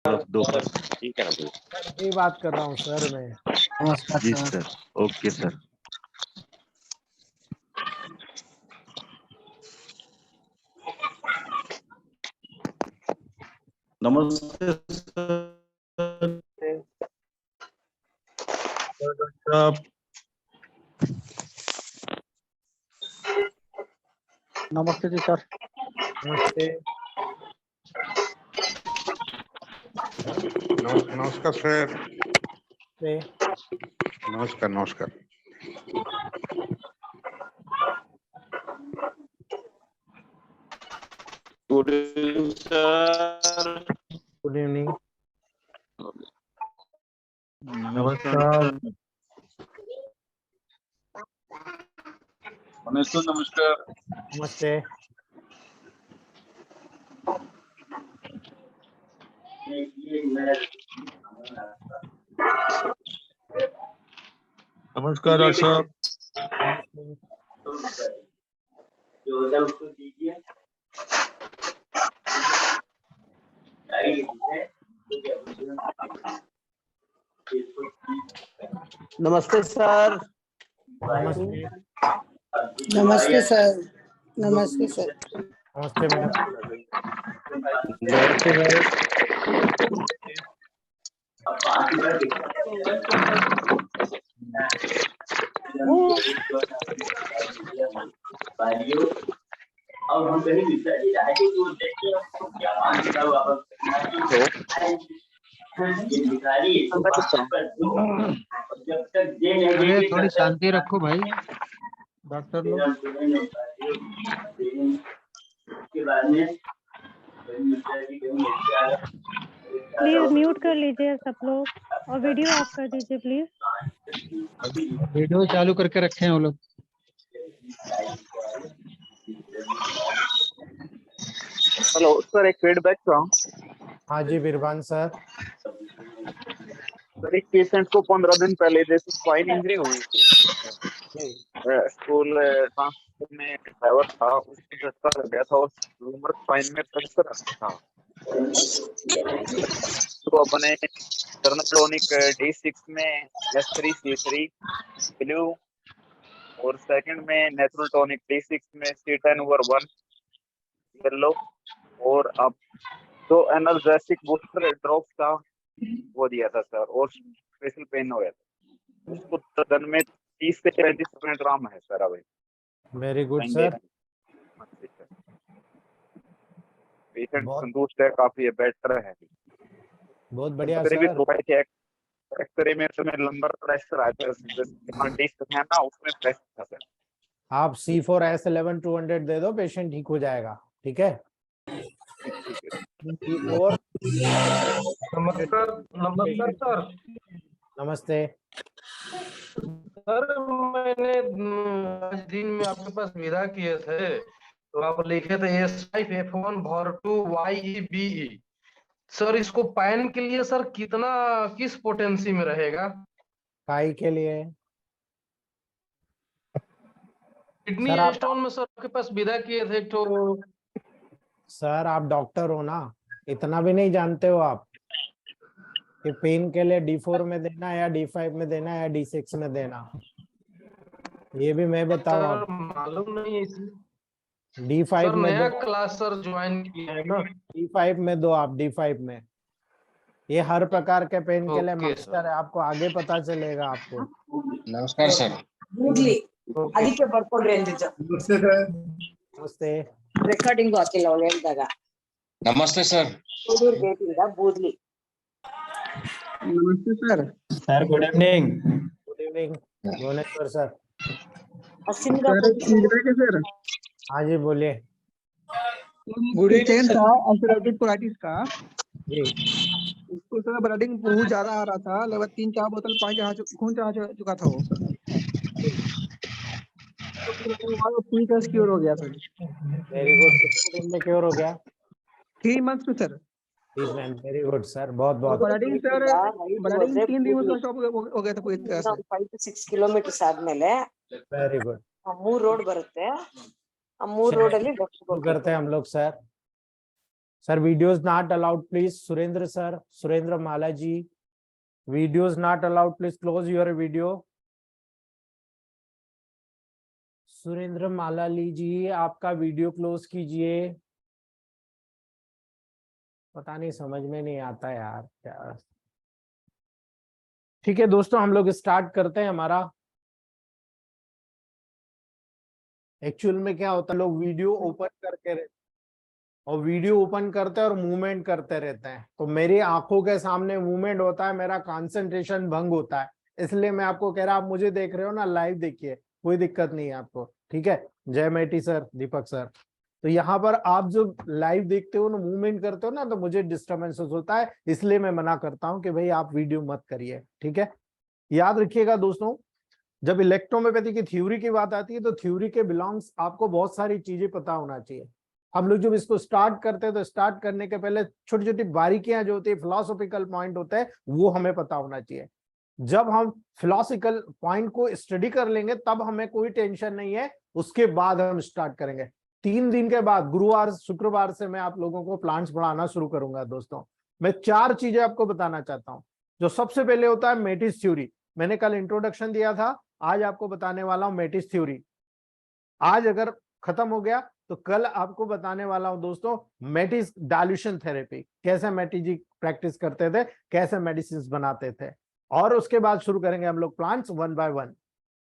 दो ठीक है ना भाई? ये बात कर रहा हूँ सर मैं। नमस्कार जी सर। Sir, okay sir. नमस्ते सर। नमस्ते जी सर। नमस्ते। नमस्कार सर। नमस्ते। नमस्कार नमस्कार। Good evening sir. Good evening. नमस्कार। नमस्कार। नमस्ते। नमस्कार डॉक्टर साहब। नमस्ते सर। नमस्ते। नमस्ते सर। नमस्ते सर। नमस्ते मैडम। नमस्ते सर। अब हम कहीं दूसरा जाएंगे तो देखिए आपको क्या मानता हूँ आप ये भिखारी जब तक दे नहीं अरे देंगे थोड़ी शांति रखो भाई डॉक्टर लोग। उसके बाद में प्लीज म्यूट कर लीजिए सब लोग और वीडियो ऑफ कर दीजिए प्लीज। वीडियो चालू करके रखे हैं वो लोग। हेलो सर, एक फीडबैक था। हाँ जी बिरबान सर। सर एक पेशेंट को 15 दिन पहले जैसे स्पाइन इंजरी हुई थी। स्कूल ट्रांसपोर्ट में ड्राइवर था, उसको झटका लग गया था और लूमर स्पाइन में प्रेशर था। तो अपने टर्नटोनिक D6 में S3C3 ब्लू और सेकंड में नेचुरल टॉनिक D6 में C10/1 येलो और अब तो एनर्जेटिक बूस्टर ड्रॉप्स का वो दिया था सर, और स्पेशल पेन हो गया था उसको। दिन में 30 से 35 मिनट आराम है सर अभी। Very good sir. पेशेंट बहुत संतुष्ट है, काफी है, बेटर है। बहुत बढ़िया एक्सरे भी सर। करवाए थे। एक्सरे में उसमें लंबर प्रेशर आया था, डिस्क है ना उसमें प्रेशर था सर। आप C4S11 200 दे दो, पेशेंट ठीक हो जाएगा। ठीक है। C4। नमस्कार। नमस्कार सर। नमस्ते सर मैंने आज दिन में आपके पास विदा किए थे तो आप लिखे थे S5F1/2YEBE। सर इसको पैन के लिए सर कितना किस पोटेंसी में रहेगा? काई के लिए किडनी सर। आप स्टोन में सर आपके पास विदा किए थे तो सर आप डॉक्टर हो ना, इतना भी नहीं जानते हो आप कि पेन के लिए D4 में देना या D5 में देना या D6 में देना? ये भी मैं बताऊं सर आप। मालूम नहीं है इसलिए। D5 सर में नया दो। क्लास सर ज्वाइन किया है ना। D5 में दो आप। D5 में ये हर प्रकार के पेन के लिए ओके मास्टर है, आपको आगे पता चलेगा आपको। नमस्कार सर। ಕೂಡ್ಲಿ ओके ಅದಕ್ಕೆ ಬರ್ಕೊಡ್ರಿ ಅಂದಿದ್ದು नमस्ते। ರೆಕಾರ್ಡಿಂಗ್ ಹಾಕಿಲ್ಲ ಅವ್ಳು ಹೇಳಿದಾಗ नमस्ते सर। ಕೂಡೂರು ಗೇಟ್ ಇಂದ ಬೂದ್ಲಿ. नमस्ते sir. Sir good evening. Good evening Bhubaneswar sir. Sir हाँ जी बोलिए। पेशेंट था अल्सरेटिव कोलाइटिस का। जी उसको सर ब्लडिंग बहुत ज्यादा आ रहा था, लगभग 3-4 बोतल पानी खून चढ़ा चुका था वो। पूरी तरह क्योर हो गया सर। Very good. कितने दिन में क्योर हो गया? 3 months में सर। वेरी गुड सर, बहुत बहुत। ब्लडिंग सर ब्लडिंग 3 दिन में स्टॉप हो गया था पूरी तरह से। 5 to 6 ಕಿಲೋಮೀಟರ್ಸ್ ಆದ್ಮೇಲೆ वेरी गुड। 3 ರೋಡ್ ಬರುತ್ತೆ, ಆ 3 ರೋಡ್ ಅಲ್ಲಿ ಲೆಫ್ಟ್ शुरू करते हैं हम लोग sir. Sir videos not allowed please, Surendra sir, Surendra Mala ji, videos not allowed please close your video. Surendra Malali ji आपका वीडियो क्लोज कीजिए। पता नहीं, समझ में नहीं आता यार क्या। ठीक है दोस्तों, हम लोग स्टार्ट करते हैं। हमारा एक्चुअल में क्या होता है, लोग वीडियो ओपन करके और वीडियो ओपन करते हैं और मूवमेंट करते रहते हैं, तो मेरी आंखों के सामने मूवमेंट होता है, मेरा कंसंट्रेशन भंग होता है। इसलिए मैं आपको कह रहा, आप मुझे देख रहे हो ना, लाइव देखिए, कोई दिक्कत नहीं है आपको, ठीक है। जय मैटी सर, दीपक सर। तो यहाँ पर आप जो लाइव देखते हो ना, मूवमेंट करते हो ना, तो मुझे डिस्टर्बेंस होता है, इसलिए मैं मना करता हूँ कि भाई आप वीडियो मत करिए, ठीक है। याद रखिएगा दोस्तों, जब इलेक्ट्रोहोम्योपैथी की थ्योरी की बात आती है तो थ्योरी के बिलोंग्स आपको बहुत सारी चीजें पता होना चाहिए। हम लोग जब इसको स्टार्ट करते हैं तो स्टार्ट करने के पहले छोटी छोटी बारीकियां जो होती है, फिलोसॉफिकल पॉइंट होते हैं, वो हमें पता होना चाहिए। जब हम फिलोसॉफिकल पॉइंट को स्टडी कर लेंगे तब हमें कोई टेंशन नहीं है, उसके बाद हम स्टार्ट करेंगे। 3 दिन के बाद गुरुवार शुक्रवार से मैं आप लोगों को प्लांट्स पढ़ाना शुरू करूंगा। दोस्तों मैं 4 चीजें आपको बताना चाहता हूं। जो सबसे पहले होता है मेटिस थ्योरी, मैंने कल इंट्रोडक्शन दिया था, आज आपको बताने वाला हूं मेटिस थ्योरी। आज अगर खत्म हो गया तो कल आपको बताने वाला हूं दोस्तों मेटिस डाइल्यूशन थेरेपी, कैसे मेटी जी प्रैक्टिस करते थे, कैसे मेडिसिन बनाते थे, और उसके बाद शुरू करेंगे हम लोग प्लांट्स 1 बाय 1,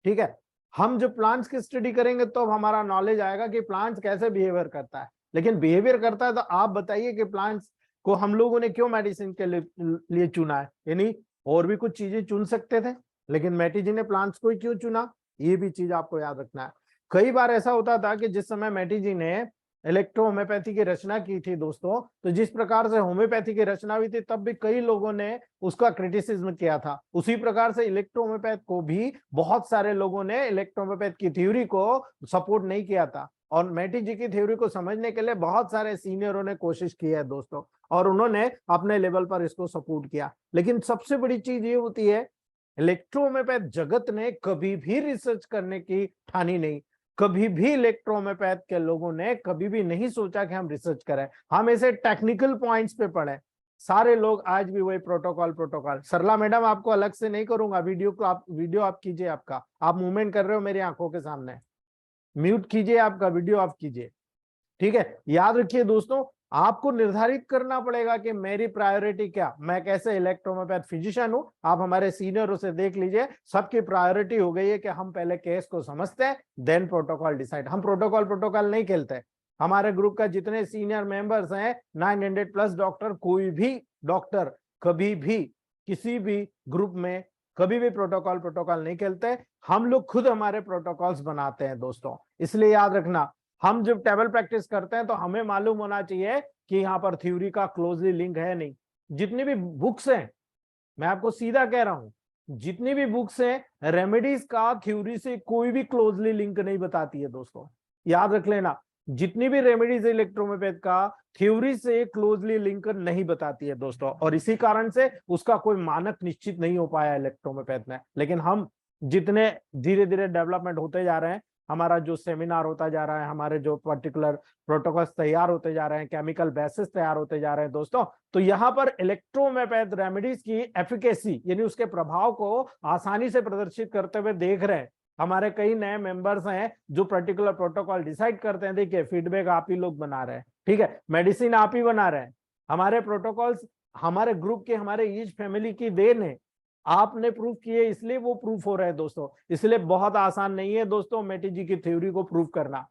ठीक है। हम जब प्लांट्स की स्टडी करेंगे तो हमारा नॉलेज आएगा कि प्लांट्स कैसे बिहेवियर करता है। लेकिन बिहेवियर करता है तो आप बताइए कि प्लांट्स को हम लोगों ने क्यों मेडिसिन के लिए चुना है, यानी और भी कुछ चीजें चुन सकते थे, लेकिन मैटी जी ने प्लांट्स को ही क्यों चुना, ये भी चीज आपको याद रखना है। कई बार ऐसा होता था कि जिस समय मैटी जी ने इलेक्ट्रोहोम्योपैथी की रचना की थी दोस्तों, तो जिस प्रकार से होम्योपैथी की रचना हुई थी तब भी कई लोगों ने उसका क्रिटिसिज्म किया था। उसी प्रकार से इलेक्ट्रोहोम्योपैथ को भी बहुत सारे लोगों ने इलेक्ट्रोहोम्योपैथ की थ्योरी को सपोर्ट नहीं किया था, और मैटी जी की थ्योरी को समझने के लिए बहुत सारे सीनियरों ने कोशिश की है दोस्तों, और उन्होंने अपने लेवल पर इसको सपोर्ट किया। लेकिन सबसे बड़ी चीज ये होती है, इलेक्ट्रोहोम्योपैथ जगत ने कभी भी रिसर्च करने की ठानी नहीं। कभी भी इलेक्ट्रोहोम्योपैथ के लोगों ने कभी भी नहीं सोचा कि हम रिसर्च करें, हम ऐसे टेक्निकल पॉइंट्स पे पढ़े। सारे लोग आज भी वही प्रोटोकॉल। सरला मैडम आपको अलग से नहीं करूंगा, वीडियो आप कीजिए, आपका आप मूवमेंट कर रहे हो मेरी आंखों के सामने, म्यूट कीजिए, आपका वीडियो ऑफ कीजिए, ठीक है। याद रखिए दोस्तों, आपको निर्धारित करना पड़ेगा कि मेरी प्रायोरिटी क्या, मैं कैसे इलेक्ट्रोहोम्योपैथ फिजिशियन हूं। आप हमारे सीनियरों से देख लीजिए, सबकी प्रायोरिटी हो गई है कि हम पहले केस को समझते हैं, देन प्रोटोकॉल डिसाइड। हम प्रोटोकॉल नहीं खेलते। हमारे ग्रुप का जितने सीनियर मेंबर्स हैं 900+ डॉक्टर, कोई भी डॉक्टर कभी भी किसी भी ग्रुप में कभी भी प्रोटोकॉल नहीं खेलते। हम लोग खुद हमारे प्रोटोकॉल्स बनाते हैं दोस्तों। इसलिए याद रखना, हम जब टेबल प्रैक्टिस करते हैं तो हमें मालूम होना चाहिए कि यहाँ पर थ्योरी का क्लोजली लिंक है नहीं। जितनी भी बुक्स हैं, मैं आपको सीधा कह रहा हूं, जितनी भी बुक्स हैं रेमेडीज का थ्योरी से कोई भी क्लोजली लिंक नहीं बताती है दोस्तों, याद रख लेना। जितनी भी रेमेडीज इलेक्ट्रोहोम्योपैथ का थ्योरी से क्लोजली लिंक नहीं बताती है दोस्तों, और इसी कारण से उसका कोई मानक निश्चित नहीं हो पाया इलेक्ट्रोहोम्योपैथ में। लेकिन हम जितने धीरे धीरे डेवलपमेंट होते जा रहे हैं, हमारा जो सेमिनार होता जा रहा है, हमारे जो पर्टिकुलर प्रोटोकॉल्स तैयार होते जा रहे हैं, केमिकल बेसिस तैयार होते जा रहे हैं दोस्तों, तो यहाँ पर इलेक्ट्रोहोम्योपैथ रेमेडीज की एफिकेसी यानी उसके प्रभाव को आसानी से प्रदर्शित करते हुए देख रहे हैं। हमारे कई नए मेंबर्स हैं जो पर्टिकुलर प्रोटोकॉल डिसाइड करते हैं। देखिए, फीडबैक आप ही लोग बना रहे हैं, ठीक है, मेडिसिन आप ही बना रहे हैं, हमारे प्रोटोकॉल्स हमारे ग्रुप के, हमारे ईच फैमिली की देन है। आपने प्रूफ किए इसलिए वो प्रूफ हो रहे हैं दोस्तों। इसलिए बहुत आसान नहीं है दोस्तों मैटी जी की थ्योरी को प्रूफ करना,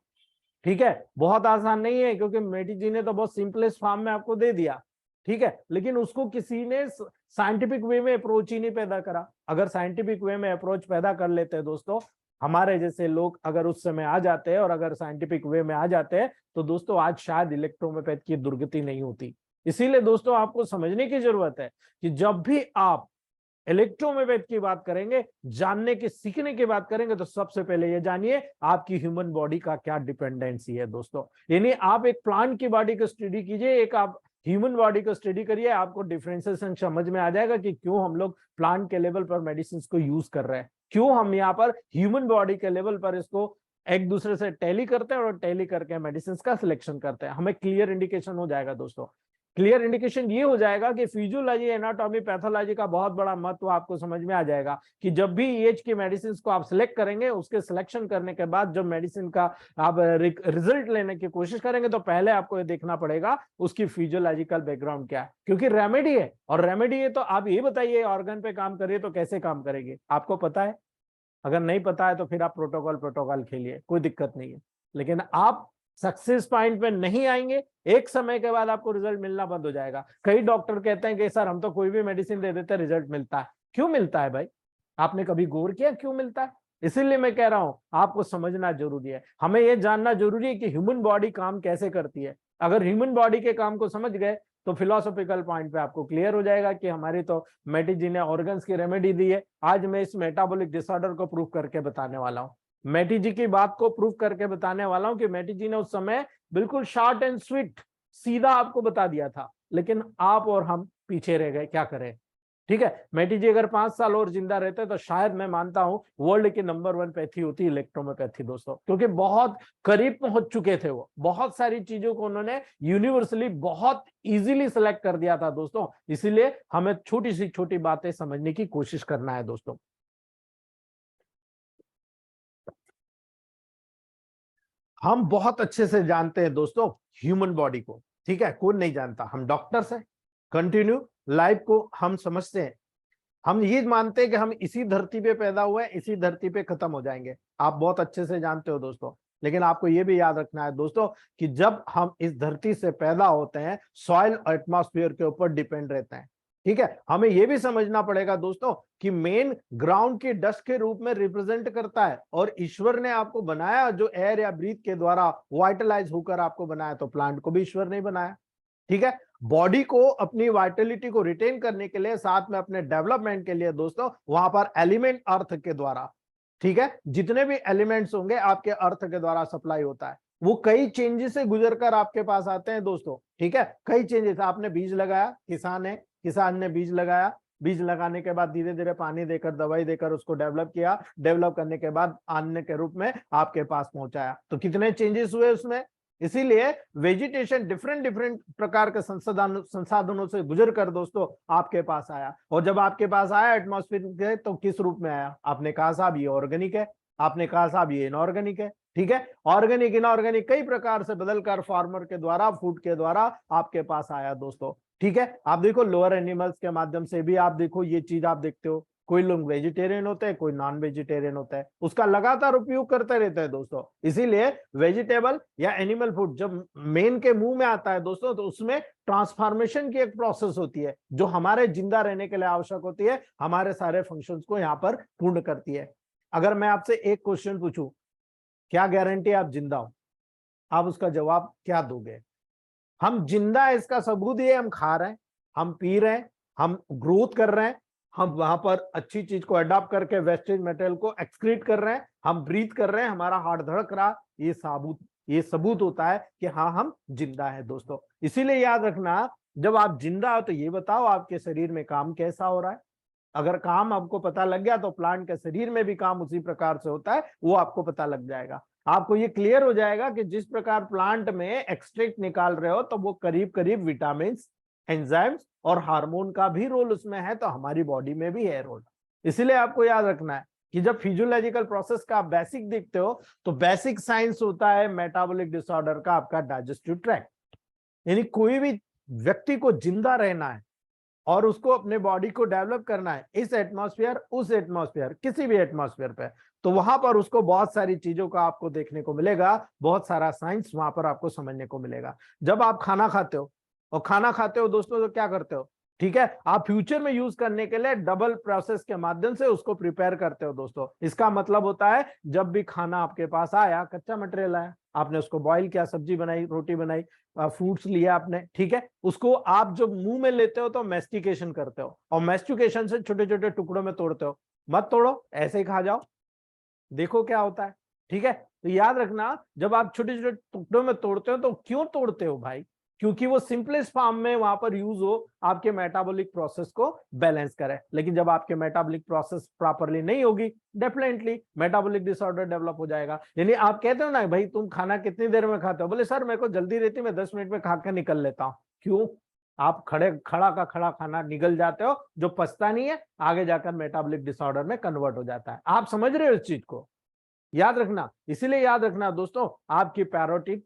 ठीक है, बहुत आसान नहीं है, क्योंकि मैटी जी ने तो बहुत सिंपलेस्ट फॉर्म में आपको दे दिया, ठीक है, लेकिन उसको किसी ने साइंटिफिक वे में अप्रोच ही नहीं पैदा करा। अगर साइंटिफिक वे में अप्रोच पैदा कर लेते हैं दोस्तों, हमारे जैसे लोग अगर उस समय आ जाते हैं और अगर साइंटिफिक वे में आ जाते हैं, तो दोस्तों आज शायद इलेक्ट्रोहोम्योपैथ की दुर्गति नहीं होती। इसीलिए दोस्तों आपको समझने की जरूरत है कि जब भी आप इलेक्ट्रोहोम्योपैथ की बात करेंगे, जानने की सीखने की बात करेंगे, तो सबसे पहले ये जानिए आपकी ह्यूमन बॉडी का क्या डिपेंडेंसी है दोस्तों। यानी आप एक प्लांट की बॉडी को स्टडी कीजिए, एक आप ह्यूमन बॉडी को स्टडी करिए, आपको डिफरेंशिएशन समझ में आ जाएगा कि क्यों हम लोग प्लांट के लेवल पर मेडिसिन को यूज कर रहे हैं, क्यों हम यहाँ पर ह्यूमन बॉडी के लेवल पर इसको एक दूसरे से टैली करते हैं और टैली करके मेडिसिन का सिलेक्शन करते हैं। हमें क्लियर इंडिकेशन हो जाएगा दोस्तों। क्लियर इंडिकेशन ये हो जाएगा कि फिजियोलॉजी, एनाटॉमी, पैथोलॉजी का बहुत बड़ा महत्व आपको समझ में आ जाएगा कि जब भी एज की मेडिसिन को आप सिलेक्ट करेंगे, उसके सिलेक्शन करने के बाद जब मेडिसिन का आप रिजल्ट लेने की कोशिश करेंगे तो पहले आपको ये देखना पड़ेगा उसकी फिजियोलॉजिकल बैकग्राउंड क्या है, क्योंकि रेमेडी है। और रेमेडी है तो आप ये बताइए ऑर्गन पे काम करिए तो कैसे काम करेगी, आपको पता है? अगर नहीं पता है तो फिर आप प्रोटोकॉल खेलिए, कोई दिक्कत नहीं है। लेकिन आप सक्सेस पॉइंट पे नहीं आएंगे, एक समय के बाद आपको रिजल्ट मिलना बंद हो जाएगा। कई डॉक्टर कहते हैं कि सर हम तो कोई भी मेडिसिन दे देते हैं, रिजल्ट मिलता है। क्यों मिलता है भाई? आपने कभी गौर किया क्यों मिलता है? इसीलिए मैं कह रहा हूं आपको समझना जरूरी है, हमें यह जानना जरूरी है कि ह्यूमन बॉडी काम कैसे करती है। अगर ह्यूमन बॉडी के काम को समझ गए तो फिलोसॉफिकल पॉइंट पे आपको क्लियर हो जाएगा कि हमारी तो मेटी जी ने ऑर्गन्स की रेमेडी दी है। आज मैं इस मेटाबॉलिक डिसऑर्डर को प्रूव करके बताने वाला हूं। मेटी जी की बात को प्रूव करके बताने वाला हूं कि मेटी जी ने उस समय बिल्कुल शॉर्ट एंड स्वीट सीधा आपको बता दिया था, लेकिन आप और हम पीछे रह गए। क्या करें? ठीक है, मेटी जी अगर 5 साल और जिंदा रहते तो शायद मैं मानता हूं वर्ल्ड की नंबर 1 पैथी होती इलेक्ट्रोमोपैथी दोस्तों, क्योंकि बहुत करीब पहुंच चुके थे वो। बहुत सारी चीजों को उन्होंने यूनिवर्सली बहुत इजीली सेलेक्ट कर दिया था दोस्तों। इसीलिए हमें छोटी सी छोटी बातें समझने की कोशिश करना है दोस्तों। हम बहुत अच्छे से जानते हैं दोस्तों ह्यूमन बॉडी को, ठीक है, कौन नहीं जानता? हम डॉक्टर्स हैं, कंटिन्यू लाइफ को हम समझते हैं। हम ये मानते हैं कि हम इसी धरती पे पैदा हुए, इसी धरती पे खत्म हो जाएंगे। आप बहुत अच्छे से जानते हो दोस्तों। लेकिन आपको ये भी याद रखना है दोस्तों कि जब हम इस धरती से पैदा होते हैं, सॉइल और एटमॉस्फेयर के ऊपर डिपेंड रहते हैं। ठीक है, हमें यह भी समझना पड़ेगा दोस्तों कि मेन ग्राउंड की डस्ट के रूप में रिप्रेजेंट करता है, और ईश्वर ने आपको बनाया जो एयर या ब्रीथ के द्वारा वाइटलाइज होकर आपको बनाया, तो प्लांट को भी ईश्वर ने बनाया। ठीक है, बॉडी को अपनी वाइटलिटी को रिटेन करने के लिए, साथ में अपने डेवलपमेंट के लिए दोस्तों, वहां पर एलिमेंट अर्थ के द्वारा, ठीक है, जितने भी एलिमेंट्स होंगे आपके अर्थ के द्वारा सप्लाई होता है। वो कई चेंजेस से गुजरकर आपके पास आते हैं दोस्तों। ठीक है, कई चेंजेस। आपने बीज लगाया, किसान ने बीज लगाया, बीज लगाने के बाद धीरे धीरे पानी देकर, दवाई देकर उसको डेवलप किया, डेवलप करने के बाद अन्न के रूप में आपके पास पहुंचाया। तो कितने चेंजेस हुए उसमें। इसीलिए वेजिटेशन डिफरेंट प्रकार के संसाधनों से गुजर कर दोस्तों आपके पास आया। और जब आपके पास आया एटमॉस्फेयर के, तो किस रूप में आया? आपने कहा साहब ये ऑर्गेनिक है, आपने कहा साहब ये इनऑर्गेनिक है। ठीक है, ऑर्गेनिक इनऑर्गेनिक कई प्रकार से बदलकर फार्मर के द्वारा, फूड के द्वारा आपके पास आया दोस्तों। ठीक है, आप देखो लोअर एनिमल्स के माध्यम से भी आप देखो ये चीज आप देखते हो। कोई लोग वेजिटेरियन होते हैं, कोई नॉन वेजिटेरियन होता है, उसका लगातार उपयोग करते रहते हैं दोस्तों। इसीलिए वेजिटेबल या एनिमल फूड जब मेन के मुंह में आता है दोस्तों, तो उसमें ट्रांसफॉर्मेशन की एक प्रोसेस होती है जो हमारे जिंदा रहने के लिए आवश्यक होती है, हमारे सारे फंक्शंस को यहाँ पर पूर्ण करती है। अगर मैं आपसे एक क्वेश्चन पूछूं, क्या गारंटी आप जिंदा हो? आप उसका जवाब क्या दोगे? हम जिंदा है इसका सबूत ये हम खा रहे हैं, हम पी रहे हैं, हम ग्रोथ कर रहे हैं, हम वहां पर अच्छी चीज को अडॉप्ट करके वेस्टेज मटेरियल को एक्सक्रीट कर रहे हैं, हम ब्रीथ कर रहे हैं, हमारा हार्ट धड़क रहा। ये सबूत होता है कि हाँ हम जिंदा है दोस्तों। इसीलिए याद रखना, जब आप जिंदा हो तो ये बताओ आपके शरीर में काम कैसा हो रहा है। अगर काम आपको पता लग गया तो प्लांट के शरीर में भी काम उसी प्रकार से होता है, वो आपको पता लग जाएगा। आपको ये क्लियर हो जाएगा कि जिस प्रकार प्लांट में एक्सट्रैक्ट निकाल रहे हो, तो वो करीब करीब विटामिन, एंजाइम्स और हार्मोन का भी रोल उसमें है, तो हमारी बॉडी में भी है रोल। इसीलिए आपको याद रखना है कि जब फिजियोलॉजिकल प्रोसेस का आप बेसिक देखते हो, तो बेसिक साइंस होता है मेटाबॉलिक डिसऑर्डर का आपका डाइजेस्टिव ट्रैक्ट। यानी कोई भी व्यक्ति को जिंदा रहना है और उसको अपने बॉडी को डेवलप करना है, इस एटमॉस्फेयर, उस एटमॉस्फेयर, किसी भी एटमॉस्फेयर पे, तो वहां पर उसको बहुत सारी चीजों का आपको देखने को मिलेगा, बहुत सारा साइंस वहां पर आपको समझने को मिलेगा। जब आप खाना खाते हो, और खाना खाते हो दोस्तों तो क्या करते हो? ठीक है, आप फ्यूचर में यूज करने के लिए डबल प्रोसेस के माध्यम से उसको प्रिपेयर करते हो दोस्तों। इसका मतलब होता है जब भी खाना आपके पास आया, कच्चा मटेरियल आया, आपने उसको बॉईल किया, सब्जी बनाई, रोटी बनाई, फ्रूट्स लिया आपने, ठीक है, उसको आप जब मुंह में लेते हो तो मैस्टिकेशन करते हो, और मैस्टिकेशन से छोटे छोटे टुकड़ों में तोड़ते हो। मत तोड़ो, ऐसे ही खा जाओ, देखो क्या होता है। ठीक है, तो याद रखना, जब आप छोटे छोटे टुकड़ों में तोड़ते हो तो क्यों तोड़ते हो भाई? क्योंकि वो सिंपलेस्ट फॉर्म में वहां पर यूज हो आपके मेटाबॉलिक प्रोसेस को बैलेंस करे। लेकिन जब आपके मेटाबॉलिक प्रोसेस प्रॉपरली नहीं होगी, डेफिनेटली मेटाबॉलिक डिसऑर्डर डेवलप हो जाएगा। यानी आप कहते हो ना भाई तुम खाना कितनी देर में खाते हो, बोले सर मेरे को जल्दी रहती, मैं 10 मिनट में खा के निकल लेता हूँ। क्यों? आप खड़ा का खड़ा खाना निगल जाते हो, जो पचता नहीं है, आगे जाकर मेटाबॉलिक डिसऑर्डर में कन्वर्ट हो जाता है। आप समझ रहे हो इस चीज को? याद रखना। इसीलिए याद रखना दोस्तों, आपकी पैरोटिड,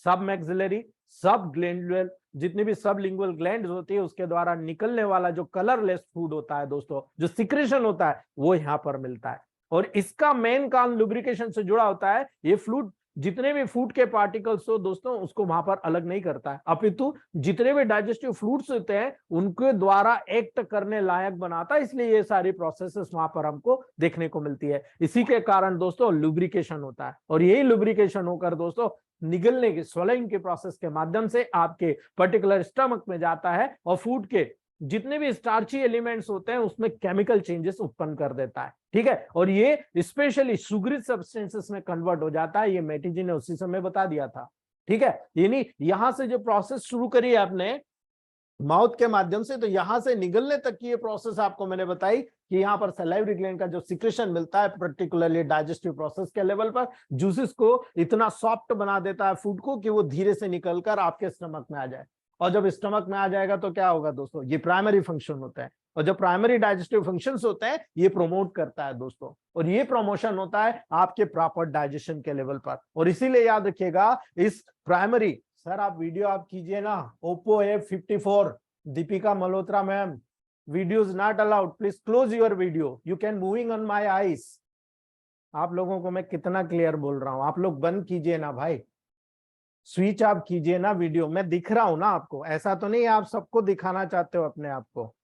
सब मैक्सिलरी, सब ग्लैंडुलर, जितनी भी सब लिंगुअल ग्लैंड होती है, उसके द्वारा निकलने वाला जो कलरलेस फूड होता है दोस्तों, जो सिक्रेशन होता है, वो यहाँ पर मिलता है। और इसका मेन काम लुब्रिकेशन से जुड़ा होता है। ये फ्लूइड जितने भी फूड के पार्टिकल्स हो दोस्तों, उसको वहां पर अलग नहीं करता है, अपितु जितने भी डाइजेस्टिव फ्लूइड्स होते हैं उनके द्वारा एक्ट करने लायक बनाता है। इसलिए ये सारी प्रोसेसेस वहां पर हमको देखने को मिलती है। इसी के कारण दोस्तों लुब्रिकेशन होता है, और यही लुब्रिकेशन होकर दोस्तों निगलने की, स्वलिंग के प्रोसेस के माध्यम से आपके पर्टिकुलर स्टमक में जाता है, और फूड के जितने भी स्टार्ची एलिमेंट्स होते हैं उसमें केमिकल चेंजेस उत्पन्न कर देता है। ठीक है, और ये स्पेशली सुगरित सब्सटेंसेस में कन्वर्ट हो जाता है। ये मैटी जी ने उसी समय बता दिया था। ठीक है, यानी यहां से जो प्रोसेस शुरू करी है आपने माउथ के माध्यम से, तो यहां से निगलने तक की ये प्रोसेस आपको मैंने बताई कि यहाँ पर सलाइवरी ग्लैंड का जो सिक्रेशन मिलता है, पर्टिकुलरली डाइजेस्टिव प्रोसेस के लेवल पर, जूसेस को इतना सॉफ्ट बना देता है फूड को कि वो धीरे से निकलकर आपके स्टमक में आ जाए। और जब स्टमक में आ जाएगा तो क्या होगा दोस्तों, ये प्राइमरी फंक्शन होता है। और जो प्राइमरी डाइजेस्टिव फंक्शंस होते हैं ये प्रमोट करता है दोस्तों, और ये प्रमोशन होता है आपके प्रॉपर डाइजेशन के लेवल पर। और इसीलिए याद रखिएगा, इस प्राइमरी, सर आप वीडियो आप कीजिए ना, Oppo F54, Deepika Malhotra ma'am, videos not allowed, please close your video, you can moving on my eyes. आप लोगों को मैं कितना क्लियर बोल रहा हूं, आप लोग बंद कीजिए ना भाई, स्विच आप कीजिए ना वीडियो, मैं दिख रहा हूं ना आपको, ऐसा तो नहीं आप सबको दिखाना चाहते हो अपने आप को।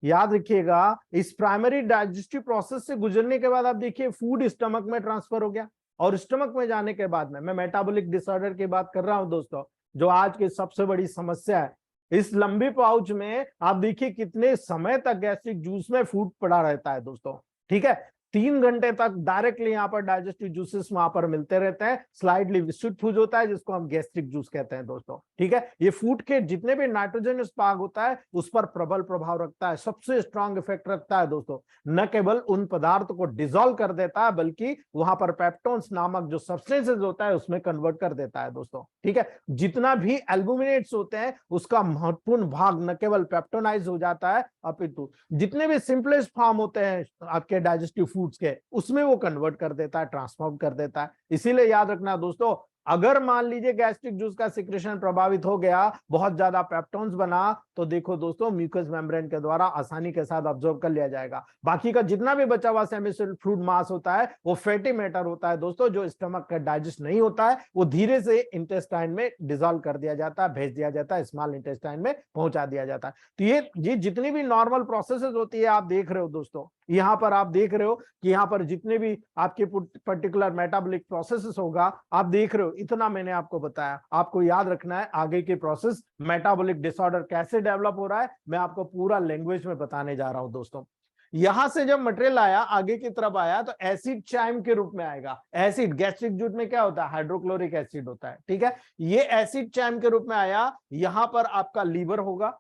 याद रखिएगा, इस प्राइमरी डाइजेस्टिव प्रोसेस से गुजरने के बाद आप देखिए फूड स्टमक में ट्रांसफर हो गया, और स्टमक में जाने के बाद में मैं मेटाबॉलिक डिसऑर्डर की बात कर रहा हूं दोस्तों, जो आज की सबसे बड़ी समस्या है। इस लंबी पाउच में आप देखिए कितने समय तक गैस्ट्रिक जूस में फूड पड़ा रहता है दोस्तों। ठीक है, 3 घंटे तक डायरेक्टली यहाँ पर डाइजेस्टिव जूसेस वहां पर मिलते रहते हैं, स्लाइडली विस्टुड फूड होता है जिसको हम गैस्ट्रिक जूस कहते हैं दोस्तों। ठीक है, ये फूड के जितने भी नाइट्रोजनस भाग होता है उस पर प्रबल प्रभाव रखता है, सबसे स्ट्रॉन्ग इफेक्ट रखता है दोस्तों। न केवल उन पदार्थ को डिसॉल्व कर देता है, बल्कि वहां पर पेप्टोन्स नामक जो सब्सटेंसेस होता है उसमें कन्वर्ट कर देता है दोस्तों। ठीक है, जितना भी एल्बुमिनेट्स होते हैं उसका महत्वपूर्ण भाग न केवल पेप्टोनाइज हो जाता है, अपितु जितने भी सिंपलेस्ट फॉर्म होते हैं आपके डाइजेस्टिव फूड्स के, उसमें वो कन्वर्ट कर देता है, ट्रांसफॉर्म कर देता है। इसीलिए याद रखना दोस्तों, अगर मान लीजिए गैस्ट्रिक जूस का सिक्रेशन प्रभावित हो गया, बहुत ज्यादा पेप्टोन्स बना, तो देखो दोस्तों म्यूकस मेम्ब्रेन के द्वारा आसानी के साथ अब्सॉर्ब कर लिया जाएगा। बाकी का जितना भी बचा हुआ सेमीसोलिड फ्लूइड मास होता है वो फैटी मैटर होता है दोस्तों, जो स्टमक का डाइजेस्ट नहीं होता है, वो धीरे से इंटेस्टाइन में डिसॉल्व कर दिया जाता है, भेज दिया जाता है, स्मॉल इंटेस्टाइन में पहुंचा दिया जाता है। तो ये जितनी भी नॉर्मल प्रोसेसेस होती है आप देख रहे हो दोस्तों, यहाँ पर आप देख रहे हो कि यहाँ पर जितने भी आपके पर्टिकुलर मेटाबॉलिक प्रोसेसेस होगा आप देख रहे हो, इतना मैंने आपको बताया। आपको याद रखना है आगे के प्रोसेस, मेटाबॉलिक डिसऑर्डर कैसे डेवलप हो रहा है, मैं आपको पूरा लैंग्वेज में बताने जा रहा हूं दोस्तों। यहां से जब मटेरियल आया आगे की तरफ आया तो एसिड चाइम के रूप में आएगा। एसिड गैस्ट्रिक जूस में क्या होता है, हाइड्रोक्लोरिक एसिड होता है। ठीक है, ये एसिड चाइम के रूप में आया। यहां पर आपका लीवर होगा,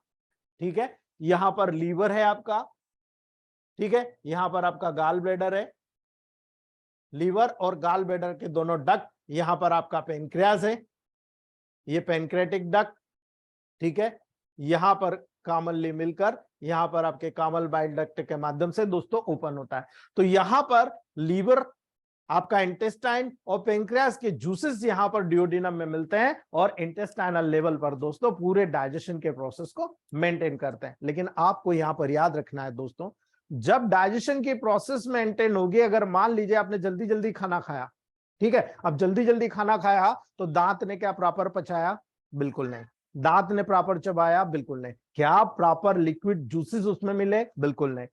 ठीक है, यहां पर लीवर है आपका, ठीक है, यहां पर आपका गाल ब्लैडर है, लीवर और गाल ब्लैडर के दोनों डक्ट, यहां पर आपका पेनक्रियास है, ये पेनक्रेटिक डक्ट, ठीक है, यहां पर कॉमनली मिलकर यहां पर आपके कॉमन बाइल डक्ट के माध्यम से दोस्तों ओपन होता है। तो यहां पर लीवर, आपका इंटेस्टाइन और पेनक्रियास के जूसेस यहां पर डिओडिनम में मिलते हैं और इंटेस्टाइनल लेवल पर दोस्तों पूरे डाइजेशन के प्रोसेस को मेंटेन करते हैं। लेकिन आपको यहां पर याद रखना है दोस्तों, जब डाइजेशन की प्रोसेस मेंटेन होगी, अगर मान लीजिए आपने जल्दी जल्दी खाना खाया, ठीक है, अब जल्दी जल्दी खाना खाया तो दांत ने क्या प्रॉपर पचाया? बिल्कुल नहीं। दांत ने प्रॉपर चबाया? बिल्कुल नहीं। क्या प्रॉपर लिक्विड जूसेस उसमें मिले? बिल्कुल नहीं।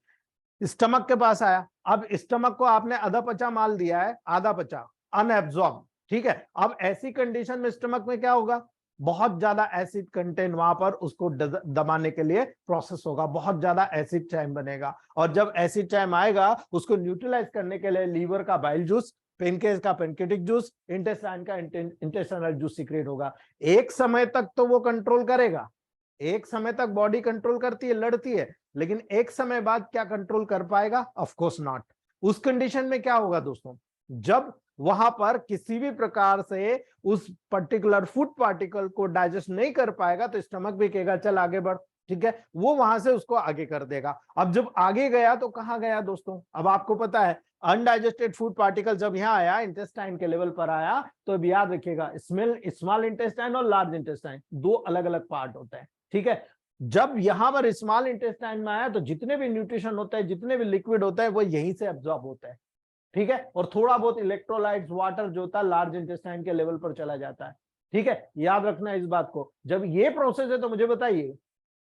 स्टमक के पास आया, अब स्टमक को आपने आधा पचा माल दिया है, आधा पचा अनएब्जॉर्ब, ठीक है। अब ऐसी कंडीशन में स्टमक में क्या होगा, बहुत ज्यादा एसिड कंटेंट वहां पर उसको दबाने के लिए प्रोसेस होगा, बहुत ज्यादा एसिड चाइम बनेगा, और जब एसिड चाइम आएगा उसको न्यूट्रलाइज करने के लिए लीवर का बाइल जूस, पेनकेस का पेनकेटिक जूस, इंटेस्टाइन का इंटेस्टाइनल जूस सीक्रेट होगा। एक समय तक तो वो कंट्रोल करेगा, एक समय तक बॉडी कंट्रोल करती है, लड़ती है, लेकिन एक समय बाद क्या कंट्रोल कर पाएगा? Of course not. उस कंडीशन में क्या होगा दोस्तों, जब वहां पर किसी भी प्रकार से उस पर्टिकुलर फूड पार्टिकल को डाइजेस्ट नहीं कर पाएगा तो स्टमक भी कहेगा चल आगे बढ़, ठीक है, वो वहां से उसको आगे कर देगा। अब जब आगे गया तो कहां गया दोस्तों? अब आपको पता है अनडाइजेस्टेड फूड पार्टिकल जब यहाँ आया, इंटेस्टाइन के लेवल पर आया, तो अब याद रखिएगा स्मॉल इंटेस्टाइन और लार्ज इंटेस्टाइन दो अलग अलग पार्ट होते हैं, ठीक है। जब यहां पर स्मॉल इंटेस्टाइन में आया तो जितने भी न्यूट्रिशन होते हैं, जितने भी लिक्विड होता है, वो यहीं से एब्जॉर्ब होता है, ठीक है, और थोड़ा बहुत इलेक्ट्रोलाइट्स, वाटर जो होता है लार्ज इंटेस्टाइन के लेवल पर चला जाता है, ठीक है। याद रखना इस बात को। जब ये प्रोसेस है तो मुझे बताइए,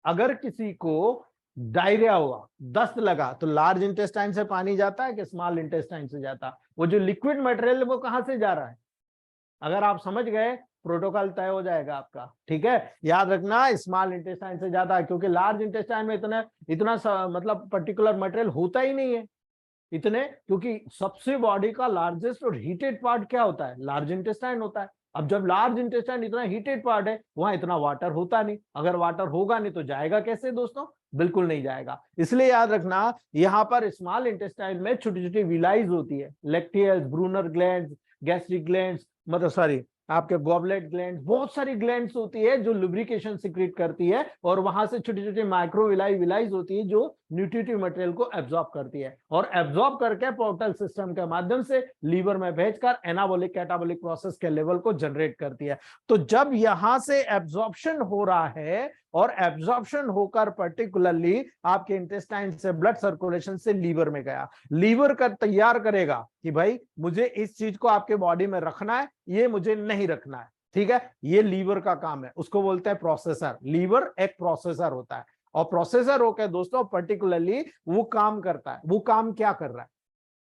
अगर किसी को डायरिया हुआ, दस्त लगा, तो लार्ज इंटेस्टाइन से पानी जाता है कि स्मॉल इंटेस्टाइन से जाता है? वो जो लिक्विड मटेरियल है वो कहां से जा रहा है? अगर आप समझ गए, प्रोटोकॉल तय हो जाएगा आपका, ठीक है। याद रखना स्मॉल इंटेस्टाइन से जाता है, क्योंकि लार्ज इंटेस्टाइन में इतना मतलब पर्टिकुलर मटेरियल होता ही नहीं है इतने, क्योंकि सबसे बॉडी का लार्जेस्ट और हीटेड पार्ट क्या होता है? लार्ज इंटेस्टाइन होता है। अब जब लार्ज इंटेस्टाइन इतना हीटेड पार्ट है, वहां इतना वाटर होता नहीं। अगर वाटर होगा नहीं तो जाएगा कैसे दोस्तों? बिल्कुल नहीं जाएगा। इसलिए याद रखना, यहाँ पर स्मॉल इंटेस्टाइन में छोटी छोटी विलाइज होती है, lacteals, Brunner glands, gastric glands, मतलब सॉरी आपके गॉबलेट ग्लैंड्स, बहुत सारी ग्लैंड्स होती है जो लुब्रिकेशन सिक्रेट करती है, और वहां से छोटी छोटी माइक्रोविलाइज होती है जो न्यूट्रिटिव मटेरियल को एब्जॉर्ब करती है, और एब्जॉर्ब करके पोर्टल सिस्टम के माध्यम से लीवर में भेजकर एनाबॉलिक कैटाबॉलिक प्रोसेस के लेवल को जनरेट करती है। तो जब यहां से एब्जॉर्प्शन हो रहा है, और एब्जॉर्प्शन होकर पर्टिकुलरली आपके इंटेस्टाइन से ब्लड सर्कुलेशन से लीवर में गया, लीवर कर तैयार करेगा कि भाई मुझे इस चीज को आपके बॉडी में रखना है, ये मुझे नहीं रखना है, ठीक है। ये लीवर का काम है, उसको बोलते हैं प्रोसेसर। लीवर एक प्रोसेसर होता है, और प्रोसेसर होकर दोस्तों पर्टिकुलरली वो काम करता है। वो काम क्या कर रहा है?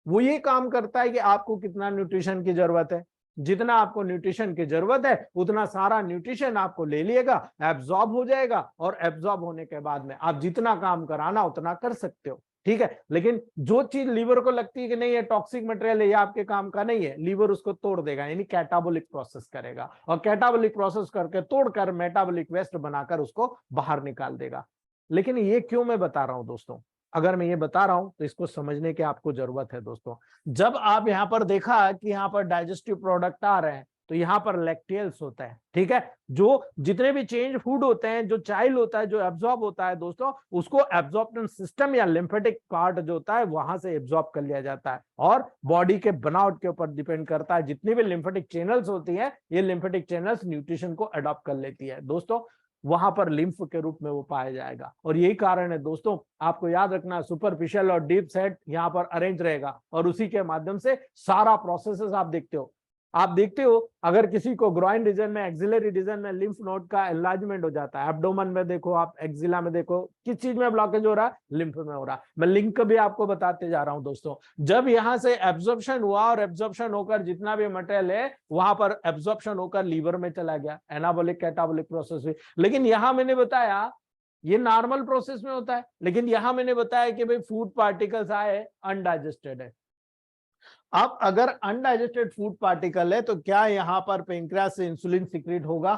वो ये काम करता है कि आपको कितना न्यूट्रिशन की जरूरत है, जितना आपको न्यूट्रिशन की जरूरत है उतना सारा न्यूट्रिशन आपको ले लिएगा, एब्जॉर्ब हो जाएगा, और एब्जॉर्ब होने के बाद में आप जितना काम कराना उतना कर सकते हो, ठीक है। लेकिन जो चीज लीवर को लगती है कि नहीं ये टॉक्सिक मटेरियल है, ये आपके काम का नहीं है, लीवर उसको तोड़ देगा, यानी कैटाबॉलिक प्रोसेस करेगा, और कैटाबॉलिक प्रोसेस करके तोड़कर मेटाबॉलिक वेस्ट बनाकर उसको बाहर निकाल देगा। लेकिन ये क्यों मैं बता रहा हूं दोस्तों? अगर मैं ये बता रहा हूं तो इसको समझने की आपको जरूरत है दोस्तों। जब आप यहाँ पर देखा कि यहाँ पर डाइजेस्टिव प्रोडक्ट आ रहे हैं, तो यहाँ पर लैक्टियल्स होता है, ठीक है, जो जितने भी चेंज फूड होते हैं, जो चाइल होता है, जो एब्जॉर्ब होता है दोस्तों, उसको एब्जॉर्प्शन सिस्टम या लिम्फेटिक पार्ट जो होता है वहां से एब्जॉर्ब कर लिया जाता है, और बॉडी के बनावट के ऊपर डिपेंड करता है। जितनी भी लिम्फेटिक चैनल्स होती है, ये लिम्फेटिक चैनल्स न्यूट्रिशन को अडॉप्ट कर लेती है दोस्तों, वहां पर लिम्फ के रूप में वो पाया जाएगा। और यही कारण है दोस्तों, आपको याद रखना, सुपरफिशियल और डीप सेट यहाँ पर अरेंज रहेगा, और उसी के माध्यम से सारा प्रोसेसेस आप देखते हो। अगर किसी को ग्रॉइन रीजन में, एक्सिलरी रीजन में लिम्फ नोड का एनलार्जमेंट हो जाता है, एब्डोमेन में देखो आप, एक्सिला में देखो, किस चीज में ब्लॉकेज हो रहा है? लिम्फ में हो रहा है। मैं लिंक भी आपको बताते जा रहा हूं दोस्तों। जब यहां से एब्जॉर्प्शन हुआ, और एब्जॉर्प्शन होकर जितना भी मटेरियल है वहां पर एब्जॉर्प्शन होकर लीवर में चला गया, एनाबॉलिक कैटाबॉलिक प्रोसेस हुई। लेकिन यहां मैंने बताया ये नॉर्मल प्रोसेस में होता है, लेकिन यहां मैंने बताया कि भाई फूड पार्टिकल्स आए, अनडाइजेस्टेड है। अब अगर अनडाइजेस्टेड फूड पार्टिकल है तो क्या यहाँ पर पेनक्रियास से इंसुलिन सिक्रीट होगा?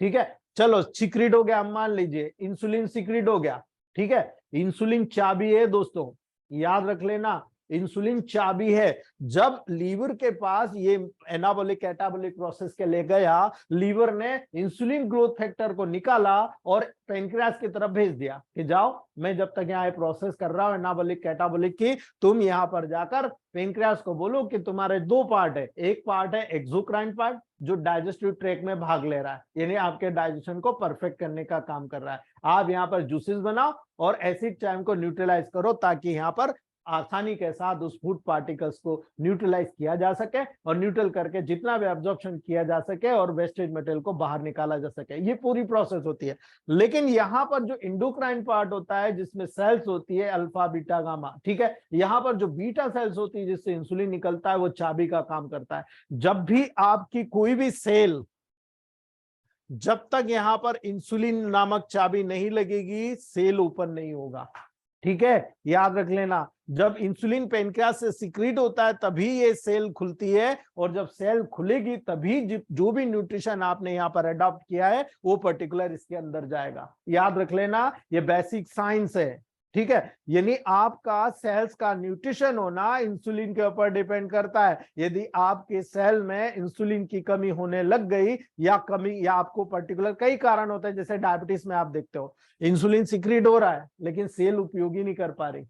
ठीक है, चलो सिक्रीट हो गया, हम मान लीजिए इंसुलिन सिक्रीट हो गया, ठीक है। इंसुलिन चाबी है दोस्तों, याद रख लेना, इंसुलिन चाबी है। जब लीवर के पास ये एनाबॉलिक कैटाबॉलिक प्रोसेस के ले गया, लीवर ने इंसुलिन ग्रोथ फैक्टर को निकाला और पेनक्रियास की तरफ भेज दिया कि जाओ, मैं जब तक यहाँ प्रोसेस कर रहा हूँ एनाबॉलिक कैटाबॉलिक की, तुम यहाँ पर जाकर पेनक्रियास को बोलो कि तुम्हारे दो पार्ट है, एक पार्ट है एक्सोक्राइन पार्ट जो डाइजेस्टिव ट्रैक में भाग ले रहा है, यानी आपके डाइजेशन को परफेक्ट करने का काम कर रहा है। आप यहाँ पर जूसेस बनाओ और एसिड चाइम को न्यूट्रलाइज करो, ताकि यहाँ पर आसानी के साथ उस फूड पार्टिकल्स को न्यूट्रलाइज किया जा सके, और न्यूट्रल करके जितना भी एब्जॉर्प्शन किया जा सके और वेस्टेज मटेरियल को बाहर निकाला जा सके, ये पूरी प्रोसेस होती है। लेकिन यहाँ पर जो इंडोक्राइन पार्ट होता है, जिसमें सेल्स होती है अल्फा बीटा गामा, ठीक है, यहाँ पर जो बीटा सेल्स होती है जिससे इंसुलिन निकलता है, वो चाबी का काम करता है। जब भी आपकी कोई भी सेल, जब तक यहाँ पर इंसुलिन नामक चाबी नहीं लगेगी, सेल ओपन नहीं होगा, ठीक है, याद रख लेना। जब इंसुलिन पेनक्रियास से सिक्रीट होता है तभी ये सेल खुलती है, और जब सेल खुलेगी तभी जो भी न्यूट्रिशन आपने यहाँ पर अडॉप्ट किया है वो पर्टिकुलर इसके अंदर जाएगा। याद रख लेना, ये बेसिक साइंस है। ठीक है, यानी आपका सेल्स का न्यूट्रिशन होना इंसुलिन के ऊपर डिपेंड करता है। यदि आपके सेल में इंसुलिन की कमी होने लग गई या आपको पर्टिकुलर कई कारण होते हैं, जैसे डायबिटीज में आप देखते हो इंसुलिन सिक्रीट हो रहा है लेकिन सेल उपयोगी नहीं कर पा रही।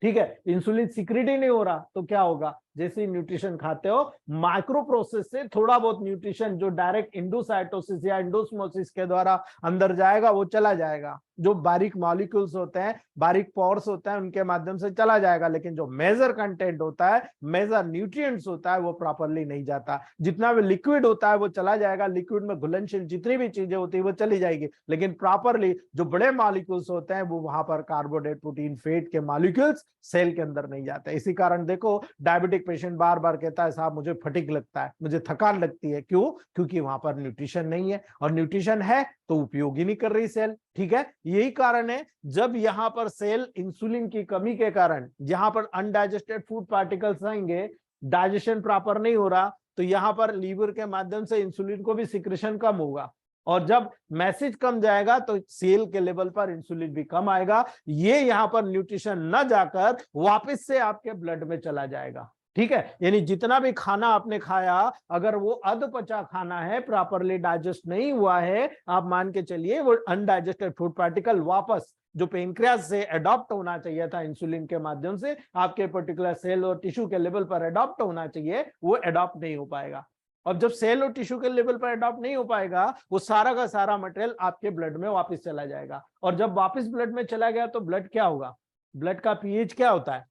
ठीक है, इंसुलिन सिक्रीट ही नहीं हो रहा तो क्या होगा, जैसे न्यूट्रिशन खाते हो माइक्रो प्रोसेस से थोड़ा बहुत न्यूट्रिशन जो डायरेक्ट इंडोसाइटोसिस या इंडोस्मोसिस के द्वारा अंदर जाएगा वो चला जाएगा। जो बारीक मॉलिक्यूल्स होते हैं, बारीक पोर्स होते हैं, उनके माध्यम से चला जाएगा, लेकिन जो मेजर कंटेंट होता है, मेजर न्यूट्रिएंट्स होता है, वो प्रॉपरली नहीं जाता। जितना भी लिक्विड होता है वो चला जाएगा, लिक्विड में घुलनशील जितनी भी चीजें होती है वो चली जाएगी, लेकिन प्रॉपरली जो बड़े मॉलिक्यूल्स होते हैं वो वहां पर कार्बोहाइड्रेट, प्रोटीन, फैट के मॉलिक्यूल्स सेल के अंदर नहीं जाते। इसी कारण देखो डायबिटिक पेशेंट बार बार कहता है साहब मुझे फटीग लगता है, मुझे थकान लगती है। क्यों? क्योंकि वहां पर न्यूट्रिशन नहीं है, और न्यूट्रिशन है तो उपयोग ही नहीं कर रही सेल। ठीक है, यही कारण है जब यहाँ पर सेल इंसुलिन की कमी के कारण जहां पर अनडाइजेस्टेड फूड पार्टिकल्स आएंगे, डाइजेशन प्रॉपर नहीं हो रहा, तो यहाँ पर लीवर के माध्यम से इंसुलिन को भी सिक्रेशन कम होगा, और जब मैसेज कम जाएगा तो सेल के लेवल पर इंसुलिन भी कम आएगा। ये यहाँ पर न्यूट्रिशन न जाकर वापस से आपके ब्लड में चला जाएगा। ठीक है, यानी जितना भी खाना आपने खाया अगर वो अधपचा खाना है, प्रॉपरली डाइजेस्ट नहीं हुआ है, आप मान के चलिए वो अनडाइजेस्टेड फूड पार्टिकल वापस जो पेनक्रियास से अडॉप्ट होना चाहिए था इंसुलिन के माध्यम से आपके पर्टिकुलर सेल और टिश्यू के लेवल पर अडॉप्ट होना चाहिए, वो अडॉप्ट नहीं हो पाएगा। अब जब सेल और टिश्यू के लेवल पर अडॉप्ट नहीं हो पाएगा, वो सारा का सारा मटेरियल आपके ब्लड में वापस चला जाएगा, और जब वापस ब्लड में चला गया तो ब्लड क्या होगा, ब्लड का पीएच क्या होता है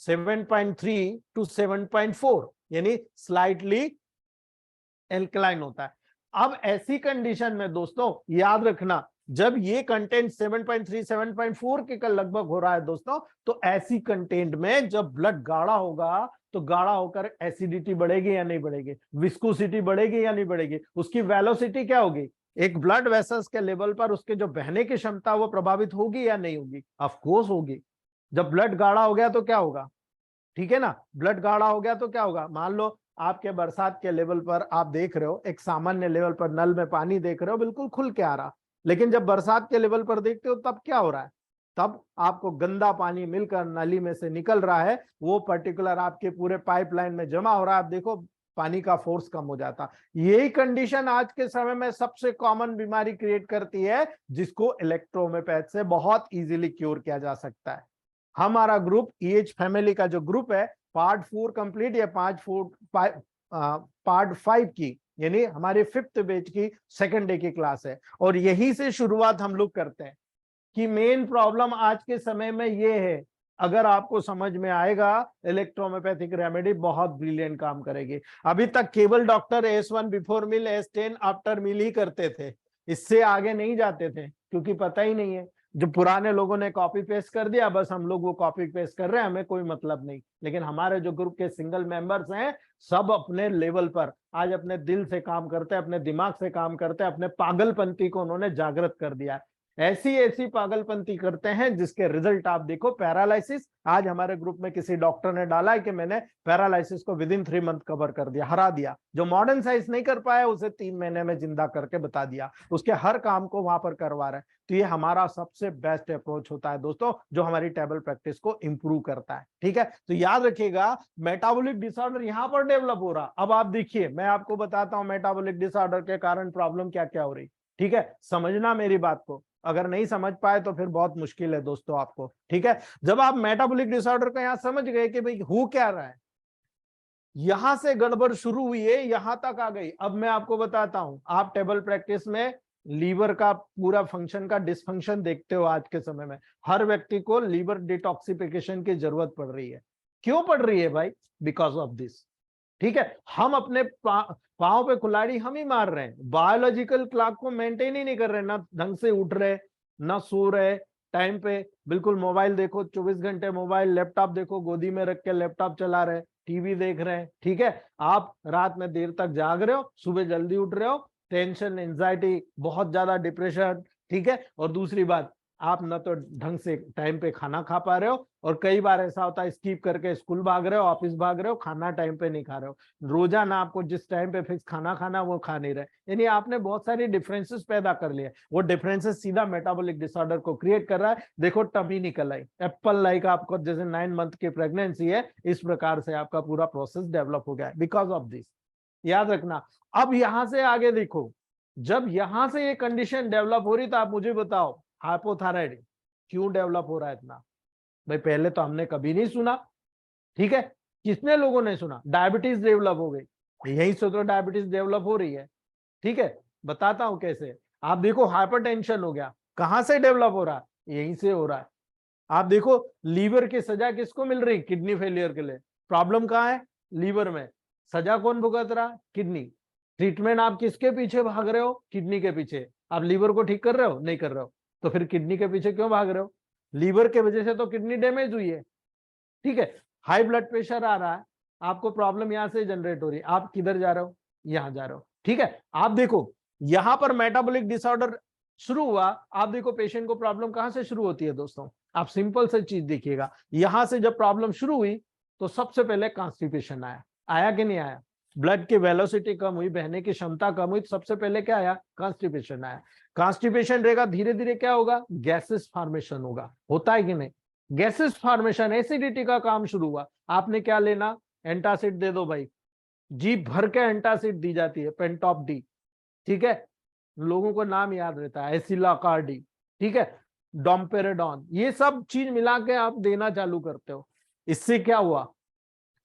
7.3 to 7.4, यानी स्लाइटली एल्कलाइन होता है। अब ऐसी कंडीशन में दोस्तों याद रखना, जब ये कंटेंट 7.3 7.4 के लगभग हो रहा है दोस्तों, तो ऐसी कंटेंट में जब ब्लड गाढ़ा होगा तो गाढ़ा होकर एसिडिटी बढ़ेगी या नहीं बढ़ेगी, विस्कोसिटी बढ़ेगी या नहीं बढ़ेगी, उसकी वेलोसिटी क्या होगी, एक ब्लड वेसल्स के लेवल पर उसके जो बहने की क्षमता वो प्रभावित होगी या नहीं होगी, ऑफ कोर्स होगी। जब ब्लड गाढ़ा हो गया तो क्या होगा, ठीक है ना, ब्लड गाढ़ा हो गया तो क्या होगा, मान लो आपके बरसात के लेवल पर आप देख रहे हो, एक सामान्य लेवल पर नल में पानी देख रहे हो बिल्कुल खुल के आ रहा, लेकिन जब बरसात के लेवल पर देखते हो तब क्या हो रहा है, तब आपको गंदा पानी मिलकर नाली में से निकल रहा है, वो पर्टिकुलर आपके पूरे पाइपलाइन में जमा हो रहा है, आप देखो पानी का फोर्स कम हो जाता। यही कंडीशन आज के समय में सबसे कॉमन बीमारी क्रिएट करती है, जिसको इलेक्ट्रोहोम्योपैथ से बहुत इजीली क्योर किया जा सकता है। हमारा ग्रुप EH फैमिली का जो ग्रुप है पार्ट 4 कंप्लीट या पार्ट 5 की, यानी हमारे 5th बैच की 2nd डे की क्लास है, और यही से शुरुआत हम लोग करते हैं कि मेन प्रॉब्लम आज के समय में ये है। अगर आपको समझ में आएगा इलेक्ट्रोहोम्योपैथिक रेमेडी बहुत ब्रिलियंट काम करेगी। अभी तक केवल doctor S1 before meal, S10 after meal ही करते थे, इससे आगे नहीं जाते थे, क्योंकि पता ही नहीं है। जो पुराने लोगों ने कॉपी पेस्ट कर दिया, बस हम लोग वो कॉपी पेस्ट कर रहे हैं, हमें कोई मतलब नहीं। लेकिन हमारे जो ग्रुप के सिंगल मेंबर्स हैं सब अपने लेवल पर आज अपने दिल से काम करते हैं, अपने दिमाग से काम करते हैं, अपने पागलपंती को उन्होंने जागृत कर दिया है। ऐसी पागलपंती करते हैं जिसके रिजल्ट आप देखो, पैरालिसिस। आज हमारे ग्रुप में किसी डॉक्टर ने डाला है कि मैंने पैरालिसिस को विदिन 3 मंथ कवर कर दिया, हरा दिया। जो मॉडर्न साइंस नहीं कर पाया उसे 3 महीने में जिंदा करके बता दिया, उसके हर काम को वहां पर करवा रहे हैं। तो ये हमारा सबसे बेस्ट अप्रोच होता है दोस्तों, जो हमारी टेबल प्रैक्टिस को इंप्रूव करता है। ठीक है, तो याद रखिएगा मेटाबॉलिक डिसऑर्डर यहाँ पर डेवलप हो रहा। अब आप देखिए, मैं आपको बताता हूँ मेटाबॉलिक डिसऑर्डर के कारण प्रॉब्लम क्या क्या हो रही। ठीक है, समझना मेरी बात को, अगर नहीं समझ पाए तो फिर बहुत मुश्किल है दोस्तों आपको। ठीक है, जब आप मेटाबॉलिक डिसऑर्डर का यहां समझ गए कि भाई हो क्या रहा है, यहां से गड़बड़ शुरू हुई है, यहां तक आ गई। अब मैं आपको बताता हूं, आप टेबल प्रैक्टिस में लीवर का पूरा फंक्शन का डिसफंक्शन देखते हो। आज के समय में हर व्यक्ति को लीवर डिटॉक्सिफिकेशन की जरूरत पड़ रही है। क्यों पड़ रही है भाई? Because of this. ठीक है, हम अपने पांव पे कुल्हाड़ी हम ही मार रहे हैं, बायोलॉजिकल क्लॉक को मेंटेन ही नहीं कर रहे, ना ढंग से उठ रहे, ना सो रहे टाइम पे, बिल्कुल मोबाइल देखो 24 घंटे मोबाइल, लैपटॉप देखो गोदी में रख के लैपटॉप चला रहे, टीवी देख रहे हैं। ठीक है, आप रात में देर तक जाग रहे हो, सुबह जल्दी उठ रहे हो, टेंशन, एंजाइटी, बहुत ज्यादा डिप्रेशन। ठीक है, और दूसरी बात, आप न तो ढंग से टाइम पे खाना खा पा रहे हो, और कई बार ऐसा होता है स्किप करके स्कूल भाग रहे हो, ऑफिस भाग रहे हो, खाना टाइम पे नहीं खा रहे हो। रोजाना आपको जिस टाइम पे फिक्स खाना खाना वो खा नहीं रहे, यानी आपने बहुत सारी डिफरेंसेस पैदा कर लिए। वो डिफरेंसेस सीधा मेटाबॉलिक डिसऑर्डर को क्रिएट कर रहा है। देखो टमी निकल आई, एप्पल लाइक आपको जैसे 9 मंथ की प्रेगनेंसी है, इस प्रकार से आपका पूरा प्रोसेस डेवलप हो गया है बिकॉज ऑफ दिस। याद रखना। अब यहां से आगे देखो, जब यहां से ये कंडीशन डेवलप हो रही तो आप मुझे बताओ हाइपोथायराइड क्यों डेवलप हो रहा है इतना? भाई पहले तो हमने कभी नहीं सुना, ठीक है, कितने लोगों ने सुना? डायबिटीज डेवलप हो गई, यही से तो डायबिटीज डेवलप हो रही है, ठीक है। बताता हूं कैसे। आप देखो हाइपरटेंशन हो गया, कहां से डेवलप हो रहा है? यहीं से हो रहा है। आप देखो लीवर की सजा किसको मिल रही? किडनी फेलियर के लिए। प्रॉब्लम कहाँ है? लीवर में। सजा कौन भुगत रहा? किडनी। ट्रीटमेंट आप किसके पीछे भाग रहे हो? किडनी के पीछे। आप लीवर को ठीक कर रहे हो? नहीं कर रहे हो, तो फिर किडनी के पीछे क्यों भाग रहे हो? लीवर के वजह से तो किडनी डैमेज हुई है, ठीक है। हाई ब्लड प्रेशर आ रहा है, आपको प्रॉब्लम यहां से जनरेट हो रही है, आप किधर जा रहे हो? यहां जा रहे हो, ठीक है। आप देखो यहां पर मेटाबॉलिक डिसऑर्डर शुरू हुआ। आप देखो पेशेंट को प्रॉब्लम कहां से शुरू होती है दोस्तों? आप सिंपल से चीज देखिएगा, यहां से जब प्रॉब्लम शुरू हुई तो सबसे पहले कॉन्स्टिपेशन आया। आया कि नहीं आया? ब्लड की वेलोसिटी कम हुई, बहने की क्षमता कम हुई, तो सबसे पहले क्या आया? कॉन्स्टिपेशन आया। कॉन्स्टिपेशन रहेगा, धीरे धीरे क्या होगा? गैसेस फॉर्मेशन होगा। होता है कि नहीं? गैसेस फॉर्मेशन, एसिडिटी का काम शुरू हुआ। आपने क्या लेना? एंटासिड दे दो भाई, जी भर के एंटासिड दी जाती है, पेंटॉप डी, ठीक है। लोगों को नाम याद रहता है, एसिलाकार्डी, ठीक है, डोम्पेरेडॉन, ये सब चीज मिला के आप देना चालू करते हो। इससे क्या हुआ?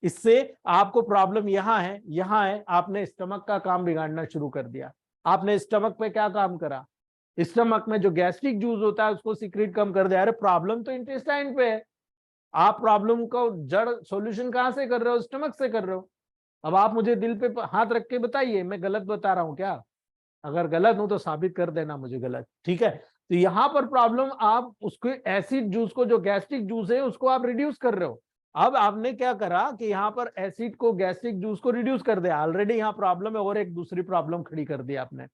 इससे आपको प्रॉब्लम यहां है, आपने स्टमक का काम बिगाड़ना शुरू कर दिया। आपने स्टमक पे क्या काम करा? स्टमक में जो गैस्ट्रिक जूस होता है उसको सीक्रेट कम कर दिया। अरे प्रॉब्लम तो इंटेस्टाइन पे है, आप प्रॉब्लम को जड़ सॉल्यूशन कहां से कर रहे हो? स्टमक से कर रहे हो। अब आप मुझे दिल पे हाथ रख के बताइए, मैं गलत बता रहा हूं क्या? अगर गलत हूं तो साबित कर देना मुझे गलत, ठीक है। तो यहां पर प्रॉब्लम, आप उसको एसिड जूस को, जो गैस्ट्रिक जूस है उसको आप रिड्यूस कर रहे हो। अब आपने क्या करा कि यहाँ पर एसिड को, गैस्ट्रिक जूस को रिड्यूस कर दिया। ऑलरेडी यहाँ प्रॉब्लम है और एक दूसरी प्रॉब्लम खड़ी कर दी आपने।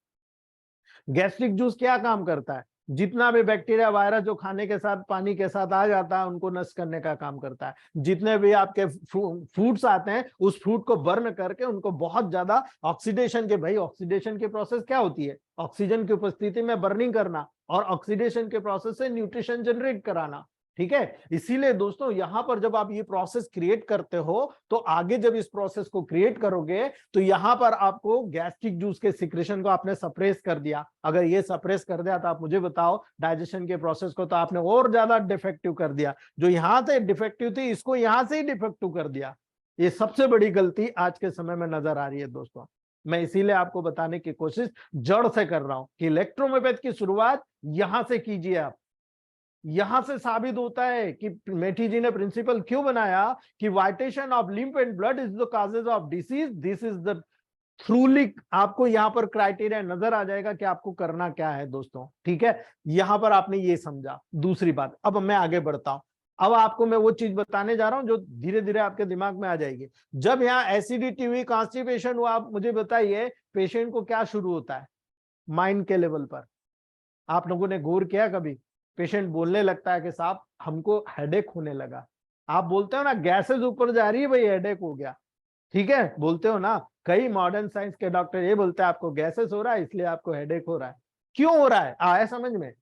गैस्ट्रिक जूस क्या काम करता है? जितना भी बैक्टीरिया वायरस जो खाने के साथ, पानी के साथ आ जाता है, उनको नष्ट करने का काम करता है। जितने भी आपके फूड्स आते हैं, उस फूड को बर्न करके उनको बहुत ज्यादा ऑक्सीडेशन के, भाई ऑक्सीडेशन की प्रोसेस क्या होती है? ऑक्सीजन की उपस्थिति में बर्निंग करना, और ऑक्सीडेशन के प्रोसेस से न्यूट्रिशन जनरेट कराना, ठीक है। इसीलिए दोस्तों यहां पर जब आप ये प्रोसेस क्रिएट करते हो, तो आगे जब इस प्रोसेस को क्रिएट करोगे तो यहां पर आपको गैस्ट्रिक जूस के सिक्रेशन को आपने सप्रेस कर दिया। अगर ये सप्रेस कर दिया तो आप मुझे बताओ डाइजेशन के प्रोसेस को तो आपने और ज्यादा डिफेक्टिव कर दिया। जो यहां से डिफेक्टिव थी, इसको यहां से ही डिफेक्टिव कर दिया। ये सबसे बड़ी गलती आज के समय में नजर आ रही है दोस्तों। मैं इसीलिए आपको बताने की कोशिश जड़ से कर रहा हूं कि इलेक्ट्रोहोम्योपैथ की शुरुआत यहां से कीजिए आप। यहां से साबित होता है कि मेठी जी ने प्रिंसिपल क्यों बनाया कि vitiation of lymph and blood is the causes of disease. This is the truly, आपको यहां पर क्राइटेरिया नजर आ जाएगा कि आपको करना क्या है दोस्तों, ठीक है। यहां पर आपने ये समझा। दूसरी बात, अब मैं आगे बढ़ता हूं। अब आपको मैं वो चीज बताने जा रहा हूं जो धीरे धीरे आपके दिमाग में आ जाएगी। जब यहाँ एसिडिटी हुई, कॉन्स्टिपेशन हुआ, आप मुझे बताइए पेशेंट को क्या शुरू होता है? माइंड के लेवल पर आप लोगों ने गौर किया कभी? पेशेंट बोलने लगता है कि साहब हमको हेडेक होने लगा। आप बोलते हो ना गैसेस ऊपर जा रही है, भाई हेडेक हो गया, ठीक है, बोलते हो ना। कई मॉडर्न साइंस के डॉक्टर ये बोलते हैं आपको गैसेस हो रहा है इसलिए आपको हेडेक हो रहा है। क्यों हो रहा है? आया समझ में?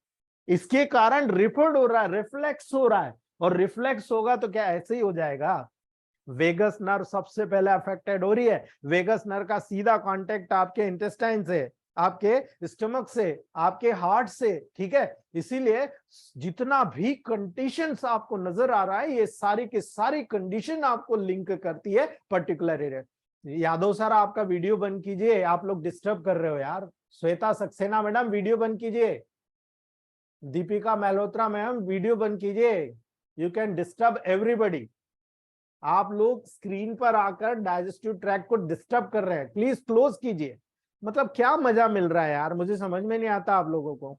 इसके कारण रिफर्ड हो रहा है, रिफ्लेक्स हो रहा है। और रिफ्लेक्स होगा तो क्या ऐसे ही हो जाएगा? वेगस नर्व सबसे पहले अफेक्टेड हो रही है। वेगस नर्व का सीधा कांटेक्ट आपके इंटेस्टाइन से, आपके स्टमक से, आपके हार्ट से, ठीक है। इसीलिए जितना भी कंडीशंस आपको नजर आ रहा है, ये सारी की सारी कंडीशन आपको लिंक करती है पर्टिकुलर एरिया। यादव सर आपका वीडियो बंद कीजिए, आप लोग डिस्टर्ब कर रहे हो यार। श्वेता सक्सेना मैडम वीडियो बंद कीजिए। दीपिका मल्होत्रा मैम वीडियो बंद कीजिए। You can disturb everybody. आप लोग स्क्रीन पर आकर डाइजेस्टिव ट्रैक्ट को डिस्टर्ब कर रहे हैं, प्लीज क्लोज कीजिए। मतलब क्या मजा मिल रहा है यार, मुझे समझ में नहीं आता। आप लोगों को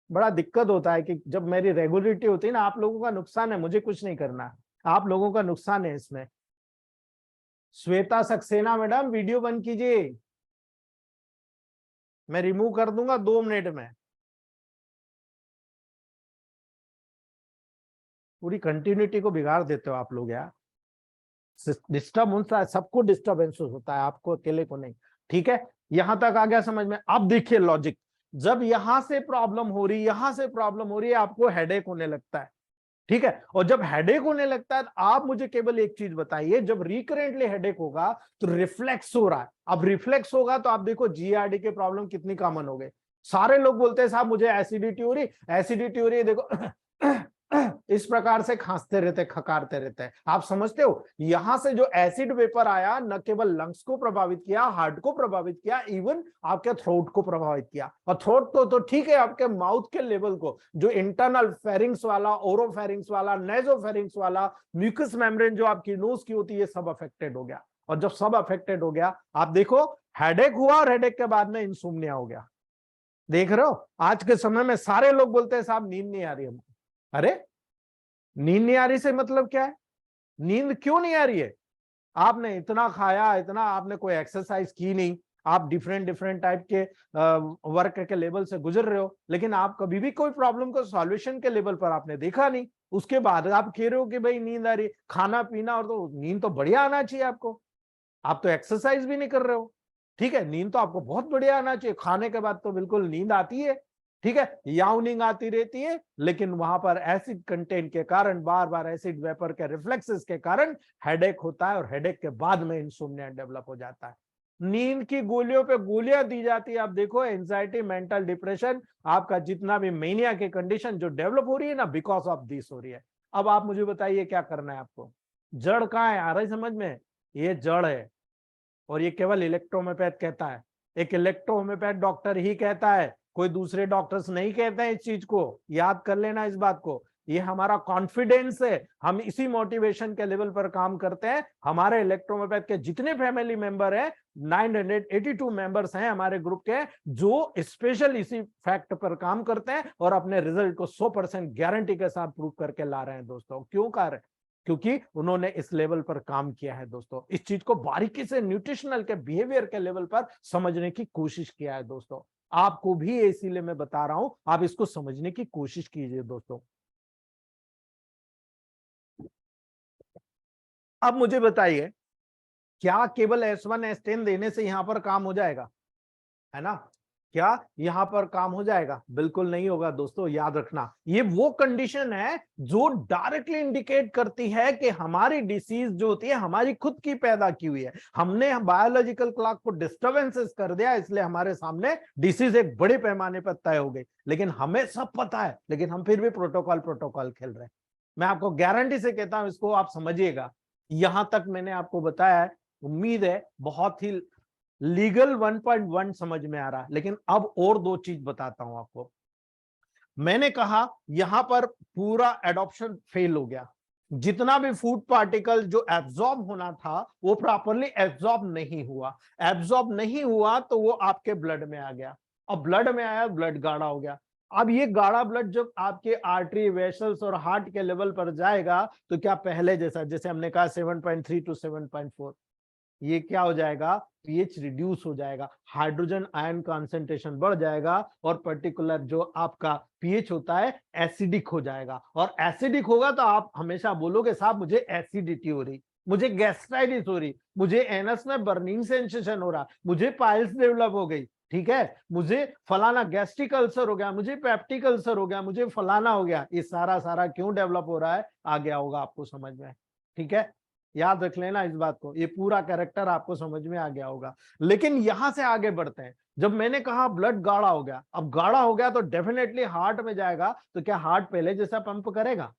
बड़ा दिक्कत होता है कि जब मेरी रेगुलरिटी होती है ना, आप लोगों का नुकसान है, मुझे कुछ नहीं करना, आप लोगों का नुकसान है इसमें। श्वेता सक्सेना मैडम वीडियो बंद कीजिए, मैं रिमूव कर दूंगा 2 मिनट में। पूरी कंटिन्यूटी को बिगाड़ देते हो आप लोग यार। डिस्टर्ब होता है, सबको डिस्टर्बेंस होता है, आपको अकेले को नहीं। ठीक है, यहां तक आ गया समझ में। अब देखिए लॉजिक, जब यहां से प्रॉब्लम हो रही, यहां से प्रॉब्लम हो रही है, आपको हेडेक होने लगता है। ठीक है, और जब हेडेक होने लगता है, आप मुझे केवल एक चीज बताइए, जब रिकरेंटली हेडेक होगा तो रिफ्लेक्स हो रहा है। अब रिफ्लेक्स होगा तो आप देखो जीआरडी के प्रॉब्लम कितनी कॉमन हो गई। सारे लोग बोलते हैं साहब मुझे एसिडिटी हो रही, एसिडिटी हो रही है, देखो इस प्रकार से खांसते रहते, खकारते रहते हैं। आप समझते हो, यहां से जो एसिड वेपर आया न केवल लंग्स को प्रभावित किया, हार्ट को प्रभावित किया, इवन आपके थ्रोट को प्रभावित किया। और थ्रोट तो ठीक है, आपके माउथ के लेवल को, जो इंटरनल फेरिंग्स वाला, ओरोफेरिंग्स वाला, नेजोफेरिंग्स वाला, म्यूकस मेम्ब्रेन जो आपकी नोज की होती है, सब अफेक्टेड हो गया। और जब सब अफेक्टेड हो गया, आप देखो हेडेक हुआ और हेडेक के बाद में इंसोम्निया हो गया। देख रहे हो, आज के समय में सारे लोग बोलते हैं साहब नींद नहीं आ रही हमको। अरे नींद नहीं आ रही से मतलब क्या है? नींद क्यों नहीं आ रही है? आपने इतना खाया, इतना आपने कोई एक्सरसाइज की नहीं, आप डिफरेंट टाइप के वर्क के लेवल से गुजर रहे हो, लेकिन आप कभी भी कोई प्रॉब्लम को सॉल्यूशन के लेवल पर आपने देखा नहीं। उसके बाद आप कह रहे हो कि भाई नींद आ रही, खाना पीना, और तो नींद तो बढ़िया आना चाहिए आपको। आप तो एक्सरसाइज भी नहीं कर रहे हो। ठीक है, नींद तो आपको बहुत बढ़िया आना चाहिए, खाने के बाद तो बिल्कुल नींद आती है। ठीक है, याउनिंग आती रहती है, लेकिन वहां पर एसिड कंटेंट के कारण, बार बार एसिड वेपर के रिफ्लेक्सेस के कारण हेडेक होता है, और हेडेक के बाद में इंसोम्निया डेवलप हो जाता है। नींद की गोलियों पे गोलियां दी जाती है। आप देखो एंजाइटी, मेंटल डिप्रेशन, आपका जितना भी मेनिया की कंडीशन जो डेवलप हो रही है ना, बिकॉज ऑफ दिस हो रही है। अब आप मुझे बताइए क्या करना है आपको? जड़ कहाँ है? आ रही समझ में? ये जड़ है, और ये केवल इलेक्ट्रोहोम्योपैथ कहता है। एक इलेक्ट्रोहोम्योपैथ डॉक्टर ही कहता है, कोई दूसरे डॉक्टर्स नहीं कहते हैं इस चीज को। याद कर लेना इस बात को, ये हमारा कॉन्फिडेंस है, हम इसी मोटिवेशन के लेवल पर काम करते हैं। हमारे इलेक्ट्रोहोम्योपैथ के जितने फैमिली मेंबर हैं, 982 मेंबर्स हैं हमारे ग्रुप के, जो स्पेशल इसी फैक्ट पर काम करते हैं और अपने रिजल्ट को 100% गारंटी के साथ प्रूव करके ला रहे हैं। दोस्तों क्यों कर रहे हैं? क्योंकि उन्होंने इस लेवल पर काम किया है। दोस्तों इस चीज को बारीकी से न्यूट्रिशनल के बिहेवियर के लेवल पर समझने की कोशिश किया है। दोस्तों आपको भी इसीलिए मैं बता रहा हूं, आप इसको समझने की कोशिश कीजिए। दोस्तों अब मुझे बताइए, क्या केवल S1 S10 देने से यहां पर काम हो जाएगा? है ना, क्या यहां पर काम हो जाएगा? बिल्कुल नहीं होगा। दोस्तों याद रखना, ये वो कंडीशन है जो डायरेक्टली इंडिकेट करती है कि हमारी डिसीज जो होती है हमारी खुद की पैदा की हुई है। हमने बायोलॉजिकल क्लॉक को डिस्टर्बेंसेस कर दिया, इसलिए हमारे सामने डिसीज एक बड़े पैमाने पर तय हो गई। लेकिन हमें सब पता है, लेकिन हम फिर भी प्रोटोकॉल खेल रहे हैं। मैं आपको गारंटी से कहता हूं, इसको आप समझिएगा। यहां तक मैंने आपको बताया है, उम्मीद है बहुत ही लीगल 1.1 समझ में आ रहा है। लेकिन अब और दो चीज बताता हूं आपको। मैंने कहा यहां पर पूरा एडॉप्शन फेल हो गया। जितना भी फूड पार्टिकल जो एब्जॉर्ब होना था वो प्रॉपरली एब्जॉर्ब नहीं हुआ। एब्जॉर्ब नहीं हुआ तो वो आपके ब्लड में आ गया। अब ब्लड में आया, ब्लड गाढ़ा हो गया। अब ये गाढ़ा ब्लड जब आपके आर्टरी, वेसल्स और हार्ट के लेवल पर जाएगा तो क्या पहले जैसा, जैसे हमने कहा 7.3 to 7.4, ये क्या हो जाएगा? पीएच रिड्यूस हो जाएगा, हाइड्रोजन आयन कंसंट्रेशन बढ़ जाएगा, और पर्टिकुलर जो आपका पीएच होता है एसिडिक हो जाएगा। और एसिडिक होगा तो आप हमेशा बोलोगे साहब मुझे एसिडिटी हो रही, मुझे गैस्ट्राइटिस हो रही, मुझे एनस में बर्निंग सेंसेशन हो रहा, मुझे पाइल्स डेवलप हो गई, ठीक है, मुझे फलाना गैस्ट्रिक अल्सर हो गया, मुझे पेप्टिक अल्सर हो गया, मुझे फलाना हो गया। ये सारा क्यों डेवलप हो रहा है आ गया होगा आपको समझ में। ठीक है, याद रख लेना इस बात को, ये पूरा कैरेक्टर आपको समझ में आ गया होगा। लेकिन यहां से आगे बढ़ते हैं। जब मैंने कहा ब्लड गाढ़ा हो गया, अब गाढ़ा हो गया तो डेफिनेटली हार्ट में जाएगा। तो क्या हार्ट पहले जैसा पंप करेगा?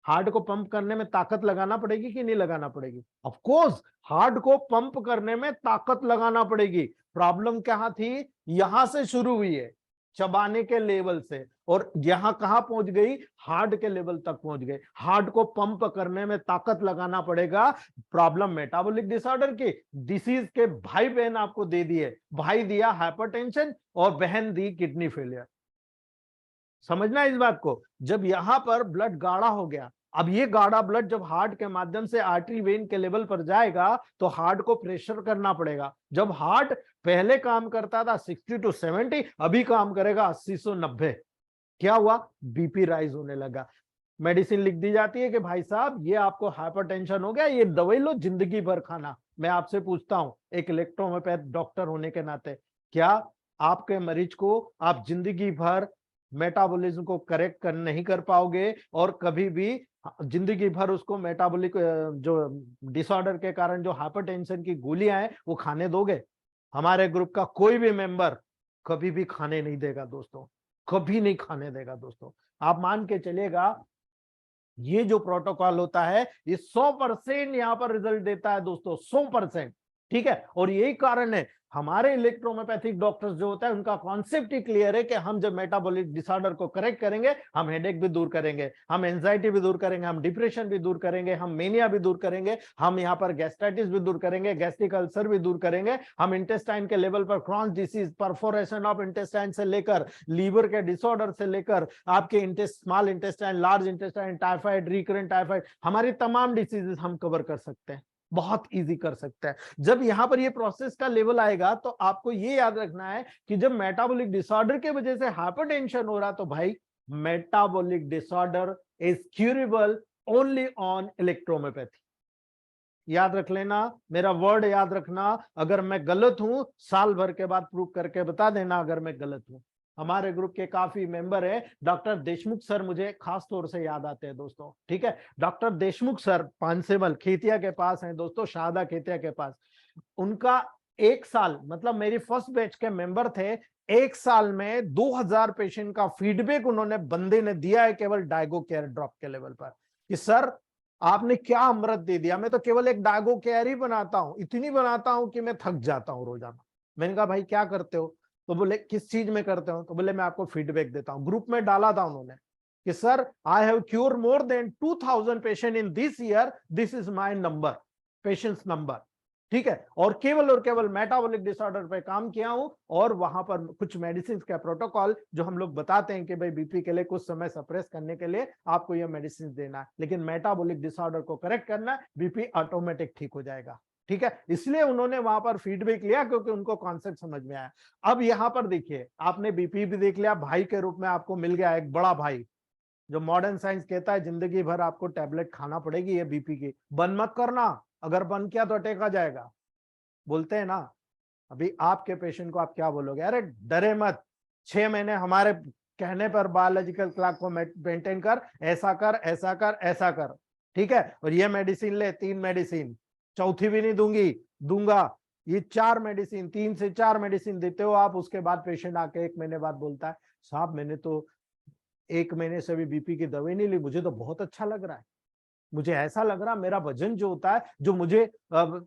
हार्ट को पंप करने में ताकत लगाना पड़ेगी कि नहीं लगाना पड़ेगी? ऑफ कोर्स हार्ट को पंप करने में ताकत लगाना पड़ेगी। प्रॉब्लम कहां थी? यहां से शुरू हुई है, चबाने के लेवल से, और यहां कहां पहुंच गई? हार्ट के लेवल तक पहुंच गए। हार्ट को पंप करने में ताकत लगाना पड़ेगा। प्रॉब्लम मेटाबॉलिक डिसऑर्डर की, डिसीज के भाई बहन आपको दे दिए। भाई दिया हाइपरटेंशन और बहन दी किडनी फेलियर। समझना इस बात को। जब यहां पर ब्लड गाढ़ा हो गया, अब ये गाढ़ा ब्लड जब हार्ट के माध्यम से आर्टरी वेन के लेवल पर जाएगा तो हार्ट को प्रेशर करना पड़ेगा। जब हार्ट पहले काम करता था 60 to 70, अभी काम करेगा 80 से 90। क्या हुआ? बीपी राइज होने लगा। मेडिसिन लिख दी जाती है कि भाई साहब ये आपको हाइपरटेंशन हो गया, ये दवाई लो, जिंदगी भर खाना। मैं आपसे पूछता हूं एक इलेक्ट्रोहोम्योपैथ डॉक्टर होने के नाते, क्या आपके मरीज को आप जिंदगी भर मेटाबॉलिज्म को करेक्ट कर नहीं कर पाओगे और कभी भी जिंदगी भर उसको मेटाबॉलिक जो डिसऑर्डर के कारण जो हाइपरटेंशन की गोलियां हैं वो खाने दोगे? हमारे ग्रुप का कोई भी मेंबर कभी भी खाने नहीं देगा दोस्तों, कभी नहीं खाने देगा दोस्तों। आप मान के चलिएगा ये जो प्रोटोकॉल होता है ये 100% यहाँ पर रिजल्ट देता है दोस्तों, 100%। ठीक है, और यही कारण है हमारे इलेक्ट्रोहोम्योपैथिक डॉक्टर्स जो होता है उनका कॉन्सेप्ट ही क्लियर है कि हम जब मेटाबॉलिक डिसऑर्डर को करेक्ट करेंगे, हम हेडेक भी दूर करेंगे, हम एंजाइटी भी दूर करेंगे, हम डिप्रेशन भी दूर करेंगे, हम मेनिया भी दूर करेंगे, हम यहाँ पर गैस्ट्राइटिस भी दूर करेंगे, गैस्ट्रिक अल्सर भी दूर करेंगे, हम इंटेस्टाइन के लेवल पर Crohn's disease, perforation of intestine से लेकर लीवर के डिसऑर्डर से लेकर आपके small intestine, large intestine, typhoid, recurrent typhoid, हमारी तमाम डिसीजेस हम कवर कर सकते हैं, बहुत इजी कर सकता है। जब यहां पर ये प्रोसेस का लेवल आएगा तो आपको ये याद रखना है कि जब मेटाबॉलिक डिसऑर्डर के वजह से हाइपरटेंशन हो रहा तो भाई metabolic disorder is curable only on electrohomeopathy. याद रख लेना, मेरा वर्ड याद रखना, अगर मैं गलत हूं साल भर के बाद प्रूव करके बता देना अगर मैं गलत हूं। हमारे ग्रुप के काफी मेंबर हैं, डॉक्टर देशमुख सर मुझे खास तौर से याद आते हैं दोस्तों। ठीक है, डॉक्टर देशमुख सर पानसेमल खेतिया के पास हैं दोस्तों, शारदा खेतिया के पास। उनका 1 साल, मतलब मेरी फर्स्ट बैच के मेंबर थे, 1 साल में 2000 पेशेंट का फीडबैक उन्होंने बंदे ने दिया है केवल डायगो केयर ड्रॉप के लेवल पर कि सर आपने क्या अमृत दे दिया, मैं तो केवल एक डायगो केयर ही बनाता हूं, इतनी बनाता हूं कि मैं थक जाता हूं रोजाना। मैंने कहा भाई क्या करते हो? तो बोले किस चीज में करते हो? तो बोले मैं आपको फीडबैक देता हूं। ग्रुप में डाला था उन्होंने कि sir I have cure more than 2000 patient in this year, this is my number, patients number. ठीक है, और केवल मेटाबॉलिक डिसऑर्डर पे काम किया हूं और वहां पर कुछ मेडिसिन का प्रोटोकॉल जो हम लोग बताते हैं कि भाई बीपी के लिए कुछ समय सप्रेस करने के लिए आपको ये मेडिसिन देना है, लेकिन मेटाबॉलिक डिसऑर्डर को करेक्ट करना है, बीपी ऑटोमेटिक ठीक हो जाएगा। ठीक है, इसलिए उन्होंने वहां पर फीडबैक लिया क्योंकि उनको कॉन्सेप्ट समझ में आया। अब यहां पर देखिए, आपने बीपी भी देख लिया, भाई के रूप में आपको मिल गया एक बड़ा भाई जो मॉडर्न साइंस कहता है जिंदगी भर आपको टैबलेट खाना पड़ेगी ये बीपी की, बंद मत करना, अगर बंद किया तो अटैक आ जाएगा। बोलते हैं ना, अभी आपके पेशेंट को आप क्या बोलोगे? अरे डरे मत, 6 महीने हमारे कहने पर बायोलॉजिकल क्लॉक को मेंटेन कर, ऐसा कर, ऐसा कर, ऐसा कर। ठीक है, और ये मेडिसिन ले, 3 मेडिसिन, चौथी भी नहीं दूंगा, ये 4 मेडिसिन, 3 से 4 मेडिसिन देते हो आप। उसके बाद पेशेंट आके 1 महीने बाद बोलता है साहब मैंने तो 1 महीने से भी बीपी की दवाई नहीं ली, मुझे तो बहुत अच्छा लग रहा है, मुझे ऐसा लग रहा मेरा वजन जो होता है, जो मुझे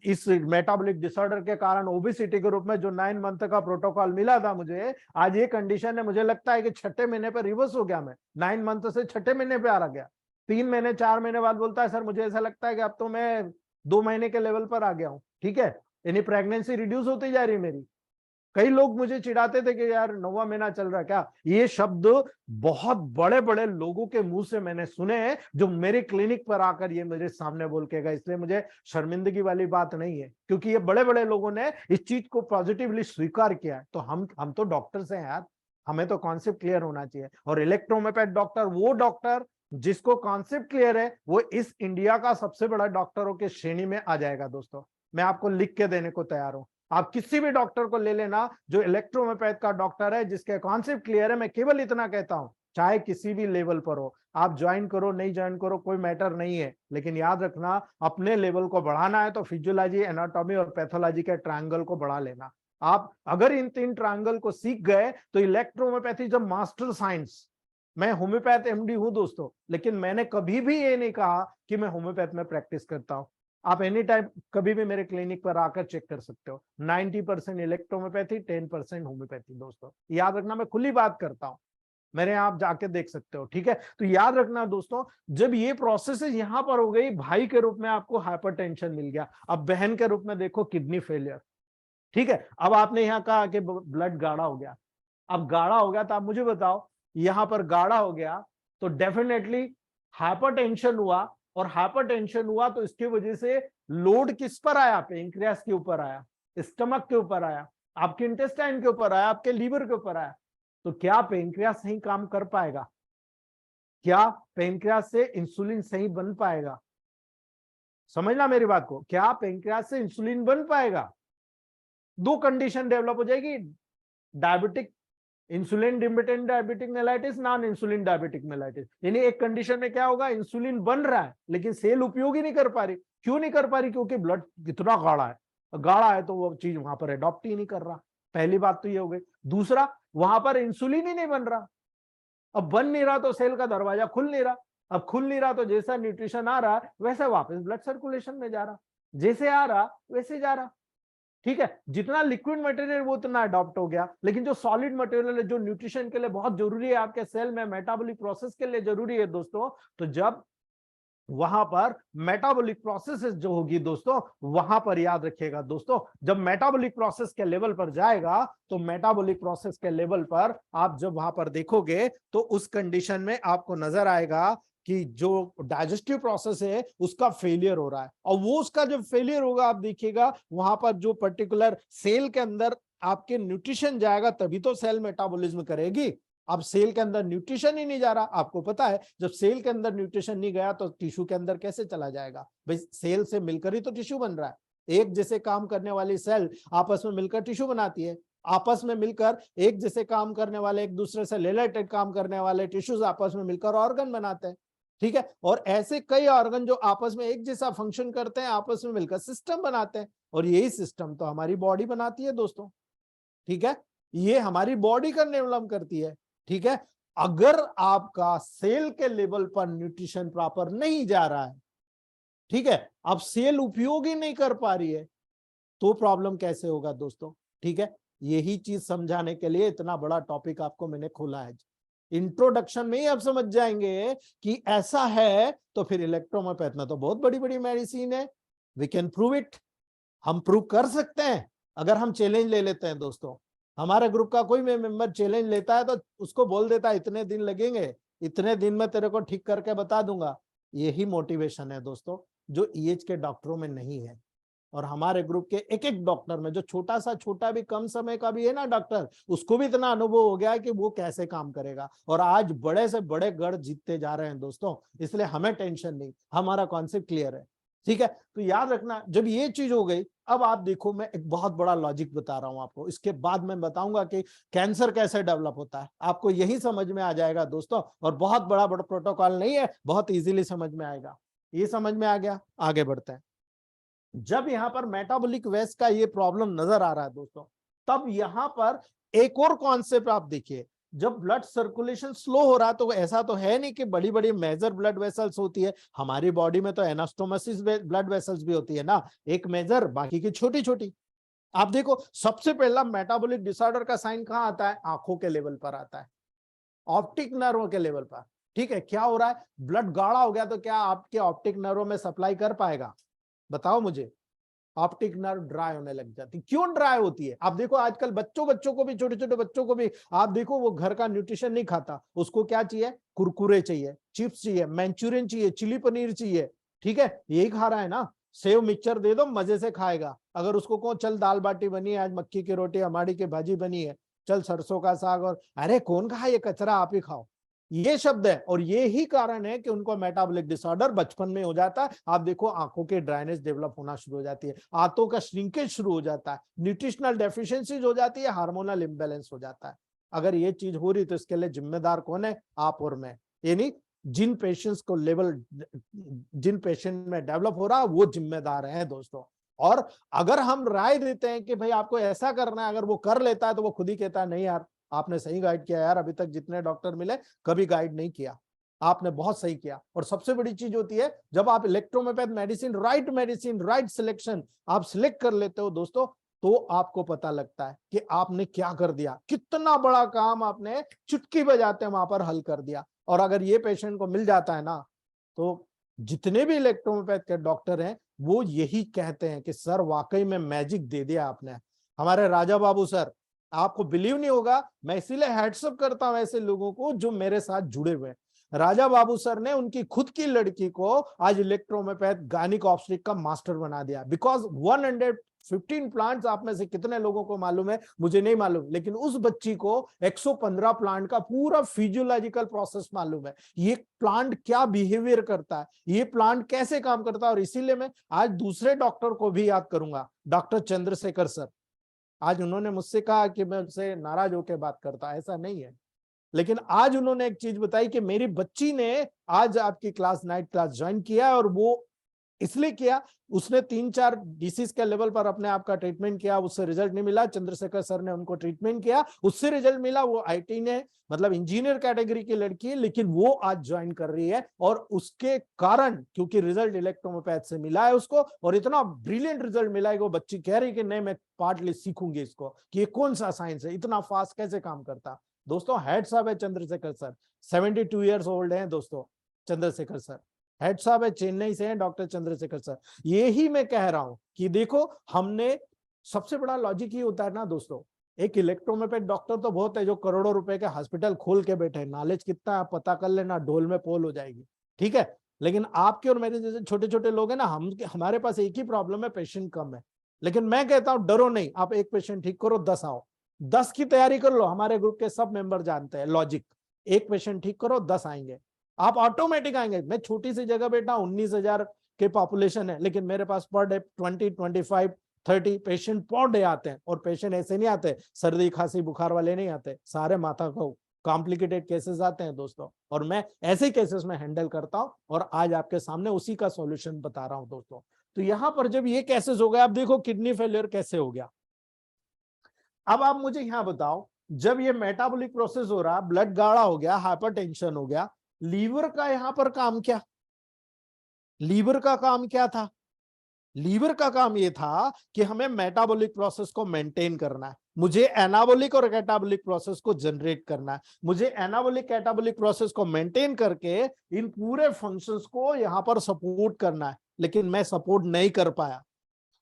इस मेटाबॉलिक डिसऑर्डर के कारण ओबेसिटी के रूप में जो 9 मंथ का प्रोटोकॉल मिला था मुझे, आज ये कंडीशन है, मुझे लगता है कि 6ठे महीने पर रिवर्स हो गया, मैं 9 मंथ से 6ठे महीने पे आ गया। 3 महीने 4 महीने बाद बोलता है सर मुझे ऐसा लगता है कि अब तो मैं 2 महीने के लेवल पर आ गया हूँ। ठीक है, यानी प्रेगनेंसी रिड्यूस होती जा रही है मेरी। कई लोग मुझे चिढ़ाते थे कि यार 9वां महीना चल रहा है क्या? ये शब्द बहुत बड़े बड़े लोगों के मुंह से मैंने सुने हैं जो मेरे क्लिनिक पर आकर ये मेरे सामने बोल के गए, इसलिए मुझे शर्मिंदगी वाली बात नहीं है, क्योंकि ये बड़े बड़े लोगों ने इस चीज को पॉजिटिवली स्वीकार किया है। तो हम तो डॉक्टर्स हैं यार, हमें तो कॉन्सेप्ट क्लियर होना चाहिए। और इलेक्ट्रोहोम्योपैथ डॉक्टर, वो डॉक्टर जिसको कॉन्सेप्ट क्लियर है, वो इस इंडिया का सबसे बड़ा डॉक्टरों के श्रेणी में आ जाएगा दोस्तों। मैं आपको लिख के देने को तैयार हूं, आप किसी भी डॉक्टर को ले लेना जो इलेक्ट्रोहोम्योपैथ का डॉक्टर है, जिसके कॉन्सेप्ट क्लियर है। मैं केवल इतना कहता हूं, चाहे किसी भी लेवल पर हो, आप ज्वाइन करो नहीं ज्वाइन करो कोई मैटर नहीं है, लेकिन याद रखना अपने लेवल को बढ़ाना है तो फिजियोलॉजी, एनाटॉमी और पैथोलॉजी के ट्रायंगल को बढ़ा लेना। आप अगर इन 3 ट्रायंगल को सीख गए तो इलेक्ट्रोहोम्योपैथी जब मास्टर साइंस, मैं होम्योपैथ एमडी हूं दोस्तों, लेकिन मैंने कभी भी ये नहीं कहा कि मैं होम्योपैथ में प्रैक्टिस करता हूं। आप एनी टाइम कभी भी मेरे क्लिनिक पर आकर चेक कर सकते हो। 90% इलेक्ट्रोहोम्योपैथी, 10% होम्योपैथी दोस्तों, याद रखना, मैं खुली बात करता हूं, मेरे यहाँ आप जाके देख सकते हो। ठीक है, तो याद रखना दोस्तों, जब ये प्रोसेस यहां पर हो गई, भाई के रूप में आपको हाइपरटेंशन मिल गया, अब बहन के रूप में देखो किडनी फेलियर। ठीक है, अब आपने यहाँ कहा कि ब्लड गाढ़ा हो गया, अब गाढ़ा हो गया तो आप मुझे बताओ, यहां पर गाढ़ा हो गया तो डेफिनेटली हाइपरटेंशन हुआ, और हाइपरटेंशन हुआ तो इसकी वजह से लोड किस पर आया? पेनक्रियास के ऊपर आया, स्टमक के ऊपर आया, आपके इंटेस्टाइन के ऊपर आया, आपके लीवर के ऊपर आया। तो क्या पेनक्रियास नहीं काम कर पाएगा? क्या पेनक्रियास से इंसुलिन सही बन पाएगा? समझना मेरी बात को, क्या पेनक्रियास से इंसुलिन बन पाएगा? दो कंडीशन डेवलप हो जाएगी, diabetic insulin dependent diabetic mellitus, non insulin diabetic mellitus. यानी एक कंडीशन में क्या होगा, इंसुलिन बन रहा है लेकिन सेल उपयोग ही नहीं कर पा रही। क्यों नहीं कर पा रही? क्योंकि ब्लड कितना गाढ़ा है, गाढ़ा है तो वो चीज वहां पर अडॉप्ट ही नहीं कर रहा। पहली बात तो ये हो गई। दूसरा, वहां पर इंसुलिन ही नहीं बन रहा। अब बन नहीं रहा तो सेल का दरवाजा खुल नहीं रहा। अब खुल नहीं रहा तो जैसा न्यूट्रिशन आ रहा वैसा वापस ब्लड सर्कुलेशन में जा रहा, जैसे आ रहा वैसे जा रहा। ठीक है, जितना लिक्विड मटेरियल वो उतना अडॉप्ट हो गया, लेकिन जो सॉलिड मटेरियल है, जो न्यूट्रिशन के लिए बहुत जरूरी है, आपके सेल में मेटाबॉलिक प्रोसेस के लिए जरूरी है दोस्तों, तो जब वहां पर मेटाबॉलिक प्रोसेस जो होगी दोस्तों, वहां पर याद रखिएगा दोस्तों, जब मेटाबॉलिक प्रोसेस के लेवल पर जाएगा, तो मेटाबॉलिक प्रोसेस के लेवल पर आप जब वहां पर देखोगे तो उस कंडीशन में आपको नजर आएगा कि जो डाइजेस्टिव प्रोसेस है उसका फेलियर हो रहा है। और वो उसका जब फेलियर होगा, आप देखिएगा वहां पर जो पर्टिकुलर सेल के अंदर आपके न्यूट्रिशन जाएगा, तभी तो सेल मेटाबॉलिज्म करेगी। अब सेल के अंदर न्यूट्रिशन ही नहीं जा रहा, आपको पता है जब सेल के अंदर न्यूट्रिशन नहीं गया तो टिश्यू के अंदर कैसे चला जाएगा? भाई सेल से मिलकर ही तो टिश्यू बन रहा है। एक जैसे काम करने वाली सेल आपस में मिलकर टिश्यू बनाती है, आपस में मिलकर एक जैसे काम करने वाले, एक दूसरे से रिलेटेड काम करने वाले टिश्यूज आपस में मिलकर ऑर्गन बनाते हैं। ठीक है, और ऐसे कई ऑर्गन जो आपस में एक जैसा फंक्शन करते हैं, आपस में मिलकर सिस्टम बनाते हैं, और यही सिस्टम तो हमारी बॉडी बनाती है दोस्तों। ठीक है, ये हमारी बॉडी का डेवलप करती है। ठीक है, अगर आपका सेल के लेवल पर न्यूट्रिशन प्रॉपर नहीं जा रहा है, ठीक है, अब सेल उपयोग ही नहीं कर पा रही है, तो प्रॉब्लम कैसे होगा दोस्तों? ठीक है, यही चीज समझाने के लिए इतना बड़ा टॉपिक आपको मैंने खोला है। इंट्रोडक्शन में ही आप समझ जाएंगे कि ऐसा है, तो फिर इलेक्ट्रोमोपैथ में तो बहुत बड़ी बड़ी मेडिसिन है। वी कैन प्रूव इट, हम प्रूव कर सकते हैं अगर हम चैलेंज ले लेते हैं दोस्तों। हमारे ग्रुप का कोई मेंबर चैलेंज लेता है तो उसको बोल देता है इतने दिन लगेंगे, इतने दिन में तेरे को ठीक करके बता दूंगा। यही मोटिवेशन है दोस्तों, जो ईएच के डॉक्टरों में नहीं है। और हमारे ग्रुप के एक एक डॉक्टर में, जो छोटा भी कम समय का भी है ना डॉक्टर, उसको भी इतना अनुभव हो गया है कि वो कैसे काम करेगा, और आज बड़े से बड़े गढ़ जीतते जा रहे हैं दोस्तों। इसलिए हमें टेंशन नहीं, हमारा कॉन्सेप्ट क्लियर है। ठीक है, तो याद रखना, जब ये चीज हो गई, अब आप देखो मैं एक बहुत बड़ा लॉजिक बता रहा हूं आपको, इसके बाद मैं बताऊंगा कि कैंसर कैसे डेवलप होता है। आपको यही समझ में आ जाएगा दोस्तों, और बहुत बड़ा प्रोटोकॉल नहीं है, बहुत इजीली समझ में आएगा। ये समझ में आ गया, आगे बढ़ते हैं। जब यहाँ पर मेटाबॉलिक वेस्ट का ये प्रॉब्लम नजर आ रहा है दोस्तों, तब यहाँ पर एक और कॉन्सेप्ट आप देखिए। जब ब्लड सर्कुलेशन स्लो हो रहा है, तो ऐसा तो है नहीं कि बड़ी बड़ी मेजर ब्लड वेसल्स होती है। हमारी बॉडी में तो एनास्टोमोसिस ब्लड वेसल्स भी होती है ना, एक मेजर, बाकी की छोटी छोटी। आप देखो, सबसे पहला मेटाबॉलिक डिसऑर्डर का साइन कहाँ आता है? आंखों के लेवल पर आता है, ऑप्टिक नर्व के लेवल पर। ठीक है, क्या हो रहा है? ब्लड गाढ़ा हो गया तो क्या आपके ऑप्टिक नर्व में सप्लाई कर पाएगा? बताओ मुझे। ऑप्टिक नर्व ड्राई होने लग जाती। क्यों ड्राई होती है? आप देखो आजकल बच्चों को भी, छोटे छोटे बच्चों को भी आप देखो, वो घर का न्यूट्रिशन नहीं खाता, उसको क्या चाहिए? कुरकुरे चाहिए, चिप्स चाहिए, मंचूरियन चाहिए, चिली पनीर चाहिए। ठीक है, यही खा रहा है ना। सेव मिक्सचर दे दो, मजे से खाएगा। अगर उसको कहो चल दाल बाटी बनी है आज, मक्की की रोटी, हमारी की भाजी बनी है, चल सरसों का साग, और अरे कौन खा ये कचरा, आप ही खाओ, ये शब्द है। और ये ही कारण है कि उनको मेटाबॉलिक डिसऑर्डर बचपन में हो जाता है। आप देखो आंखों के ड्राइनेस डेवलप होना शुरू हो जाती है, आंतों का श्रिंकेज शुरू हो जाता है, न्यूट्रिशनल डेफिशिएंसीज हो जाती है, हार्मोनल इम्बैलेंस हो जाता है। अगर ये चीज हो रही तो इसके लिए जिम्मेदार कौन है? आप और मैं। यानी जिन पेशेंट्स को लेवल, जिन पेशेंट में डेवलप हो रहा है, वो जिम्मेदार है दोस्तों। और अगर हम राय देते हैं कि भाई आपको ऐसा करना है, अगर वो कर लेता है तो वो खुद ही कहता है नहीं यार आपने सही गाइड किया यार, अभी तक जितने डॉक्टर मिले कभी गाइड नहीं किया, आपने बहुत सही किया। और सबसे बड़ी चीज होती है जब आप इलेक्ट्रोमोपैथ मेडिसिन, राइट सिलेक्शन आप सिलेक्ट कर लेते हो दोस्तों, तो आपको पता लगता है कि आपने क्या कर दिया, कितना बड़ा काम आपने चुटकी बजाते वहां पर हल कर दिया। और अगर ये पेशेंट को मिल जाता है ना, तो जितने भी इलेक्ट्रोमोपैथ के डॉक्टर हैं वो यही कहते हैं कि सर वाकई में मैजिक दे दिया आपने। हमारे राजा बाबू सर, आपको बिलीव नहीं होगा, मैं इसीलिए हेड्सअप करता हूं ऐसे लोगों को जो मेरे साथ जुड़े हुए हैं। राजा बाबू सर ने उनकी खुद की लड़की को आज इलेक्ट्रोमोपैथ गायनिक ऑब्स्टेट्रिक का मास्टर बना दिया, बिकॉज 15 प्लांट्स आप में से कितने लोगों को मालूम है, मुझे नहीं मालूम, लेकिन उस बच्ची को 115 प्लांट का पूरा फिजियोलॉजिकल प्रोसेस मालूम है। ये प्लांट क्या बिहेवियर करता है, ये प्लांट कैसे काम करता है। और इसीलिए मैं आज दूसरे डॉक्टर को भी याद करूंगा, डॉक्टर चंद्रशेखर सर। आज उन्होंने मुझसे कहा कि मैं उनसे नाराज होकर बात करता, ऐसा नहीं है, लेकिन आज उन्होंने एक चीज बताई कि मेरी बच्ची ने आज आपकी क्लास, नाइट क्लास ज्वाइन किया है, और वो इसलिए किया, उसने 3-4 डिसीज के लेवल पर अपने आप का ट्रीटमेंट किया, उससे रिजल्ट नहीं मिला, चंद्रशेखर सर ने उनको ट्रीटमेंट किया, उससे रिजल्ट मिला। वो आईटी ने मतलब इंजीनियर कैटेगरी की लड़की है, लेकिन वो आज ज्वाइन कर रही है, और उसके कारण क्योंकि रिजल्ट इलेक्ट्रोमोपैथ से मिला है उसको, और इतना ब्रिलियंट रिजल्ट मिला है कि वो बच्ची कह रही कि नहीं मैं पार्टली सीखूंगी इसको कि ये कौन सा साइंस है, इतना फास्ट कैसे काम करता। दोस्तों हेड्स ऑफ है चंद्रशेखर सर, 72 ईयर्स ओल्ड हैं दोस्तों चंद्रशेखर सर, हेड साहब है, चेन्नई से हैं डॉक्टर चंद्रशेखर सर। यही मैं कह रहा हूं कि देखो, हमने सबसे बड़ा लॉजिक ये होता है ना दोस्तों, एक इलेक्ट्रोमोपैथ डॉक्टर तो बहुत है जो करोड़ों रुपए के हॉस्पिटल खोल के बैठे हैं, नॉलेज कितना है पता कर लेना, ढोल में पोल हो जाएगी, ठीक है। लेकिन आपके और मेरे जैसे छोटे छोटे लोग हैं ना, हमारे पास एक ही प्रॉब्लम है, पेशेंट कम है। लेकिन मैं कहता हूं डरो नहीं, आप एक पेशेंट ठीक करो, 10 आओ, 10 की तैयारी कर लो। हमारे ग्रुप के सब मेंबर जानते हैं लॉजिक, एक पेशेंट ठीक करो 10 आएंगे, आप ऑटोमेटिक आएंगे। मैं छोटी सी जगह बैठा, 19,000 के पॉपुलेशन है, लेकिन मेरे पास per day 20, 25, 30 patient per day आते हैं। और पेशेंट ऐसे नहीं आते सर्दी खांसी बुखार वाले नहीं आते, सारे माथा को कॉम्प्लिकेटेड केसेस आते हैं दोस्तों, और मैं ऐसे केसेस में हैंडल करता हूं, और आज आपके सामने उसी का सॉल्यूशन बता रहा हूं दोस्तों। तो यहां पर जब ये केसेस हो गया, आप देखो किडनी फेलियर कैसे हो गया। अब आप मुझे यहां बताओ, जब ये मेटाबॉलिक प्रोसेस हो रहा, ब्लड गाढ़ा हो गया, हाइपरटेंशन हो गया, लीवर का यहां पर काम क्या, लीवर का काम क्या था? लीवर का काम यह था कि हमें मेटाबॉलिक प्रोसेस को मेंटेन करना है, मुझे एनाबॉलिक और कैटाबॉलिक प्रोसेस को जनरेट करना है, मुझे एनाबॉलिक कैटाबॉलिक प्रोसेस को मेंटेन करके इन पूरे फंक्शंस को यहां पर सपोर्ट करना है। लेकिन मैं सपोर्ट नहीं कर पाया,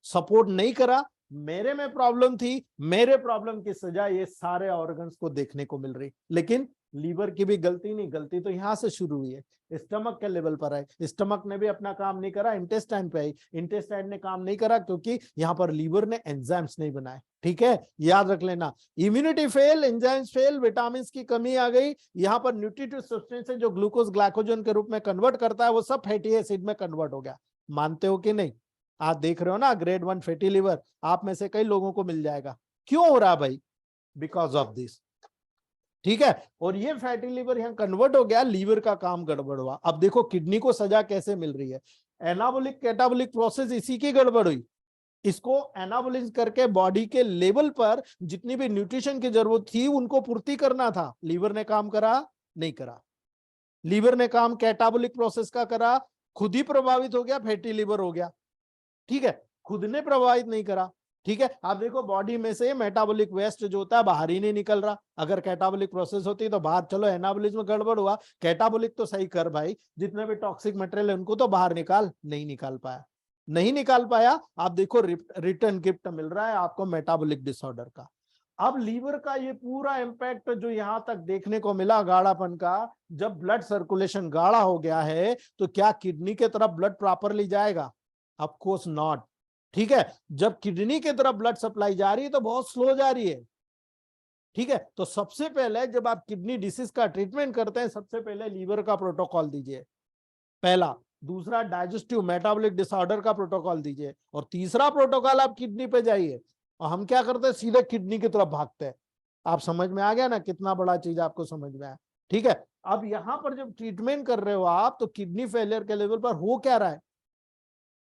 सपोर्ट नहीं करा, मेरे में प्रॉब्लम थी, मेरे प्रॉब्लम की सजा ये सारे ऑर्गन्स को देखने को मिल रही। लेकिन लीवर की भी गलती नहीं, गलती तो यहां से शुरू हुई है, स्टमक के लेवल पर है, स्टमक ने भी अपना काम नहीं करा, इंटेस्टाइन पे आई, इंटेस्टाइन ने काम नहीं करा क्योंकि यहाँ पर लीवर ने एंजाइम्स नहीं बनाए, ठीक है, याद रख लेना। Immunity fail, enzymes fail, vitamin की कमी आ गई, यहाँ पर न्यूट्रिटिव सब्सटेंस जो ग्लूकोज ग्लाइकोजन के रूप में कन्वर्ट करता है, वो सब फैटी एसिड में कन्वर्ट हो गया। मानते हो कि नहीं? आप देख रहे हो ना, ग्रेड 1 फैटी लीवर आप में से कई लोगों को मिल जाएगा। क्यों हो रहा भाई? बिकॉज ऑफ दिस, ठीक है। और ये फैटी लीवर यहाँ कन्वर्ट हो गया, लीवर का काम गड़बड़ हुआ। अब देखो किडनी को सजा कैसे मिल रही है, एनाबॉलिक कैटाबॉलिक प्रोसेस इसी की गड़बड़ हुई। इसको एनाबॉलिज करके बॉडी के लेवल पर जितनी भी न्यूट्रिशन की जरूरत थी उनको पूर्ति करना था, लीवर ने काम करा नहीं करा। लीवर ने काम कैटाबॉलिक प्रोसेस का करा, खुद ही प्रभावित हो गया, फैटी लीवर हो गया, ठीक है, खुद ने प्रभावित नहीं करा, ठीक है। आप देखो बॉडी में से मेटाबॉलिक वेस्ट जो होता है बाहर ही नहीं निकल रहा। अगर कैटाबॉलिक प्रोसेस होती तो बाहर, चलो एनाबॉलिक में गड़बड़ हुआ, कैटाबॉलिक तो सही कर भाई, जितने भी टॉक्सिक मटेरियल है उनको तो बाहर निकाल, नहीं निकाल पाया, नहीं निकाल पाया। आप देखो रिटर्न गिफ्ट मिल रहा है आपको मेटाबॉलिक डिसऑर्डर का। अब लीवर का ये पूरा इंपैक्ट जो यहां तक देखने को मिला गाढ़ापन का, जब ब्लड सर्कुलेशन गाढ़ा हो गया है तो क्या किडनी के तरफ ब्लड प्रॉपरली जाएगा? ऑफ कोर्स नॉट, ठीक है। जब किडनी की तरफ ब्लड सप्लाई जा रही है तो बहुत स्लो जा रही है, ठीक है। तो सबसे पहले जब आप किडनी डिसीज का ट्रीटमेंट करते हैं, सबसे पहले लीवर का प्रोटोकॉल दीजिए, पहला। दूसरा डाइजेस्टिव मेटाबॉलिक डिसऑर्डर का प्रोटोकॉल दीजिए, और तीसरा प्रोटोकॉल आप किडनी पे जाइए। और हम क्या करते हैं, सीधे किडनी की तरफ भागते हैं। आप समझ में आ गया ना, कितना बड़ा चीज आपको समझ में आया, ठीक है। अब यहां पर जब ट्रीटमेंट कर रहे हो आप, तो किडनी फेलियर के लेवल पर हो क्या रहा है,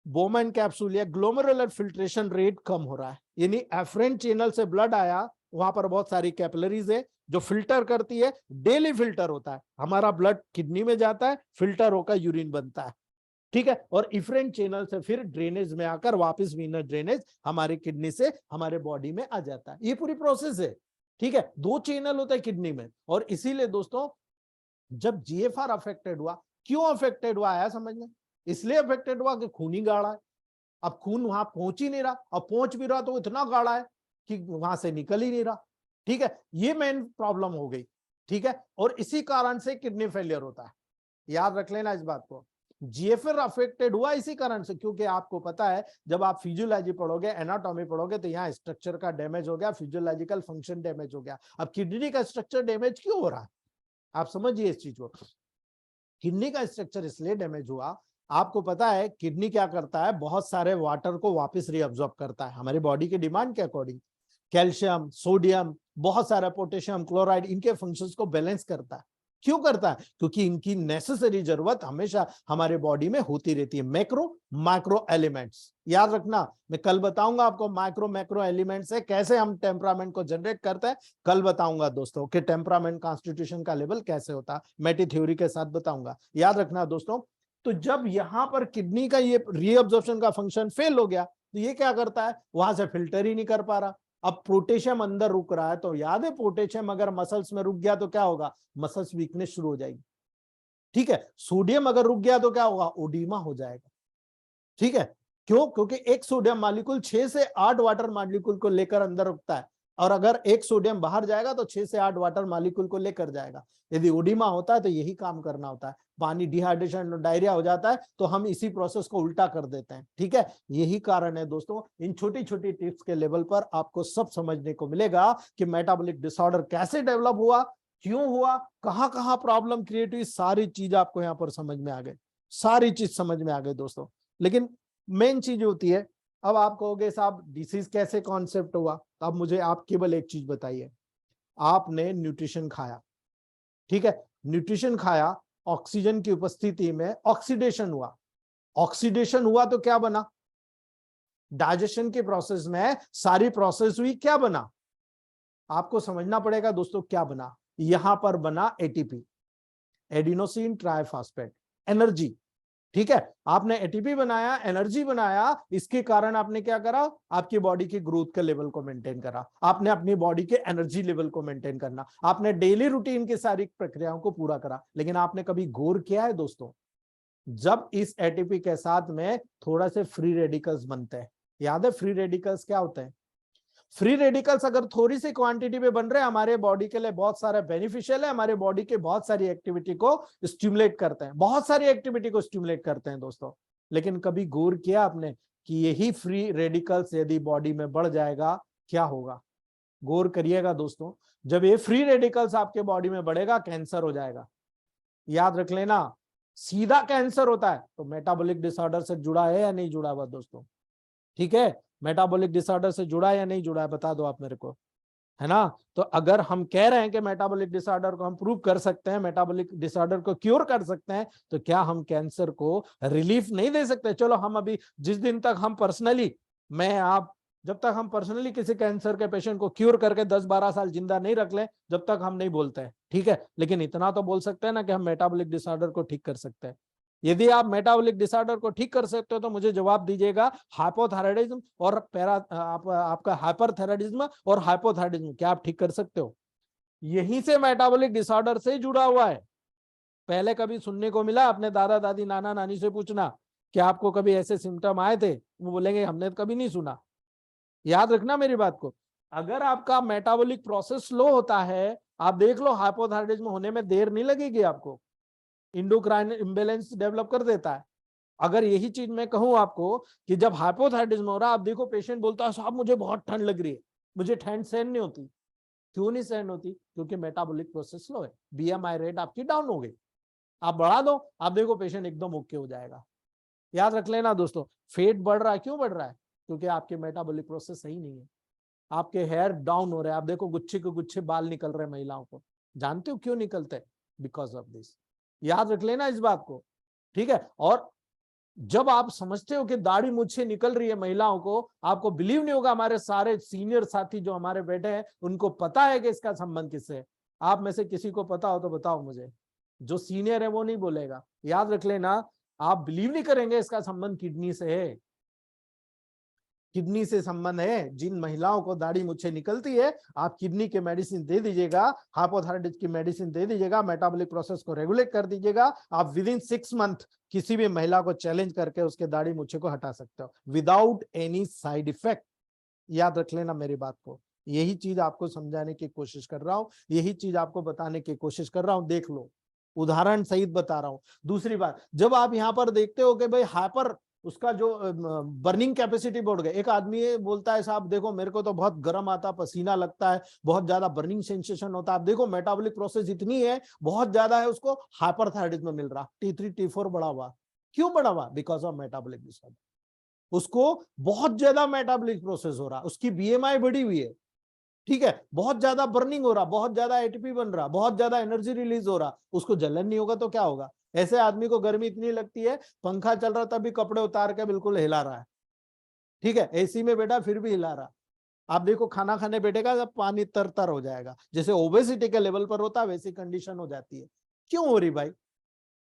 बोमैन कैप्सूल या ग्लोमेरुलर फिल्ट्रेशन रेट कम हो रहा है, यानी एफरेंट चैनल से ब्लड आया, वहां पर बहुत सारी कैपिलरीज है जो फिल्टर करती है, डेली फिल्टर होता है हमारा ब्लड, किडनी में जाता है, फिल्टर होकर यूरिन बनता है, ठीक है। और इफरेंट चैनल से फिर ड्रेनेज में आकर वापस वीनस ड्रेनेज हमारी किडनी से हमारे बॉडी में आ जाता है। ये पूरी प्रोसेस है, ठीक है। 2 चैनल होता है किडनी में, और इसीलिए दोस्तों जब जीएफआर अफेक्टेड हुआ, क्यों अफेक्टेड हुआ आया समझ में? इसलिए अफेक्टेड हुआ कि खून ही गाढ़ा है। अब खून वहां पहुंच ही नहीं रहा, और पहुंच भी रहा तो इतना गाढ़ा है कि वहां से निकल ही नहीं रहा, ठीक है। ये मेन प्रॉब्लम हो गई, ठीक है। और इसी कारण से किडनी फेलियर होता है, याद रख लेना इस बात को। जीएफआर अफेक्टेड हुआ इसी कारण से, क्योंकि आपको पता है जब आप फिजियोलॉजी पढ़ोगे, एनाटॉमी पढ़ोगे, तो यहाँ स्ट्रक्चर का डैमेज हो गया, फिजियोलॉजिकल फंक्शन डैमेज हो गया। अब किडनी का स्ट्रक्चर डैमेज क्यों हो रहा है, आप समझिए इस चीज को। किडनी का स्ट्रक्चर इसलिए डैमेज हुआ, आपको पता है किडनी क्या करता है, बहुत सारे वाटर को वापस रीअब्सॉर्ब करता है हमारी बॉडी के डिमांड के अकॉर्डिंग। कैल्शियम, सोडियम, बहुत सारा पोटेशियम, क्लोराइड, इनके फंक्शंस को बैलेंस करता है। क्यों करता है? क्योंकि इनकी नेसेसरी जरूरत हमेशा हमारे बॉडी में होती रहती है। मैक्रो माइक्रो एलिमेंट्स याद रखना, मैं कल बताऊंगा आपको माइक्रो मैक्रो एलिमेंट्स है कैसे हम टेम्परामेंट को जनरेट करते हैं। कल बताऊंगा दोस्तों कि टेम्परामेंट कॉन्स्टिट्यूशन का लेवल कैसे होता है, मेटी थ्योरी के साथ बताऊंगा, याद रखना दोस्तों। तो जब यहां पर किडनी का ये रीअब्जॉर्प्शन का फंक्शन फेल हो गया, तो ये क्या करता है, वहां से फिल्टर ही नहीं कर पा रहा। अब पोटेशियम अंदर रुक रहा है, तो याद है पोटेशियम अगर मसल्स में रुक गया तो क्या होगा, मसल्स वीकनेस शुरू हो जाएगी। ठीक है, सोडियम अगर रुक गया तो क्या होगा, ओडीमा हो जाएगा। ठीक है, क्यों? क्योंकि एक सोडियम मॉलिक्यूल 6 से 8 वाटर मॉलिक्यूल को लेकर अंदर रुकता है, और अगर एक सोडियम बाहर जाएगा तो 6 से 8 वाटर मॉलिक्यूल को लेकर जाएगा। यदि ओडिमा होता है तो यही काम करना होता है, पानी डिहाइड्रेशन डायरिया हो जाता है तो हम इसी प्रोसेस को उल्टा कर देते हैं। ठीक है, यही कारण है दोस्तों, इन छोटी छोटी टिप्स के लेवल पर आपको सब समझने को मिलेगा कि मेटाबॉलिक डिसऑर्डर कैसे डेवलप हुआ, क्यों हुआ, कहां कहां प्रॉब्लम क्रिएट हुई, सारी चीज आपको यहाँ पर समझ में आ गई, सारी चीज समझ में आ गई दोस्तों। लेकिन मेन चीज होती है, अब आप कहोगे साहब डिसीज कैसे कॉन्सेप्ट हुआ, अब मुझे आप केवल एक चीज बताइए, आपने न्यूट्रिशन खाया, ठीक है, न्यूट्रिशन खाया, ऑक्सीजन की उपस्थिति में ऑक्सीडेशन हुआ, ऑक्सीडेशन हुआ तो क्या बना, डाइजेशन के प्रोसेस में सारी प्रोसेस हुई, क्या बना, आपको समझना पड़ेगा दोस्तों क्या बना। यहां पर बना एटीपी, एडिनोसिन ट्राइफॉस्फेट, एनर्जी। ठीक है, आपने एटीपी बनाया, एनर्जी बनाया, इसके कारण आपने क्या करा, आपकी बॉडी की ग्रोथ के लेवल को मेंटेन करा, आपने अपनी बॉडी के एनर्जी लेवल को मेंटेन करना, आपने डेली रूटीन की सारी प्रक्रियाओं को पूरा करा। लेकिन आपने कभी गौर किया है दोस्तों, जब इस एटीपी के साथ में थोड़ा से फ्री रेडिकल्स बनते हैं, याद है फ्री रेडिकल्स क्या होते हैं, फ्री रेडिकल्स अगर थोड़ी सी क्वांटिटी में बन रहे हैं, हमारे बॉडी के लिए बहुत सारा बेनिफिशियल है, हमारे बॉडी के बहुत सारी एक्टिविटी को स्टिमुलेट करते हैं, बहुत सारी एक्टिविटी को स्टिमुलेट करते हैं दोस्तों। लेकिन कभी गौर किया आपने कि यही फ्री रेडिकल्स यदि बॉडी में बढ़ जाएगा क्या होगा, गौर करिएगा दोस्तों, जब ये फ्री रेडिकल्स आपके बॉडी में बढ़ेगा कैंसर हो जाएगा, याद रख लेना, सीधा कैंसर होता है। तो मेटाबॉलिक डिसऑर्डर से जुड़ा है या नहीं जुड़ा हुआ दोस्तों, ठीक है, मेटाबॉलिक डिसऑर्डर से जुड़ा है या नहीं जुड़ा है, बता दो आप मेरे को, है ना। तो अगर हम कह रहे हैं कि मेटाबॉलिक डिसऑर्डर को हम प्रूव कर सकते हैं, मेटाबॉलिक डिसऑर्डर को क्योर कर सकते हैं, तो क्या हम कैंसर को रिलीफ नहीं दे सकते। चलो हम अभी जिस दिन तक हम पर्सनली, मैं आप, जब तक हम पर्सनली किसी कैंसर के पेशेंट को क्योर करके 10-12 साल जिंदा नहीं रख लें, जब तक हम नहीं बोलते हैं, ठीक है। लेकिन इतना तो बोल सकते हैं ना कि हम मेटाबॉलिक डिसऑर्डर को ठीक कर सकते हैं। यदि आप मेटाबॉलिक डिसऑर्डर को ठीक कर सकते हो तो मुझे जवाब दीजिएगा, हाइपोथायराइडिज्म और आपका हाइपरथायराइडिज्म और हाइपोथायराइडिज्म क्या आप ठीक कर सकते हो? यहीं से मेटाबॉलिक डिसऑर्डर से जुड़ा हुआ है। पहले कभी सुनने को मिला, अपने दादा दादी नाना नानी से पूछना कि आपको कभी ऐसे सिम्टम आए थे, वो बोलेंगे हमने कभी नहीं सुना। याद रखना मेरी बात को, अगर आपका मेटाबॉलिक प्रोसेस स्लो होता है, आप देख लो हाइपोथायराइडिज्म होने में देर नहीं लगेगी आपको, इंडोक्राइन इम्बैलेंस डेवलप कर देता है। अगर यही चीज मैं कहूं आपको कि जब हाइपोथायराइडिज्म हो रहा, आप देखो पेशेंट बोलता है साहब मुझे बहुत ठंड लग रही है, मुझे ठंड सहन नहीं होती। क्यों नहीं सहन होती? क्योंकि मेटाबॉलिक प्रोसेस स्लो है, बीएमआई रेट आपकी डाउन हो गई। आप बढ़ा दो, आप देखो पेशेंट एकदम ओके हो जाएगा। याद रख लेना दोस्तों, फेट बढ़ रहा है, क्यों बढ़ रहा है? क्योंकि आपके मेटाबॉलिक प्रोसेस सही नहीं है, आपके हेयर डाउन हो रहे हैं। आप देखो गुच्छे के गुच्छे बाल निकल रहे हैं महिलाओं को, जानते हो क्यों निकलते? Because of this. याद रख लेना इस बात को, ठीक है। और जब आप समझते हो कि दाढ़ी मुझसे निकल रही है महिलाओं को, आपको बिलीव नहीं होगा, हमारे सारे सीनियर साथी जो हमारे बैठे हैं उनको पता है कि इसका संबंध किससे है। आप में से किसी को पता हो तो बताओ मुझे, जो सीनियर है वो नहीं बोलेगा। याद रख लेना, आप बिलीव नहीं करेंगे, इसका संबंध किडनी से है, किडनी से संबंध है। जिन महिलाओं को दाढ़ी मुझे निकलती है, आप किडनी के मेडिसिन दे दीजिएगा, हाइपोथायराइडिज्म की मेडिसिन दे दीजिएगा, मेटाबॉलिक प्रोसेस को रेगुलेट कर दीजिएगा, आप विद इन 6 मंथ किसी भी महिला को चैलेंज करके उसके दाढ़ी मुझे को हटा सकते हो विदाउट एनी साइड इफेक्ट। याद रख लेना मेरी बात को, यही चीज आपको समझाने की कोशिश कर रहा हूं, यही चीज आपको बताने की कोशिश कर रहा हूं। देख लो, उदाहरण सहित बता रहा हूं। दूसरी बात, जब आप यहाँ पर देखते हो कि भाई हाइपर उसका जो बर्निंग कैपेसिटी बढ़ गई, एक आदमी ये बोलता है साहब देखो मेरे को तो बहुत गर्म आता, पसीना लगता है, बहुत ज्यादा बर्निंग सेंसेशन होता है, आप देखो मेटाबॉलिक प्रोसेस इतनी है, बहुत ज्यादा है, उसको हाइपरथायराइडिज्म मिल रहा, T3 T4 बढ़ा हुआ। क्यों बढ़ा हुआ? Because of metabolic disorder. उसको बहुत ज्यादा मेटाबॉलिक प्रोसेस हो रहा, उसकी BMI बढ़ी हुई है, ठीक है, बहुत ज्यादा बर्निंग हो रहा, बहुत ज्यादा ATP बन रहा, बहुत ज्यादा एनर्जी रिलीज हो रहा, उसको जलन नहीं होगा तो क्या होगा? ऐसे आदमी को गर्मी इतनी लगती है, पंखा चल रहा तब भी कपड़े उतार के बिल्कुल हिला रहा है, ठीक है, AC में बैठा फिर भी हिला रहा। आप देखो खाना खाने बैठेगा जब पानी तर तर हो जाएगा, जैसे ओबेसिटी के लेवल पर होता है वैसी कंडीशन हो जाती है। क्यों हो रही भाई?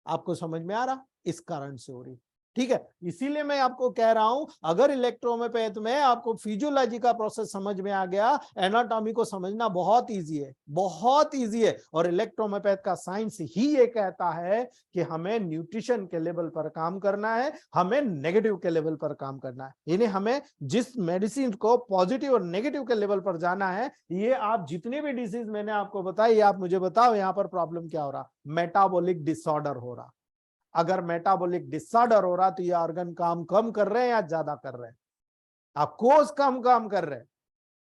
आपको समझ में आ रहा? इस कारण से हो रही, ठीक है। इसीलिए मैं आपको कह रहा हूं, अगर इलेक्ट्रोहोम्योपैथ में आपको फिजियोलॉजी का प्रोसेस समझ में आ गया, एनाटॉमी को समझना बहुत इजी है, बहुत इजी है। और इलेक्ट्रोहोम्योपैथ का साइंस ही ये कहता है कि हमें न्यूट्रिशन के लेवल पर काम करना है, हमें नेगेटिव के लेवल पर काम करना है, यानी हमें जिस मेडिसिन को पॉजिटिव और नेगेटिव के लेवल पर जाना है। ये आप जितने भी डिसीज मैंने आपको बताई, आप मुझे बताओ यहाँ पर प्रॉब्लम क्या हो रहा? मेटाबॉलिक डिसऑर्डर हो रहा। अगर मेटाबॉलिक डिसऑर्डर हो रहा तो ये ऑर्गन काम कम कर रहे हैं या ज्यादा कर रहे हैं? आप कोर्स कम काम कर रहे हैं।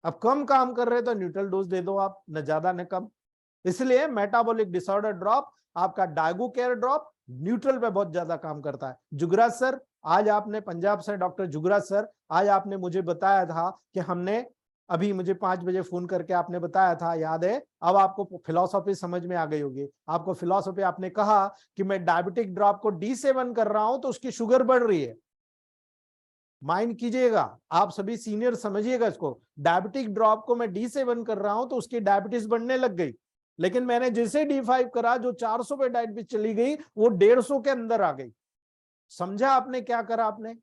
अब कम काम कर रहे हैं तो न्यूट्रल डोज दे दो आप, न ज्यादा न कम। इसलिए मेटाबॉलिक डिसऑर्डर ड्रॉप, आपका डायगो केयर ड्रॉप न्यूट्रल पे बहुत ज्यादा काम करता है। जुगराज सर, आज आपने पंजाब से डॉक्टर जुगराज सर, आज आपने मुझे बताया था कि हमने अभी मुझे 5 बजे फोन करके आपने बताया था, याद है? अब आपको फिलॉसफी समझ में आ गई होगी। आपको फिलॉसफी, आपने कहा कि मैं डायबिटिक ड्रॉप को D7 कर रहा हूं तो उसकी शुगर बढ़ रही है। माइंड कीजिएगा, आप सभी सीनियर समझिएगा इसको। डायबिटिक ड्रॉप को मैं D7 कर रहा हूं तो उसकी डायबिटीज बढ़ने लग गई, लेकिन मैंने जैसे D5 करा, जो 400 पे डायबिटीज चली गई वो 150 के अंदर आ गई। समझा आपने क्या करा? आपने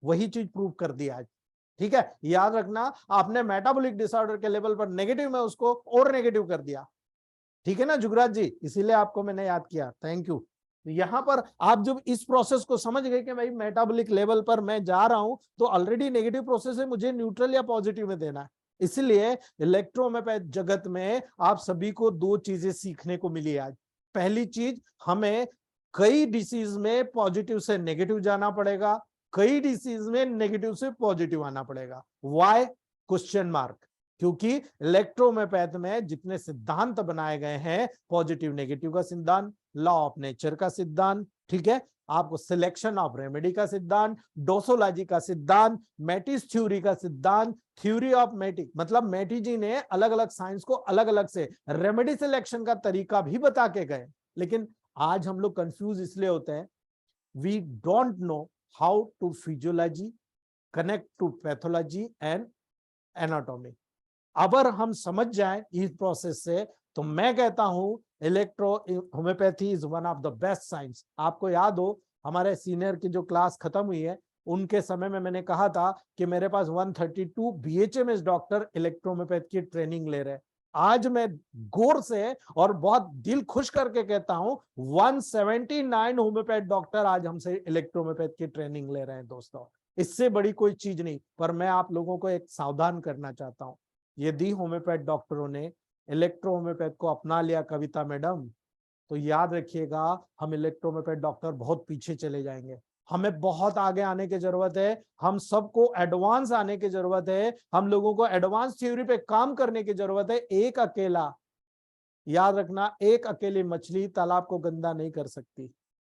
वही चीज प्रूव कर दिया आज, ठीक है। याद रखना, आपने मेटाबॉलिक डिसऑर्डर के लेवल पर नेगेटिव में उसको और नेगेटिव कर दिया, ठीक है ना जुगराज जी? इसीलिए आपको मैंने याद किया, थैंक यू। यहां पर आप जब इस प्रोसेस को समझ गए कि भाई मेटाबॉलिक लेवल पर मैं जा रहा हूं तो ऑलरेडी नेगेटिव प्रोसेस है, मुझे न्यूट्रल या पॉजिटिव में देना है। इसलिए इलेक्ट्रोहोम्योपैथ जगत में आप सभी को 2 चीजें सीखने को मिली आज। पहली चीज, हमें कई डिसीज में पॉजिटिव से नेगेटिव जाना पड़ेगा, कई डिसीज में नेगेटिव से पॉजिटिव आना पड़ेगा। व्हाई? Question mark. क्योंकि इलेक्ट्रोहोम्योपैथ में जितने सिद्धांत बनाए गए हैं, पॉजिटिव नेगेटिव का सिद्धांत, लॉ ऑफ नेचर का सिद्धांत, ठीक है, आपको सिलेक्शन ऑफ रेमेडी का सिद्धांत, डोसोलॉजी का सिद्धांत, मैटिस थ्योरी का सिद्धांत, थ्योरी ऑफ मैटी, मतलब मैटी जी ने अलग अलग साइंस को अलग अलग से रेमेडी सिलेक्शन का तरीका भी बता के गए। लेकिन आज हम लोग कंफ्यूज इसलिए होते हैं, we don't know how to physiology connect to pathology and anatomy. अगर हम समझ जाएं इस प्रोसेस से, तो मैं कहता हूं electro homeopathy is one of the best science. आपको याद हो, हमारे सीनियर की जो क्लास खत्म हुई है, उनके समय में मैंने कहा था कि मेरे पास 132 BHMS डॉक्टर इलेक्ट्रोहोम्योपैथ की ट्रेनिंग ले रहे हैं। आज मैं गौर से और बहुत दिल खुश करके कहता हूं 179 होम्योपैथ डॉक्टर आज हमसे इलेक्ट्रोहोम्योपैथ की ट्रेनिंग ले रहे हैं। दोस्तों, इससे बड़ी कोई चीज नहीं। पर मैं आप लोगों को एक सावधान करना चाहता हूं, यदि होम्योपैथ डॉक्टरों ने इलेक्ट्रोहोम्योपैथ को अपना लिया कविता मैडम, तो याद रखिएगा हम इलेक्ट्रोहोम्योपैथ डॉक्टर बहुत पीछे चले जाएंगे। हमें बहुत आगे आने की जरूरत है, हम सबको एडवांस आने की जरूरत है, हम लोगों को एडवांस थ्योरी पे काम करने की जरूरत है। एक अकेला, याद रखना, एक अकेली मछली तालाब को गंदा नहीं कर सकती।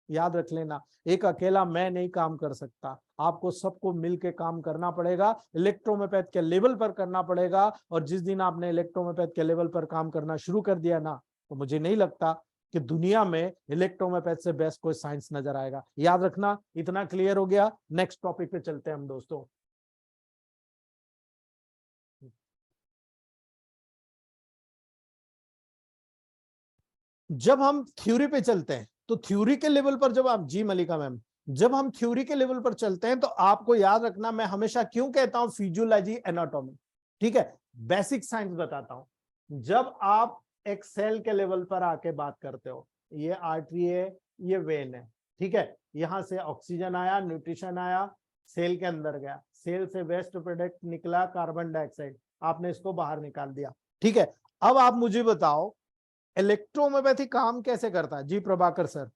याद रख लेना, एक अकेला मैं नहीं काम कर सकता, आपको सबको मिलके काम करना पड़ेगा, इलेक्ट्रोहोम्योपैथ के लेवल पर करना पड़ेगा। और जिस दिन आपने इलेक्ट्रोहोम्योपैथ के लेवल पर काम करना शुरू कर दिया ना, तो मुझे नहीं लगता कि दुनिया में इलेक्ट्रोहोम्योपैथ से बेस्ट कोई साइंस नजर आएगा। याद रखना, इतना क्लियर हो गया। नेक्स्ट टॉपिक पे चलते हैं हम दोस्तों। जब हम थ्योरी पे चलते हैं तो थ्योरी के लेवल पर, जब आप, जी मलिका मैम, जब हम थ्योरी के लेवल पर चलते हैं तो आपको याद रखना, मैं हमेशा क्यों कहता हूं फिजियोलॉजी एनाटॉमी, ठीक है, बेसिक साइंस बताता हूं। जब आप एक सेल के लेवल पर आके बात करते हो, ये आर्टरी है, ये वेन है, ठीक है, यहां से ऑक्सीजन आया, न्यूट्रिशन आया, सेल के अंदर गया, सेल से वेस्ट प्रोडक्ट निकला कार्बन डाइऑक्साइड, आपने इसको बाहर निकाल दिया, ठीक है। अब आप मुझे बताओ इलेक्ट्रोहोम्योपैथी काम कैसे करता है? जी प्रभाकर सर,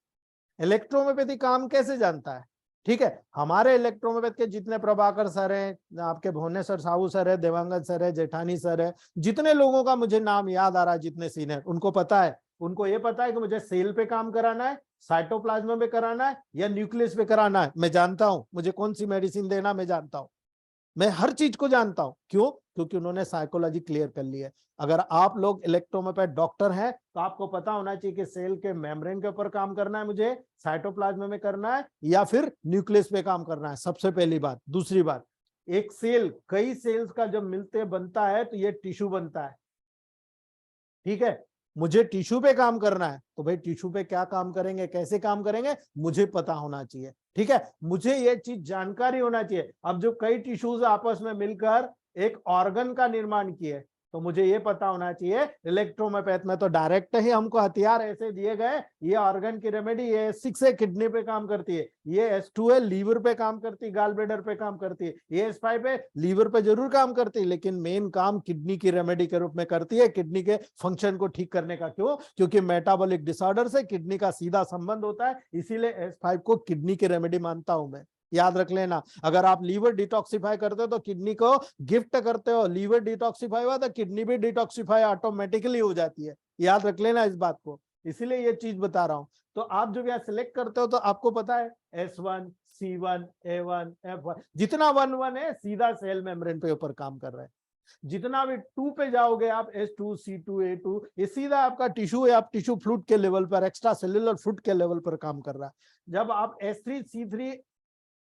इलेक्ट्रोहोम्योपैथी काम कैसे जानता है? ठीक है, हमारे इलेक्ट्रोहोम्योपैथ के जितने प्रभाकर सर हैं, आपके भुवनेश्वर साहू सर है, देवांगन सर है, जेठानी सर है, जितने लोगों का मुझे नाम याद आ रहा है, जितने सीनियर, उनको पता है, उनको ये पता है कि मुझे सेल पे काम कराना है, साइटोप्लाज्मा पे कराना है या न्यूक्लियस पे कराना है। मैं जानता हूं मुझे कौन सी मेडिसिन देना, मैं जानता हूं, मैं हर चीज को जानता हूं। क्यों? क्योंकि उन्होंने साइकोलॉजी क्लियर कर ली है। अगर आप लोग इलेक्ट्रोहोम्योपैथ डॉक्टर हैं तो आपको पता होना चाहिए कि सेल के मेम्ब्रेन के ऊपर काम करना है, मुझे साइटोप्लाज्मा में करना है या फिर न्यूक्लियस पे काम करना है, सबसे पहली बात। दूसरी बात, एक सेल कई सेल्स का जब मिलते बनता है तो ये टिश्यू बनता है। ठीक है, मुझे टिश्यू पे काम करना है तो भाई टिश्यू पे क्या काम करेंगे, कैसे काम करेंगे, मुझे पता होना चाहिए। ठीक है, मुझे ये चीज जानकारी होना चाहिए। अब जो कई टिश्यूज आपस में मिलकर एक ऑर्गन का निर्माण किए तो मुझे ये पता होना चाहिए। इलेक्ट्रोहोम्योपैथ में तो डायरेक्ट ही हमको हथियार ऐसे दिए गए, ये ऑर्गन की रेमेडी, ये S6 है किडनी पे काम करती है, ये S2 है लीवर पे काम करती है, गाल ब्लैडर पे काम करती है, ये S5 है लीवर पे जरूर काम करती है लेकिन मेन काम किडनी की रेमेडी के रूप में करती है, किडनी के फंक्शन को ठीक करने का। क्यों? क्योंकि मेटाबॉलिक डिसऑर्डर से किडनी का सीधा संबंध होता है, इसीलिए S5 को किडनी की रेमेडी मानता हूं मैं। याद रख लेना, अगर आप लीवर डिटॉक्सिफाई करते हो तो किडनी को गिफ्ट करते हो, लीवर डिटॉक्सिफाई हुआ तो किडनी भी डिटॉक्सिफाई ऑटोमेटिकली हो जाती है। याद रख लेना इस बात को, इसीलिए ये चीज बता रहा हूं। तो आप जब यहाँ सिलेक्ट करते हो तो आपको पता है S1, C1, A1, F1, जितना 1 है सीधा सेल मेम्ब्रेन पे ऊपर काम कर रहा है। जितना भी 2 पे जाओगे आप, S2, C2, A2, ये सीधा आपका टिश्यू है, आप टिश्यू फ्लूइड के लेवल पर, एक्स्ट्रा सेल्युलर फ्लूइड के लेवल पर काम कर रहा है। जब आप S3, C3,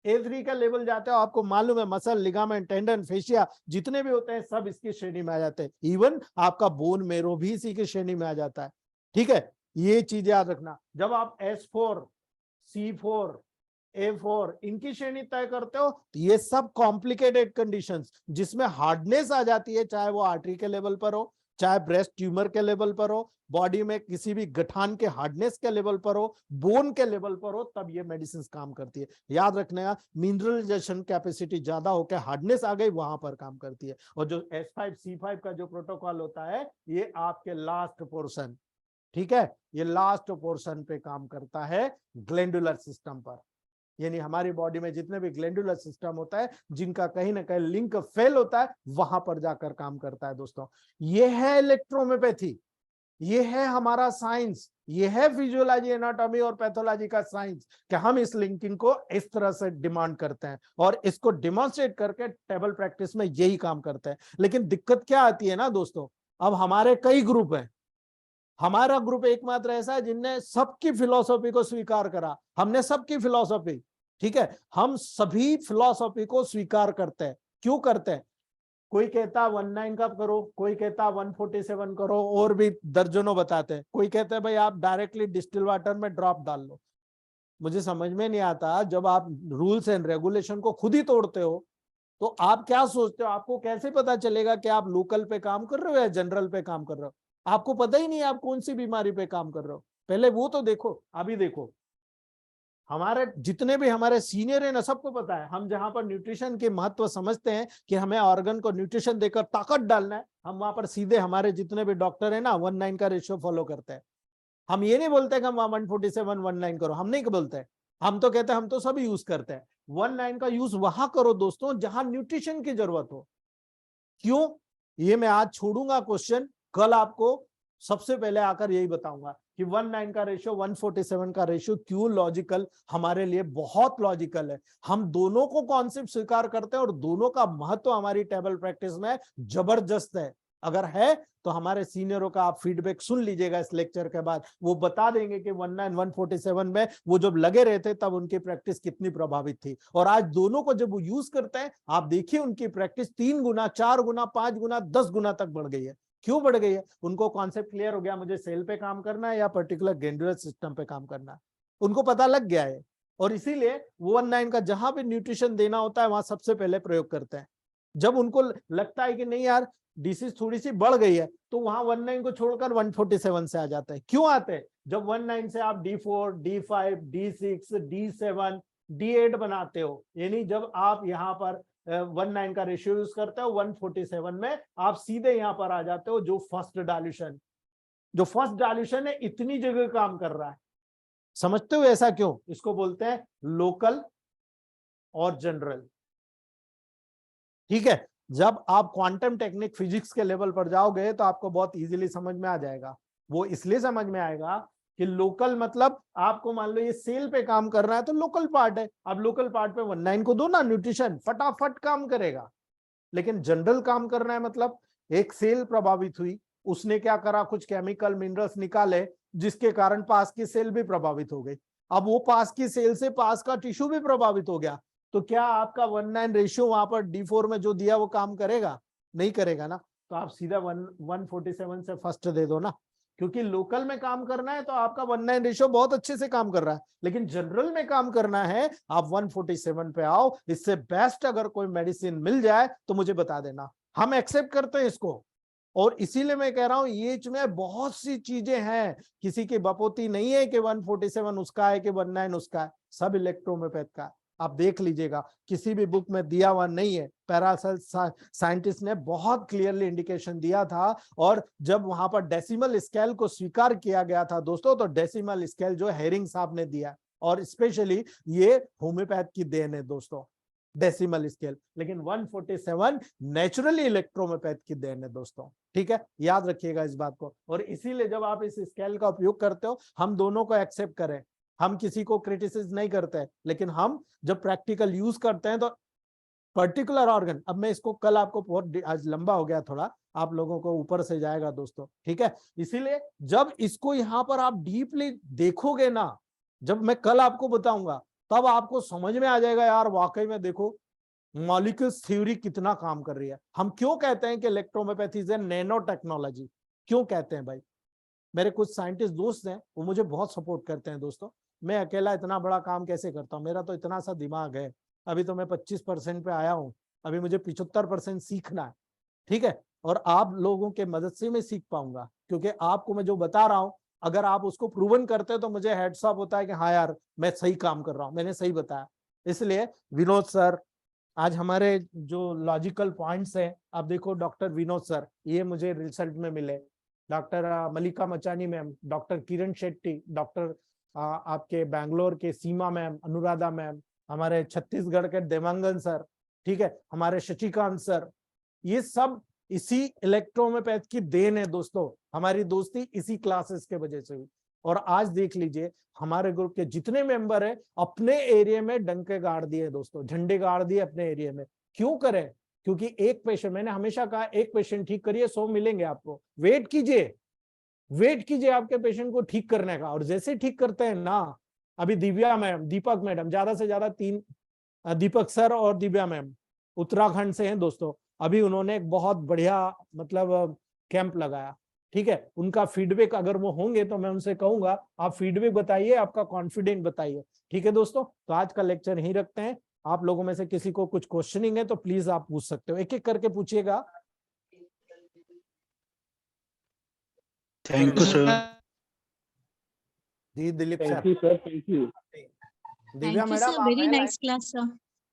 A3 का लेवल जाते हो, आपको मालूम है मसल, लिगामेंट, टेंडन, फेशिया जितने भी होते हैं सब इसकी श्रेणी में आ जाते हैं। इवन आपका बोन मेरो भी इसी की श्रेणी में आ जाता है। ठीक है, ये चीज याद रखना। जब आप S4, C4, A4 इनकी श्रेणी तय करते हो तो ये सब कॉम्प्लिकेटेड कंडीशंस जिसमें हार्डनेस आ जाती है, चाहे वो आर्टरी के लेवल पर हो, चाहे ब्रेस्ट ट्यूमर के लेवल पर हो, बॉडी में किसी भी गठान के हार्डनेस के लेवल पर हो, बोन के लेवल पर हो, तब ये मेडिसिन काम करती है। याद रखने का, मिनरलाइजेशन कैपेसिटी ज्यादा होकर हार्डनेस आ गई, वहां पर काम करती है। और जो S5, C5 का जो प्रोटोकॉल होता है, ये आपके लास्ट पोर्शन, ठीक है, ये लास्ट पोर्शन पे काम करता है, ग्लैंडुलर सिस्टम पर। यानी हमारी बॉडी में जितने भी ग्लैंडुलर सिस्टम होता है, जिनका कहीं ना कहीं लिंक फेल होता है, वहां पर जाकर काम करता है। दोस्तों, ये है इलेक्ट्रोहोम्योपैथी, ये है हमारा साइंस, ये है फिजियोलॉजी, एनाटॉमी और पैथोलॉजी का साइंस, कि हम इस लिंकिंग को इस तरह से डिमांड करते हैं और इसको डिमॉन्स्ट्रेट करके टेबल प्रैक्टिस में यही काम करते हैं। लेकिन दिक्कत क्या आती है ना दोस्तों, अब हमारे कई ग्रुप हैं, हमारा ग्रुप एकमात्र ऐसा है जिनने सबकी फिलॉसफी को स्वीकार करा। हमने सबकी फिलॉसफी, ठीक है, हम सभी फिलॉसफी को स्वीकार करते हैं। क्यों करते हैं? कोई कहता 19 का करो, कोई कहता 147 करो, और भी दर्जनों बताते हैं। कोई कहते हैं भाई आप डायरेक्टली डिस्टिल वाटर में ड्रॉप डाल लो। मुझे समझ में नहीं आता, जब आप रूल्स एंड रेगुलेशन को खुद ही तोड़ते हो तो आप क्या सोचते हो? आपको कैसे पता चलेगा कि आप लोकल पे काम कर रहे हो या जनरल पे काम कर रहे हो? आपको पता ही नहीं आप कौन सी बीमारी पे काम कर रहे हो। पहले वो तो देखो। अभी देखो, हमारे जितने भी हमारे सीनियर हैं ना, सबको पता है, हम जहां पर न्यूट्रिशन के महत्व समझते हैं कि हमें ऑर्गन को न्यूट्रिशन देकर ताकत डालना है, हम वहां पर सीधे हमारे जितने भी डॉक्टर है ना 1:9 का रेशियो फॉलो करते हैं। हम ये नहीं बोलते कि हम 147 1:9 करो, हम नहीं बोलते। हम तो कहते हैं, हम तो सब यूज करते हैं। 1:9 का यूज वहां करो दोस्तों जहां न्यूट्रिशन की जरूरत हो। क्यों? ये मैं आज छोड़ूंगा क्वेश्चन, कल आपको सबसे पहले आकर यही बताऊंगा कि 1:9 का रेशियो 147 का रेशियो क्यों लॉजिकल, हमारे लिए बहुत लॉजिकल है। हम दोनों को कॉन्सेप्ट स्वीकार करते हैं और दोनों का महत्व हमारी टेबल प्रैक्टिस में जबरदस्त है। अगर है तो हमारे सीनियरों का आप फीडबैक सुन लीजिएगा इस लेक्चर के बाद, वो बता देंगे कि 1:9 147 में वो जब लगे रहे थे तब उनकी प्रैक्टिस कितनी प्रभावित थी। और आज दोनों को जब वो यूज करते हैं, आप देखिए उनकी प्रैक्टिस 3 गुना, 4 गुना, 5 गुना, 10 गुना तक बढ़ गई है। क्यों बढ़ गई है? उनको कॉन्सेप्ट क्लियर हो गया, मुझे सेल पे काम करना है या पर्टिकुलर ग्लैंडुलर सिस्टम पे काम करना है, उनको पता लग गया है। और इसीलिए 1:9 का जहां भी न्यूट्रिशन देना होता है वहां सबसे पहले प्रयोग करते हैं। जब उनको लगता है कि नहीं यार डिसीज थोड़ी सी बढ़ गई है, तो वहां 1:9 को छोड़कर 147 से आ जाते हैं। क्यों आते हैं? जब 1:9 से आप D4, D5, D6, D7, D8 बनाते हो, यानी जब आप यहाँ पर 1:9 का रेशियो यूज करते हो, 147 में आप सीधे यहाँ पर आ जाते हो, जो फर्स्ट डाइल्यूशन। जो फर्स्ट डायल्यूशन है इतनी जगह काम कर रहा है। समझते हो ऐसा क्यों? इसको बोलते हैं लोकल और जनरल। ठीक है, जब आप क्वांटम टेक्निक फिजिक्स के लेवल पर जाओगे तो आपको बहुत इजीली समझ में आ जाएगा। वो इसलिए समझ में आएगा कि लोकल मतलब आपको मान लो ये सेल पे काम कर रहा है तो लोकल पार्ट है, अब लोकल पार्ट पे 19 को दो ना न्यूट्रिशन, फटाफट काम करेगा। लेकिन जनरल काम करना है मतलब एक सेल प्रभावित हुई, उसने क्या करा, कुछ केमिकल मिनरल्स निकाले जिसके कारण पास की सेल भी प्रभावित हो गई। अब वो पास की सेल से पास का टिश्यू भी प्रभावित हो गया, तो क्या आपका 1:9 रेशियो वहां पर D4 में जो दिया वो काम करेगा? नहीं करेगा ना। तो आप सीधा 147 से फर्स्ट दे दो ना, क्योंकि लोकल में काम करना है तो आपका 1:9 रेशियो बहुत अच्छे से काम कर रहा है, लेकिन जनरल में काम करना है आप 147 पे आओ। इससे बेस्ट अगर कोई मेडिसिन मिल जाए तो मुझे बता देना, हम एक्सेप्ट करते हैं इसको। और इसीलिए मैं कह रहा हूं ये में बहुत सी चीजें हैं, किसी की बपोती नहीं है कि 147 उसका है कि 19 उसका है, सब इलेक्ट्रोमेपैथ का है। आप देख लीजिएगा, किसी भी बुक में दिया हुआ नहीं है। पैरासेल साइंटिस्ट ने बहुत क्लियरली इंडिकेशन दिया था, और जब वहां पर डेसिमल स्केल को स्वीकार किया गया था दोस्तों, तो डेसिमल स्केल जो हेरिंग साहब ने दिया, और स्पेशली ये होम्योपैथ की देन है दोस्तों, डेसिमल स्केल। लेकिन 147 नेचुरली इलेक्ट्रोमेपैथ की देन है दोस्तों। ठीक है, याद रखिएगा इस बात को। और इसीलिए जब आप इस स्केल का उपयोग करते हो, हम दोनों को एक्सेप्ट करें, हम किसी को क्रिटिसाइज नहीं करते हैं, लेकिन हम जब प्रैक्टिकल यूज करते हैं तो पर्टिकुलर ऑर्गन, अब मैं इसको कल आपको बहुत, आज लंबा हो गया थोड़ा, आप लोगों को ऊपर से जाएगा दोस्तों। ठीक है, इसीलिए जब इसको यहाँ पर आप डीपली देखोगे ना, जब मैं कल आपको बताऊंगा तब आपको समझ में आ जाएगा यार वाकई में देखो मॉलिक्यूल्स थ्योरी कितना काम कर रही है। हम क्यों कहते हैं कि इलेक्ट्रोमेपैथी इज ए नैनो टेक्नोलॉजी? क्यों कहते हैं भाई? मेरे कुछ साइंटिस्ट दोस्त हैं, वो मुझे बहुत सपोर्ट करते हैं दोस्तों। मैं अकेला इतना बड़ा काम कैसे करता हूँ? मेरा तो इतना सा दिमाग है, अभी तो मैं 25% पे आया हूँ, अभी मुझे 75% सीखना है। ठीक है, और आप लोगों के मदद से मैं सीख पाऊंगा, क्योंकि आपको मैं जो बता रहा हूँ अगर आप उसको प्रूवन करते हैं तो मुझे हेड्स अप होता है कि हाँ यार मैं सही काम कर रहा हूँ, मैंने सही बताया। इसलिए विनोद सर, आज हमारे जो लॉजिकल पॉइंट्स हैं, आप देखो डॉक्टर विनोद सर, ये मुझे रिजल्ट में मिले, डॉक्टर मलिका मचानी मैम, डॉक्टर किरण शेट्टी, डॉक्टर आपके बैंगलोर के सीमा मैम, अनुराधा मैम, हमारे छत्तीसगढ़ के देवांगन सर, ठीक है, हमारे शशिकांत सर, ये सब इसी इलेक्ट्रोमेपैथ की देन है दोस्तों। हमारी दोस्ती इसी क्लासेस के वजह से हुई। और आज देख लीजिए हमारे ग्रुप के जितने मेंबर हैं अपने एरिया में डंके गाड़ दिए दोस्तों, झंडे गाड़ दिए अपने एरिया में। क्यों करें? क्योंकि एक पेशेंट, मैंने हमेशा कहा एक पेशेंट ठीक करिए 100 मिलेंगे आपको। वेट कीजिए आपके पेशेंट को ठीक करने का। और जैसे ठीक करते हैं ना, अभी दिव्या मैम, दीपक मैडम, ज्यादा से ज्यादा 3, दीपक सर और दिव्या मैम उत्तराखंड से हैं दोस्तों। अभी उन्होंने एक बहुत बढ़िया मतलब कैंप लगाया। ठीक है, उनका फीडबैक अगर वो होंगे तो मैं उनसे कहूंगा आप फीडबैक बताइए, आपका कॉन्फिडेंट बताइए। ठीक है दोस्तों, तो आज का लेक्चर यहीं रखते हैं। आप लोगों में से किसी को कुछ क्वेश्चनिंग है तो प्लीज आप पूछ सकते हो, एक एक करके पूछिएगा। Thank you sir. जी Dilip sir, thank you sir, thank you. Divya madam, very nice class sir.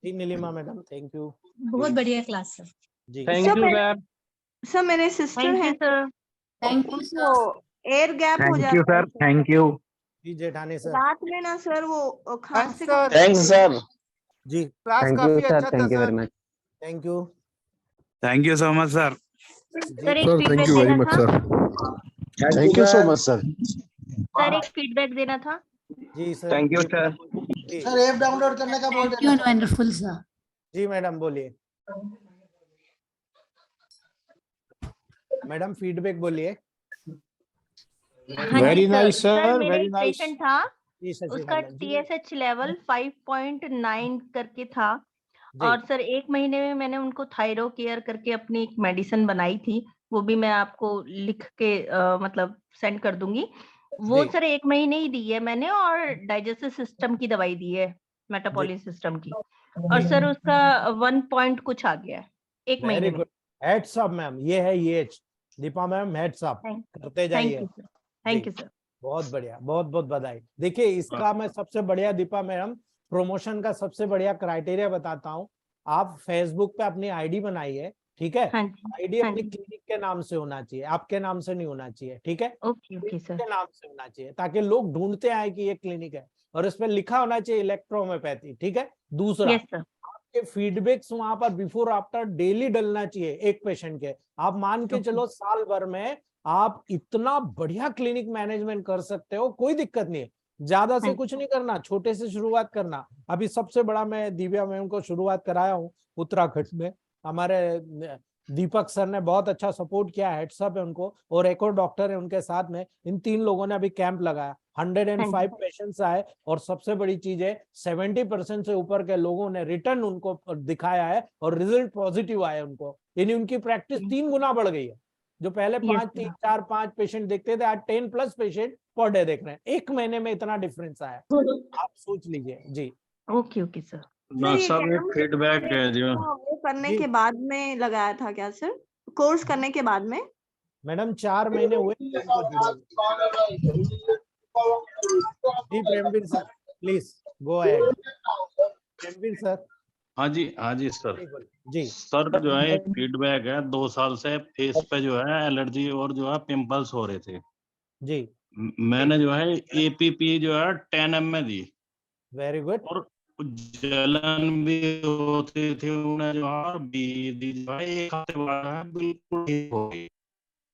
जी नीलिमा मैडम, थैंक यू। बहुत बढ़िया क्लास सर। जी थैंक यू सर। सर मेरे सिस्टर हैं, थैंक यू उनको एयर गैप हो जाता है सर, थैंक यू। जी जेठानी सर, रात में ना सर वो खांसी थैंक्स सर। जी क्लास काफी अच्छा था thank you very sir. Much. Thank you. Thank you so much sir. Sir एक sir thank you very much sir. Thank you so much sir. Sir एक फीडबैक देना था। जी sir, thank you sir. Sir app download करने का बोल you wonderful sir. जी madam बोलिए, मैडम फीडबैक बोलिए। वेरी नाइस सर, मेरा वेरी एक नाइस। पेशेंट था, जी शशि उसका मैडम, जी TSH लेवल 5.9 करके था। जी। और सर 1 महीने में मैंने उनको थायरो केयर करके अपनी एक मेडिसिन बनाई थी, वो भी मैं आपको लिख के मतलब सेंड कर दूंगी। वो जी। सर 1 महीने ही दी है मैंने, और डाइजेस्टिव सिस्टम की दवाई दी है, मेटाबॉलिक सिस्टम की। और सर उसका 1 पॉइंट कुछ आ गया है 1 महीने वेरी में। गुड, हेड्स अप मैम, ये है ये दीपा मैम, हेड्स अप करते थैंक जाइए। You sir, thank you sir. बहुत बढ़िया, बहुत बहुत बधाई। देखिए इसका मैं सबसे बढ़िया दीपा मैडम प्रमोशन का सबसे बढ़िया क्राइटेरिया बताता हूँ। आप फेसबुक पे अपनी आईडी बनाइए, ठीक है। हाँ जी, आईडी हाँ अपनी जी। क्लिनिक के नाम से होना चाहिए, आपके नाम से नहीं होना चाहिए, ठीक है। Okay okay clinic sir. के नाम से होना चाहिए ताकि लोग ढूंढते आए कि ये क्लिनिक है, और इसमें लिखा होना चाहिए इलेक्ट्रोहोम्योपैथी, ठीक है। दूसरा, यस सर। आपके फीडबैक्स वहां पर बिफोर आफ्टर डेली डलना चाहिए एक पेशेंट के। आप मान के चलो साल भर में आप इतना बढ़िया क्लिनिक मैनेजमेंट कर सकते हो, कोई दिक्कत नहीं है। ज्यादा से कुछ नहीं करना, छोटे से शुरुआत करना। अभी सबसे बड़ा मैं दिव्या मैम को शुरुआत कराया हूँ उत्तराखंड में, हमारे दीपक सर ने बहुत अच्छा सपोर्ट किया, हेड्सअप है उनको, और एक और डॉक्टर है उनके साथ में। इन 3 लोगों ने अभी कैंप लगाया, 105 पेशेंट्स आए, और सबसे बड़ी चीज है 70% से ऊपर के लोगों ने रिटर्न उनको दिखाया है और रिजल्ट पॉजिटिव आए उनको, यानी उनकी प्रैक्टिस 3 गुना बढ़ गई है। जो पहले 3, 4, 5 पेशेंट देखते थे, आज 10+ पेशेंट पर डे देख रहे हैं। 1 महीने में इतना डिफरेंस आया, आप सोच लीजिए जी। Okay okay sir. फीडबैक है जी। वो करने के बाद में लगाया था क्या सर, कोर्स करने के बाद में? मैडम 4 महीने हुए उनको जुड़े। जी Premvir sir please go ahead. Premvir sir. हाँ जी सर। जी सर जो है फीडबैक है, 2 साल से फेस पे जो है एलर्जी और जो है पिंपल्स हो रहे थे जी। मैंने जो है एपीपी जो है 10 ml में दी। Very good. और जलन भी होती थी उन्हें जो है दी जो है 1 हफ्ते बाद है बिल्कुल ठीक हो गई।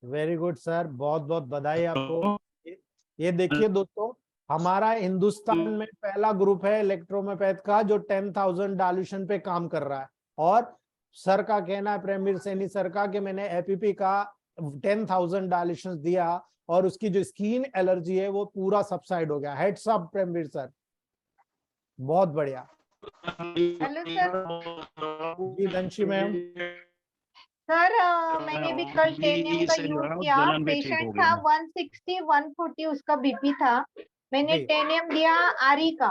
वेरी गुड सर, बहुत बहुत बधाई आपको। ये देखिए दोस्तों, हमारा हिंदुस्तान में पहला ग्रुप है इलेक्ट्रोहोम्योपैथ का जो 10,000 डाल्यूशन पे काम कर रहा है। और सर का कहना है, प्रेमवीर सैनी सर का, कि मैंने एपीपी का 10,000 डाल्यूशन दिया और उसकी जो स्किन एलर्जी है वो पूरा सबसाइड हो गया। हेड्स अप प्रेमवीर सर, बहुत बढ़िया। Hello sir. जी दंशी मैम। सर मैंने भी कल 10 ml का यूज किया। पेशेंट था 160 140 उसका बीपी था। मैंने 10 ml दिया आरी का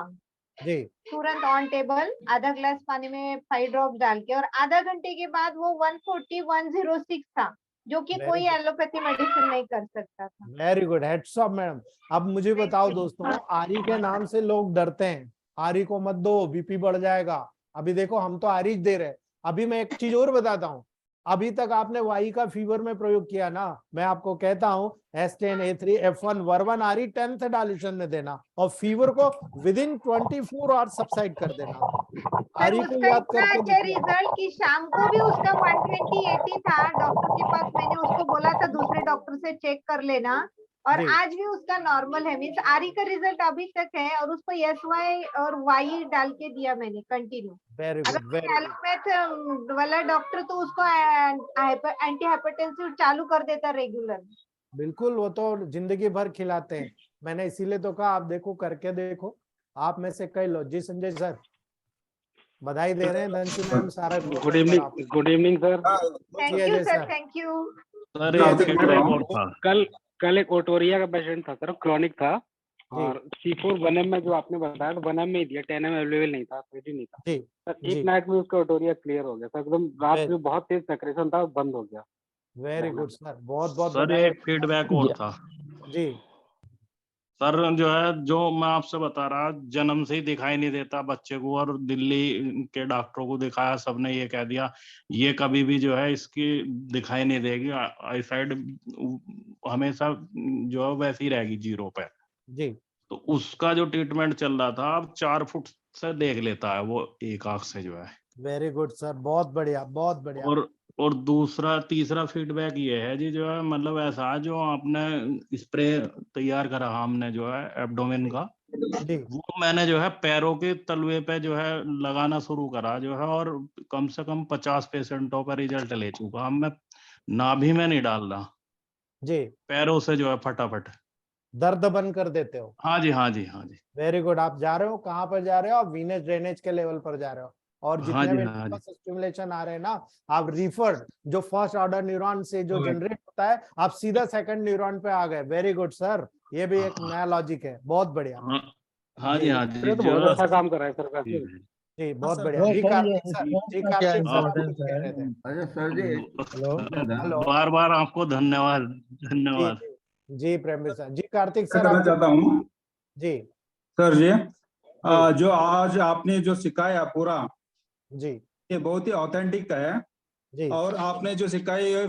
जी, तुरंत ऑन टेबल, आधा ग्लास पानी में 5 ड्रॉप डाल के, और आधा घंटे के बाद वो 140 106 था, जो कि कोई एलोपैथी मेडिसिन नहीं कर सकता था। Very good, heads up madam. अब मुझे बताओ दोस्तों, आरी के नाम से लोग डरते हैं, आरी को मत दो बीपी बढ़ जाएगा। अभी देखो हम तो आरी दे रहे। अभी मैं एक चीज और बताता हूँ, अभी तक आपने वाई का फीवर में प्रयोग किया ना, मैं आपको कहता हूँ S10 A3 F1 वर्वन आरी 10th डाल्यूशन में देना और फीवर को विदिन 24 आवर्स सबसाइड कर देना। आरी को याद करके अच्छा रिजल्ट की शाम को भी उसका 120/80 था। डॉक्टर के पास मैंने उसको बोला था दूसरे डॉक्टर से चेक कर लेना, और आज भी उसका नॉर्मल है। मीन्स आरी का रिजल्ट अभी तक है, और उसको SY और Y डाल के दिया मैंने continue. Very good, very allopath वाला डॉक्टर तो उसको एंटी हाइपरटेंसिव चालू कर देता रेगुलर। बिल्कुल, वो तो जिंदगी भर खिलाते हैं। मैंने इसीलिए तो कहा आप देखो, करके देखो। आप में से कई लोग। जी संजय सर, बधाई दे रहे हैं धनसी मैम सारा। Good evening sir. Thank you sir, thank you sir. कल एक ओटोरिया का पेशेंट था सर, क्रॉनिक था, और C4 1M में जो आपने बताया तो 1M में ही दिया, 10M अवेलेबल नहीं था, रेडी नहीं था सर। एक नाइट में उसका ओटोरिया क्लियर हो गया सर, एकदम रात में बहुत तेज सेक्रेशन था, बंद हो गया। वेरी गुड सर, बहुत बहुत सर एक फीडबैक और था जी सर। जो है, जो मैं आपसे बता रहा, जन्म से ही दिखाई नहीं देता बच्चे को, और दिल्ली के डॉक्टरों को दिखाया, सबने ये कह दिया ये कभी भी जो है इसकी दिखाई नहीं देगी, आई साइड हमेशा जो है वैसी रहेगी 0 पे जी। तो उसका जो ट्रीटमेंट चल रहा था, अब 4 फुट से देख लेता है वो एक आंख से जो है। वेरी गुड सर, बहुत बढ़िया, बहुत बढ़िया। और तीसरा फीडबैक ये है जी, जो है मतलब ऐसा है, जो आपने स्प्रे तैयार करा हमने जो है एब्डोमेन का, वो मैंने जो है पैरों के तलवे पे जो है लगाना शुरू करा जो है, और कम से कम 50 पेशेंटों का रिजल्ट ले चुका। मैं नाभि में नहीं डाल रहा जी, पैरों से जो है फटाफट दर्द बंद कर देते हो। हाँ जी, हाँ जी, हाँ जी। Very good. आप जा रहे हो, कहाँ पर जा रहे हो? आप वीनस ड्रेनेज के लेवल पर जा रहे हो, और जितने भी स्टिमुलेशन आ रहे हैं ना, आप रिफर्ड जो फर्स्ट ऑर्डर न्यूरॉन से जो जनरेट होता है, आप सीधा सेकंड न्यूरॉन पे आ गए। वेरी गुड सर, ये भी एक नया लॉजिक है, बहुत बढ़िया। हाँ जी, हाँ जी, बहुत अच्छा काम कर रहा है सर जी, बहुत बढ़िया। जी कार्तिक सर, जी कार्तिक सर कुछ कह रहे थे। अच्छा सर जी, हेलो, बार आपको धन्यवाद। जी प्रेमवीर सर। जी कार्तिक सर, करना चाहता हूँ जी सर जी, जो आज आपने जो सिखाया पूरा जी, ये बहुत ही ऑथेंटिक है। जी और आपने जो सिखाई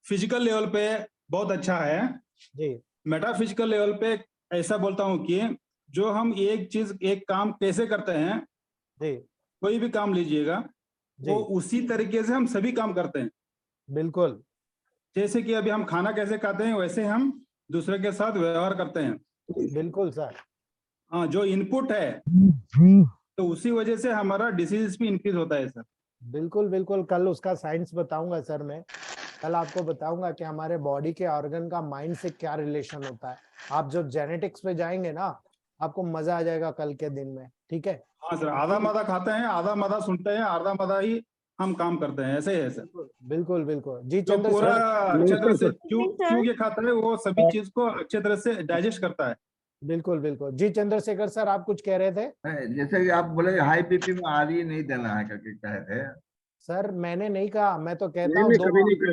फिजिकल लेवल पे बहुत अच्छा है जी। मेटाफिजिकल लेवल पे ऐसा बोलता हूँ कि जो हम एक काम कैसे करते हैं जी कोई भी काम लीजिएगा वो उसी तरीके से हम सभी काम करते हैं। बिल्कुल। जैसे कि अभी हम खाना कैसे खाते हैं वैसे हम दूसरे के साथ व्यवहार करते हैं। बिल्कुल सर। हाँ, जो इनपुट है तो उसी वजह से हमारा डिसीज भी इंक्रीज होता है सर। बिल्कुल बिल्कुल, कल उसका साइंस बताऊंगा सर। मैं कल आपको बताऊंगा कि हमारे बॉडी के ऑर्गन का माइंड से क्या रिलेशन होता है। आप जब जेनेटिक्स पे जाएंगे ना, आपको मजा आ जाएगा कल के दिन में। ठीक है। हाँ सर, आधा मादा खाते हैं, आधा मादा सुनते हैं, आधा मादा ही हम काम करते हैं, ऐसे ही है सर। बिल्कुल बिल्कुल जी। जो चंद्र पूरा अच्छे तरह से सर। चू के खाता है वो सभी चीज को अच्छे तरह से डाइजेस्ट करता है। बिल्कुल बिल्कुल जी। चंद्रशेखर सर, आप कुछ कह रहे थे? जैसे कि आप बोले हाई बीपी में आदि नहीं देना है करके कहे थे सर मैंने नहीं कहा, मैं तो कहता नहीं, हूँ कभी नहीं कहा।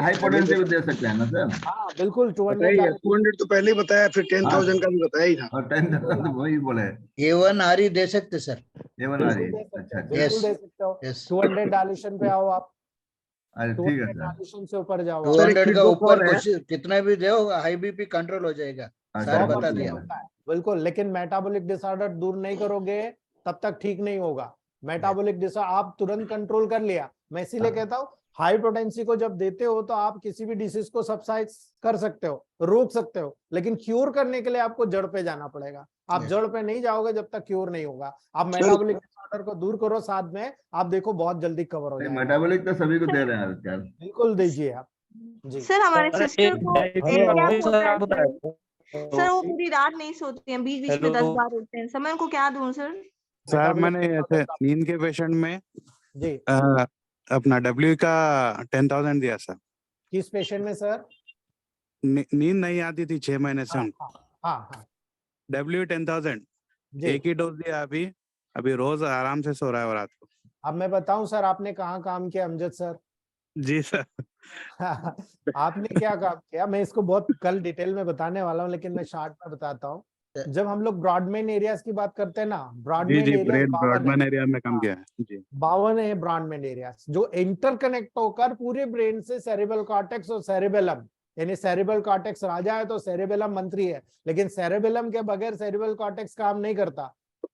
हाई पोटेंशियल भी दे सकते हैं ना सर। हाँ बिल्कुल। 200 तो पहले ही बताया, फिर 10,000 का भी बताया ही था। और 10,000 वही बोले। A1 RE दे सकते सर। A1 RE, अच्छा बिल्कुल दे सकते हो। 200 डायल्यूशन पे आओ आप। अरे ठीक है सर। डायल्यूशन से ऊपर जाओ। 200 का ऊपर कितना भी दो, हाई बीपी कंट्रोल हो जाएगा। सर बता दिया। बिल्कुल, लेकिन मेटाबॉलिक डिसऑर्डर दूर नहीं करोगे तब तक ठीक नहीं होगा। मेटाबॉलिक डिसऑर्डर आप तुरंत कंट्रोल कर लिया, मैं इसीलिए कहता हूँ हाई पोटेंसी को जब देते हो तो आप किसी भी डिसीज को सबसाइड कर सकते हो, रोक सकते हो, लेकिन क्योर करने के लिए आपको जड़ पे जाना पड़ेगा। आप जड़ पे नहीं जाओगे जब तक क्योर नहीं होगा। आप मेटाबॉलिक डिसऑर्डर को दूर करो साथ में, आप देखो बहुत जल्दी कवर हो जाएगा। मेटाबॉलिक तो सभी को दे रहे हैं यार। बिल्कुल दीजिए आप जी। सर हमारे सिस्टर को सर वो पूरी रात नहीं सोती हैं, बीच बीच में 10 बार उठते हैं। समय उनको क्या दूं सर? सर मैंने ऐसे नींद के पेशेंट में जी अपना डब्ल्यू का 10,000 दिया सर। किस पेशेंट में सर? नींद नहीं आती थी 6 महीने से उनको। हाँ। डब्ल्यू 10,000 एक ही डोज दिया। अभी रोज आराम से सो रहा है वो रात को। अब मैं बताऊं सर आपने कहाँ काम किया अमजद सर? जी सर। आपने क्या काम किया, मैं इसको बहुत कल डिटेल में बताने वाला हूँ, लेकिन मैं शॉर्ट में बताता हूँ। जब हम लोग ब्रॉडमैन एरियाज की बात करते हैं ना, ब्रॉडमैन एरिया में काम किया है जी। 52 है ब्रॉडमैन एरियाज जो इंटरकनेक्ट होकर पूरे ब्रेन से सेरेब्रल कॉर्टेक्स और सेरेबेलम, यानी सेरेब्रल कॉर्टेक्स राजा है तो सेरेबेलम मंत्री है, लेकिन सेरेबेलम के बगैर सेरेब्रल कॉर्टेक्स काम नहीं करता।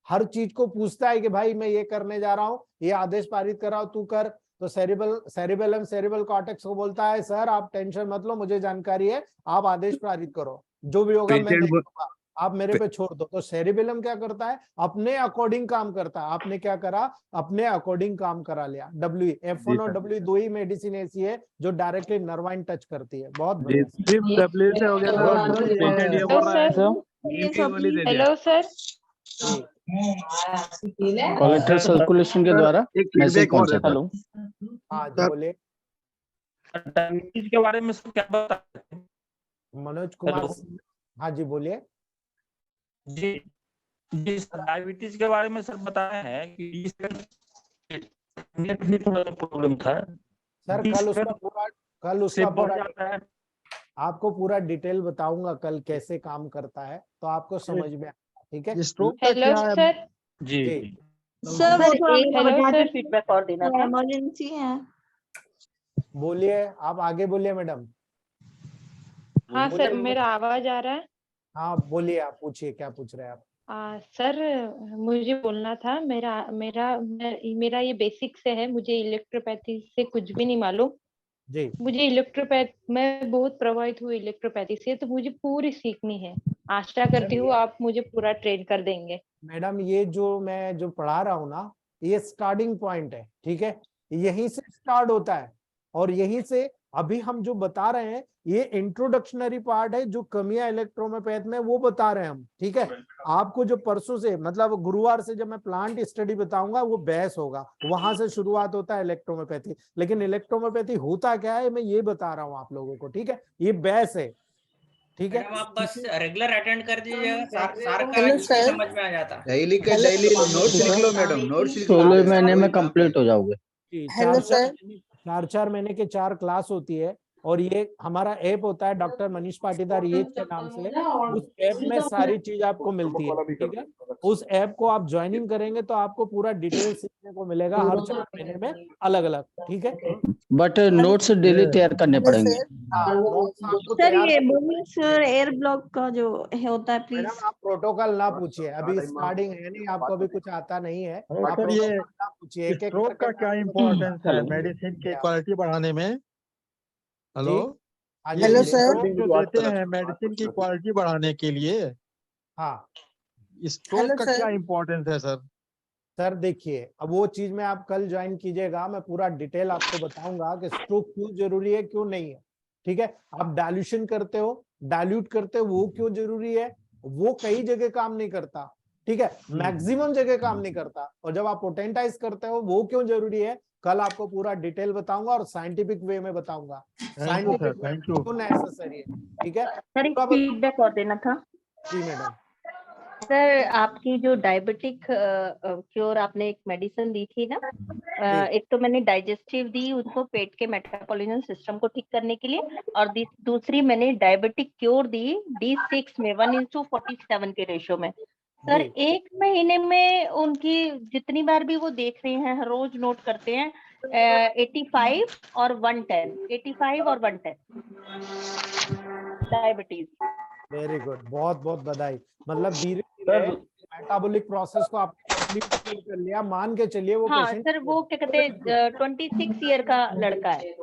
हर चीज को पूछता है कि भाई मैं ये करने जा रहा हूँ, ये आदेश पारित कर रहा हूँ, तू कर। तो सेरेबेलम सेरेब्रल कॉर्टेक्स को बोलता है सर आप टेंशन मत लो, मुझे जानकारी है, आप आदेश पारित करो, जो भी होगा मैं देख लूंगा, आप मेरे पे छोड़ दो। तो सेरेबेलम क्या करता है, अपने अकॉर्डिंग काम करता है। आपने क्या करा, अपने अकॉर्डिंग काम करा लिया। F1 और W दो ही मेडिसिन ऐसी है जो डायरेक्टली नर्वाइन टच करती है। बहुत बढ़िया। W से हो गया। हेलो सर, कोलेट्रल सर्कुलेशन के द्वारा मैसेज पहुंचता है। हेलो हाँ जी बोलिए। डायबिटीज के बारे में सब क्या बता सकते हैं? मनोज कुमार, हाँ जी बोलिए। जी सर, डायबिटीज के बारे में सर बताए हैं कि प्रॉब्लम था सर। कल उसका पूरा आपको पूरा डिटेल बताऊंगा कल कैसे काम करता है, तो आपको समझ में आएगा। ठीक है। हेलो सर जी सर वो थोड़ा फीडबैक और देना था। इमरजेंसी है। बोलिए, आप आगे बोलिए मैडम। हाँ सर, मेरा आवाज आ रहा है? हाँ बोलिए, आप पूछिए, क्या पूछ रहे हैं आप? सर मुझे बोलना था, मेरा ये बेसिक से है, मुझे इलेक्ट्रोपैथी से कुछ भी नहीं मालूम जी। मुझे मैं बहुत प्रभावित हुई इलेक्ट्रोपैथी से, तो मुझे पूरी सीखनी है। आशा करती हूँ आप मुझे पूरा ट्रेन कर देंगे। मैडम ये जो मैं जो पढ़ा रहा हूँ ना, ये स्टार्टिंग पॉइंट है। ठीक है, यहीं से स्टार्ट होता है और यहीं से अभी हम जो बता रहे हैं ये इंट्रोडक्शनरी पार्ट है, जो कमियां इलेक्ट्रोमोपैथ में वो बता रहे हैं हम। ठीक है, आपको जो परसों से मतलब गुरुवार से जब मैं प्लांट स्टडी बताऊंगा वो बेस होगा, वहां से शुरुआत होता है इलेक्ट्रोमोपैथी। लेकिन इलेक्ट्रोमोपैथी होता क्या है मैं ये बता रहा हूँ आप लोगों को। ठीक है, ये बेस है। ठीक है, आप बस रेगुलर अटेंड कर दीजिएगा, सारा समझ में आ जाता है। डेली नोट्स लिख लो मैडम, नोट्स 16 महीने में कंप्लीट हो जाओगे। 4 महीने की 4 क्लास होती है और ये हमारा ऐप होता है डॉक्टर मनीष पाटीदार ये के नाम से। उस ऐप में सारी चीज आपको मिलती है, ठीक है। उस ऐप को आप ज्वाइनिंग करेंगे तो आपको पूरा डिटेल सीखने को मिलेगा हर 4 महीने में अलग अलग, ठीक है। बट नोट्स डेली तैयार करने पड़ेंगे। सर ये भुवनेश्वर एयर ब्लॉक का जो होता है प्लीज। मैडम आप प्रोटोकॉल ना पूछिए, अभी स्टार्टिंग है नहीं, आपको अभी कुछ आता नहीं है। आप सर ये ना पूछिए, एक स्ट्रोक का क्या इम्पोर्टेंस है मेडिसिन की क्वालिटी बढ़ाने में? हेलो हेलो सर, जो देते हैं मेडिसिन की क्वालिटी बढ़ाने के लिए, हाँ स्ट्रोक का क्या इम्पोर्टेंस है सर? सर देखिए, अब वो चीज में आप कल ज्वाइन कीजिएगा, मैं पूरा डिटेल आपको बताऊंगा कि स्ट्रोक क्यों जरूरी है क्यों नहीं है, ठीक है। आप डाइल्यूशन करते हो, डाइल्यूट करते हो, वो क्यों जरूरी है, वो कई जगह काम नहीं करता, ठीक है, मैक्सिमम जगह काम नहीं करता। और जब आप पोटेंटाइज करते हो वो क्यों जरूरी है, कल आपको पूरा डिटेल बताऊंगा और साइंटिफिक वे में बताऊंगा। साइंटिफिक क्यों नेसेसरी है, ठीक है। सर एक फीडबैक और देना था। जी मैडम। सर आपकी जो डायबिटिक क्योर आपने एक मेडिसिन दी थी ना, एक तो मैंने डाइजेस्टिव दी उनको पेट के मेटाबॉलिज्म सिस्टम को ठीक करने के लिए, और दूसरी मैंने डायबिटिक क्योर दी D6 में 1:47 के रेशो में। सर 1 महीने में उनकी जितनी बार भी वो देख रहे हैं, हर रोज नोट करते हैं 85 और 110, 85 और 110 डायबिटीज। वेरी गुड, बहुत बहुत बधाई। मतलब धीरे धीरे मेटाबॉलिक प्रोसेस को आपने कंप्लीट कर लिया, मान के चलिए वो हाँ पेशेंट। सर वो क्या कहते हैं 26 ईयर का लड़का है।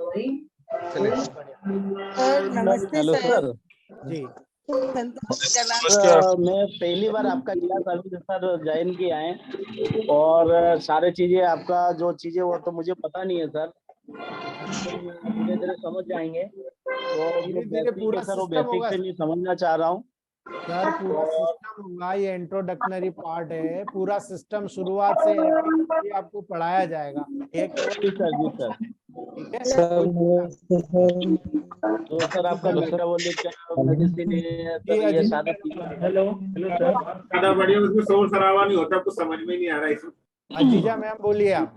नमस्ते सर। जी मैं पहली बार आपका क्लास अभी सर ज्वाइन किया है, और सारे चीजें आपका जो चीजें वो तो मुझे पता नहीं है सर, धीरे धीरे समझ जाएंगे। तो धीरे पूरा सर वो सिस्टम होगा बेसिक से नहीं समझना चाह रहा हूँ सर, पूरा सिस्टम होगा। ये इंट्रोडक्टरी पार्ट है, पूरा सिस्टम शुरुआत से आपको पढ़ाया जाएगा। एक तो सर आपका मेटाबॉलिक मेडिसिन ये सारा हेलो सर, ज्यादा बढ़िया उसमें शोर शराबा नहीं होता, कुछ समझ में नहीं आ रहा है इसमें। अजीजा मैम बोलिए आप।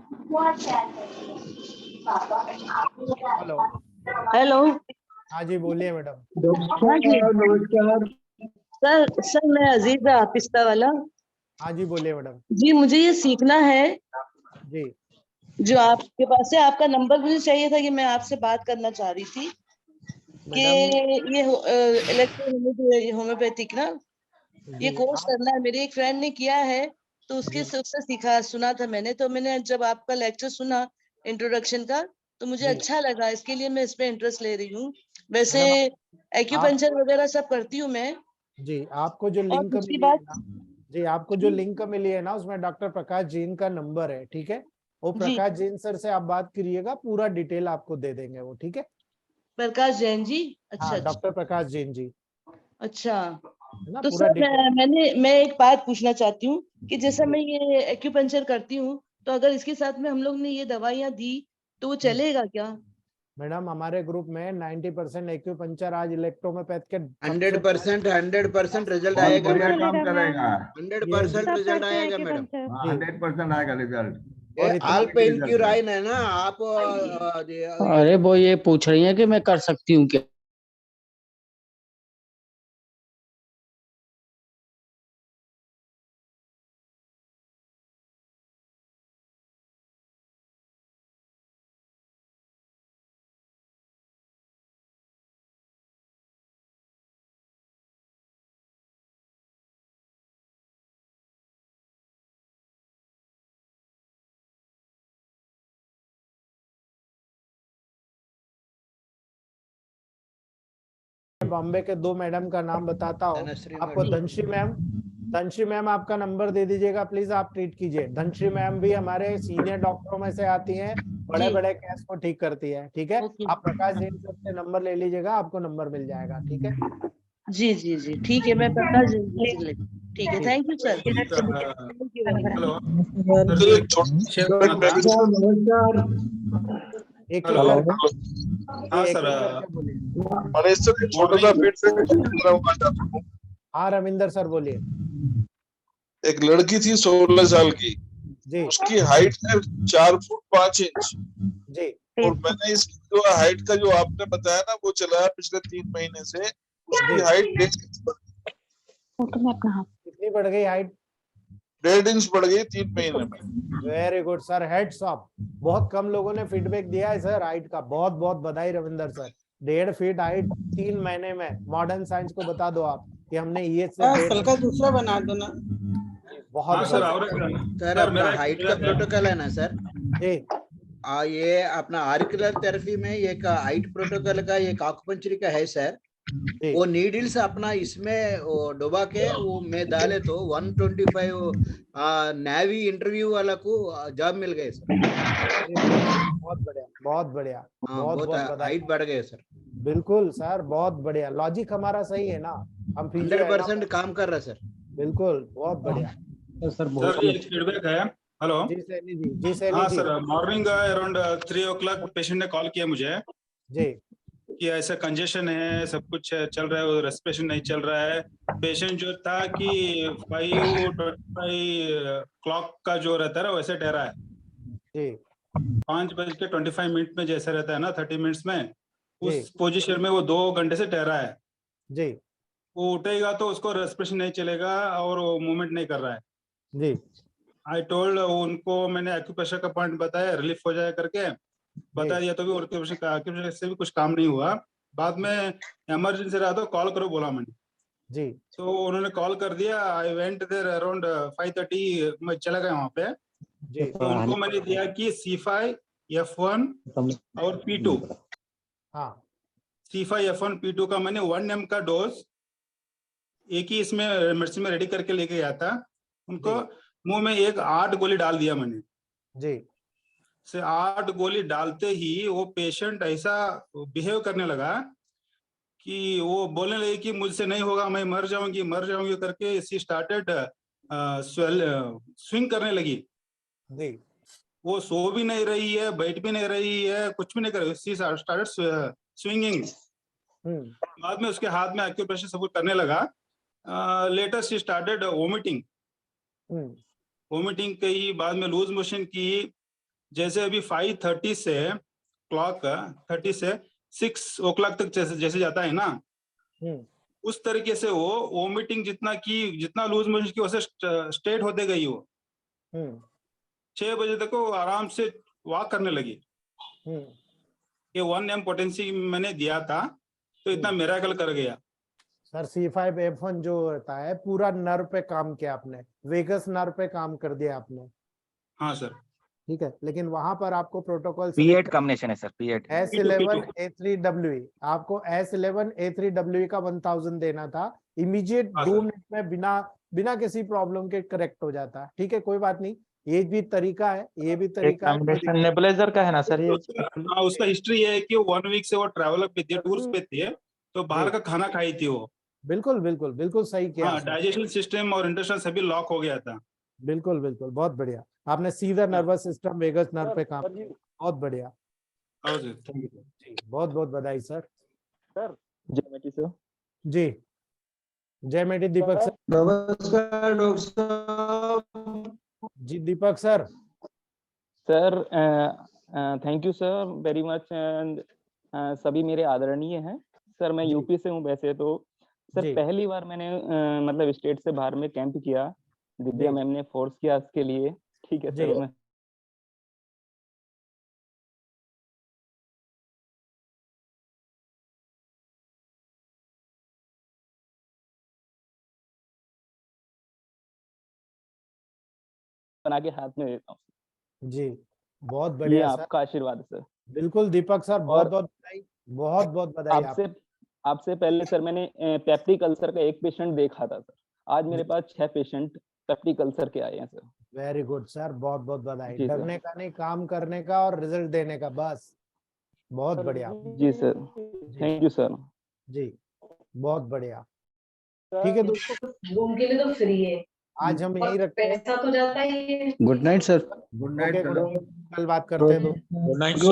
हेलो हेलो, हाँ जी बोलिए मैडम। नमस्कार सर मैं अजीजा पिस्ता वाला। हाँ जी बोलिए मैडम। जी मुझे ये सीखना है जी, जो आपके पास है, आपका नंबर मुझे चाहिए था कि मैं आपसे बात करना चाह रही थी कि ये इलेक्ट्रो होम्योपैथिक ना ये कोर्स करना है। मेरे एक फ्रेंड ने किया है तो उसके उससे सुना था मैंने, तो मैंने जब आपका लेक्चर सुना इंट्रोडक्शन का तो मुझे अच्छा लगा, इसके लिए मैं इसमें इंटरेस्ट ले रही हूँ। वैसे एक्यूपंक्चर वगैरह सब करती हूँ मैं। जी आपको जो लिंक मिली है ना, जी आपको जो लिंक मिली है ना उसमें डॉक्टर प्रकाश जैन का नंबर है, ठीक है। वो प्रकाश जैन सर से आप बात करिएगा, पूरा डिटेल आपको दे देंगे वो, ठीक है। प्रकाश जैन जी, अच्छा डॉक्टर प्रकाश जैन जी। अच्छा तो सर मैं एक बात पूछना चाहती हूँ कि जैसा मैं ये एक्यूपंक्चर करती हूँ तो अगर इसके साथ में हम लोग ने ये दवाइयाँ दी तो वो चलेगा क्या? मैडम हमारे ग्रुप में 90% एक्यूपंक्चर आज इलेक्ट्रोहोम्योपैथ के 100% रिजल्ट आएगा। काम करेगा 100% रिजल्ट आएगा मैडम। 100% आएगा रिजल्ट। ऑल पेन क्यूराइन है ना आप। अरे वो ये पूछ रही है कि मैं कर सकती हूँ क्या? बॉम्बे के 2 मैडम का नाम बताता हूँ आपको। धनश्री मैम आपका नंबर दे दीजिएगा प्लीज, आप ट्रीट कीजिए। धनश्री मैम भी हमारे सीनियर डॉक्टरों में से आती हैं, बड़े बड़े केस को ठीक करती है, ठीक है। आप प्रकाश जैन सर से नंबर ले लीजिएगा, आपको नंबर मिल जाएगा, ठीक है। जी जी जी ठीक है, मैं प्रकाश जैन से ले, ठीक है। Thank you sir. एक हाँ सर, छोटा सा फिट से हाँ रविंदर सर बोलिए। एक लड़की थी 16 साल की जी, उसकी हाइट है 4 फुट 5 इंच जी, और मैंने इसकी जो हाइट का जो आपने बताया ना वो चला है पिछले 3 महीने से, उसकी हाइट कितनी बढ़ गई हाइट? 1.5 इंच बढ़ गई 3 महीने में। Very good sir, heads up. बहुत कम लोगों ने फीडबैक दिया है सर हाइट का, बहुत बहुत बधाई रविंदर सर। 1.5 फीट हाइट 3 महीने में। मॉडर्न साइंस को बता दो आप कि हमने ये से कल का दूसरा बना दो ना। बहुत सर सर अपना हाइट का प्रोटोकॉल है ना सर जी। ये अपना आर्कुलर थेरेपी में एक हाइट प्रोटोकॉल का एक आकुपंचरी का है सर। वो नीडल्स अपना इसमें डुबा के वो में डाले तो 125 नेवी इंटरव्यू वाला को जॉब मिल गए सर। बहुत बढ़िया, बहुत बढ़िया, बहुत बहुत बधाई। हाइट बढ़ गए सर। बिल्कुल सर, बहुत बढ़िया। लॉजिक हमारा सही है ना, हम 100% काम कर रहे सर। बिल्कुल, बहुत बढ़िया सर एक फीडबैक है। हेलो जी सैनी जी। जी सैनी हाँ जी। Sir, morning around 3 o'clock patient ने कॉल किया मुझे जी कि ऐसा कंजेशन है, सब कुछ चल रहा है, रेस्पिरेशन नहीं चल रहा है। पेशेंट जो था कि 5:25 क्लॉक का जो रहता है ना वैसे ठहरा है जी। 5:25 में जैसे रहता है ना 30 मिनट्स में, उस पोजीशन में वो 2 घंटे से ठहरा है जी। वो उठेगा तो उसको रेस्पिरेशन नहीं चलेगा और वो मूवमेंट नहीं कर रहा है जी। आई टोल्ड उनको, मैंने एक्यूप्रेशर का पॉइंट बताया, रिलीफ हो जाए करके बता दिया, तो भी एक्यूप्रेशर से भी कुछ काम नहीं हुआ। बाद में इमरजेंसी रहा तो कॉल करो बोला मैंने जी। तो उन्होंने कॉल कर दिया। आई वेंट देयर अराउंड 5:30 मैं चला गया वहां पे जी। तो उनको मैंने दिया कि C5 F1 और P2। हाँ C5 F1 P2 का मैंने 1 ml का डोज एक ही इसमें मेडिसिन में रेडी करके लेके गया था। उनको मुंह में 8 गोली डाल दिया मैंने जी। से 8 गोली डालते ही वो पेशेंट ऐसा बिहेव करने लगा कि वो बोलने लगे कि मुझसे नहीं होगा, मैं मर जाऊंगी करके शी स्टार्टेड स्विंग करने लगी। जी। वो सो भी नहीं रही है, बैठ भी नहीं रही है, कुछ भी नहीं कर रही, शी स्टार्टेड स्विंगिंग। बाद में उसके हाथ में एक्यूप्रेशर सब कुछ करने लगा। लेटर शी स्टार्टेड वोमिटिंग के ही बाद में लूज मोशन की। जैसे अभी 5:30 से क्लॉक 30 से 6 o'clock तक जैसे जाता है ना, उस तरीके से वो वोमिटिंग जितना लूज मोशन की वैसे स्टेट होते गई वो। 6 बजे तक वो आराम से वॉक करने लगी। ये 1 m पोटेंसी मैंने दिया था तो इतना मिरेकल कर गया। सर C5 F1 जो होता है पूरा नर्व पे काम किया आपने, वेगस नर्व पे काम कर दिया आपने। हाँ सर ठीक है, लेकिन वहां पर आपको प्रोटोकॉल P8 कॉम्बिनेशन है सर, P8 S11A3WE, आपको S11A3WE का 1000 देना था। इमीडिएट 2 मिनट में बिना किसी प्रॉब्लम के करेक्ट हो जाता। ठीक है, कोई बात नहीं, ये भी तरीका है, ये भी तरीका है। नेबुलाइजर का है ना सर ये? हाँ, उसका हिस्ट्री है कि 1 वीक से वो ट्रैवल पे थी, टूर्स पे थे, तो बाहर का खाना खाई थी वो। बिल्कुल बिल्कुल बिल्कुल सही किया। हाँ, डाइजेशन सिस्टम और इंटेस्टाइन सभी लॉक हो गया था। बिल्कुल बिल्कुल, बहुत बढ़िया। आपने सीधा नर्वस सिस्टम वेगस नर्व पे काम किया, बहुत बढ़िया जी। बहुत बहुत बधाई सर। जयमेटी सर। जी जयमेटी दीपक सर। नमस्कार डॉक्टर साहब। जी Deepak sir. Sir thank you sir very much. सभी मेरे आदरणीय हैं सर। मैं यूपी से हूँ वैसे तो सर। पहली बार मैंने मतलब स्टेट से बाहर में कैंप किया, दिव्या मैम ने फोर्स किया इसके लिए। ठीक है सर। मैं बना के हाथ में देता हूँ जी। बहुत बढ़िया सर, आपका आशीर्वाद सर। बिल्कुल दीपक सर, बहुत बहुत बधाई, बहुत बहुत बधाई। आपसे पहले सर मैंने पेप्टिक अल्सर का एक पेशेंट देखा था सर। आज मेरे पास 6 पेशेंट पेप्टिक अल्सर के आए हैं सर। वेरी गुड सर, बहुत बहुत बधाई। डरने का नहीं, काम करने का और रिजल्ट देने का, बस। बहुत बढ़िया जी सर, थैंक यू सर जी, बहुत बढ़िया। ठीक है दोस्तों, रूम के लिए तो फ्री है, आज हम यही रखते हैं। पैसा तो जाता ही है। Good night sir. Good night, कल बात करते हैं। Good night sir.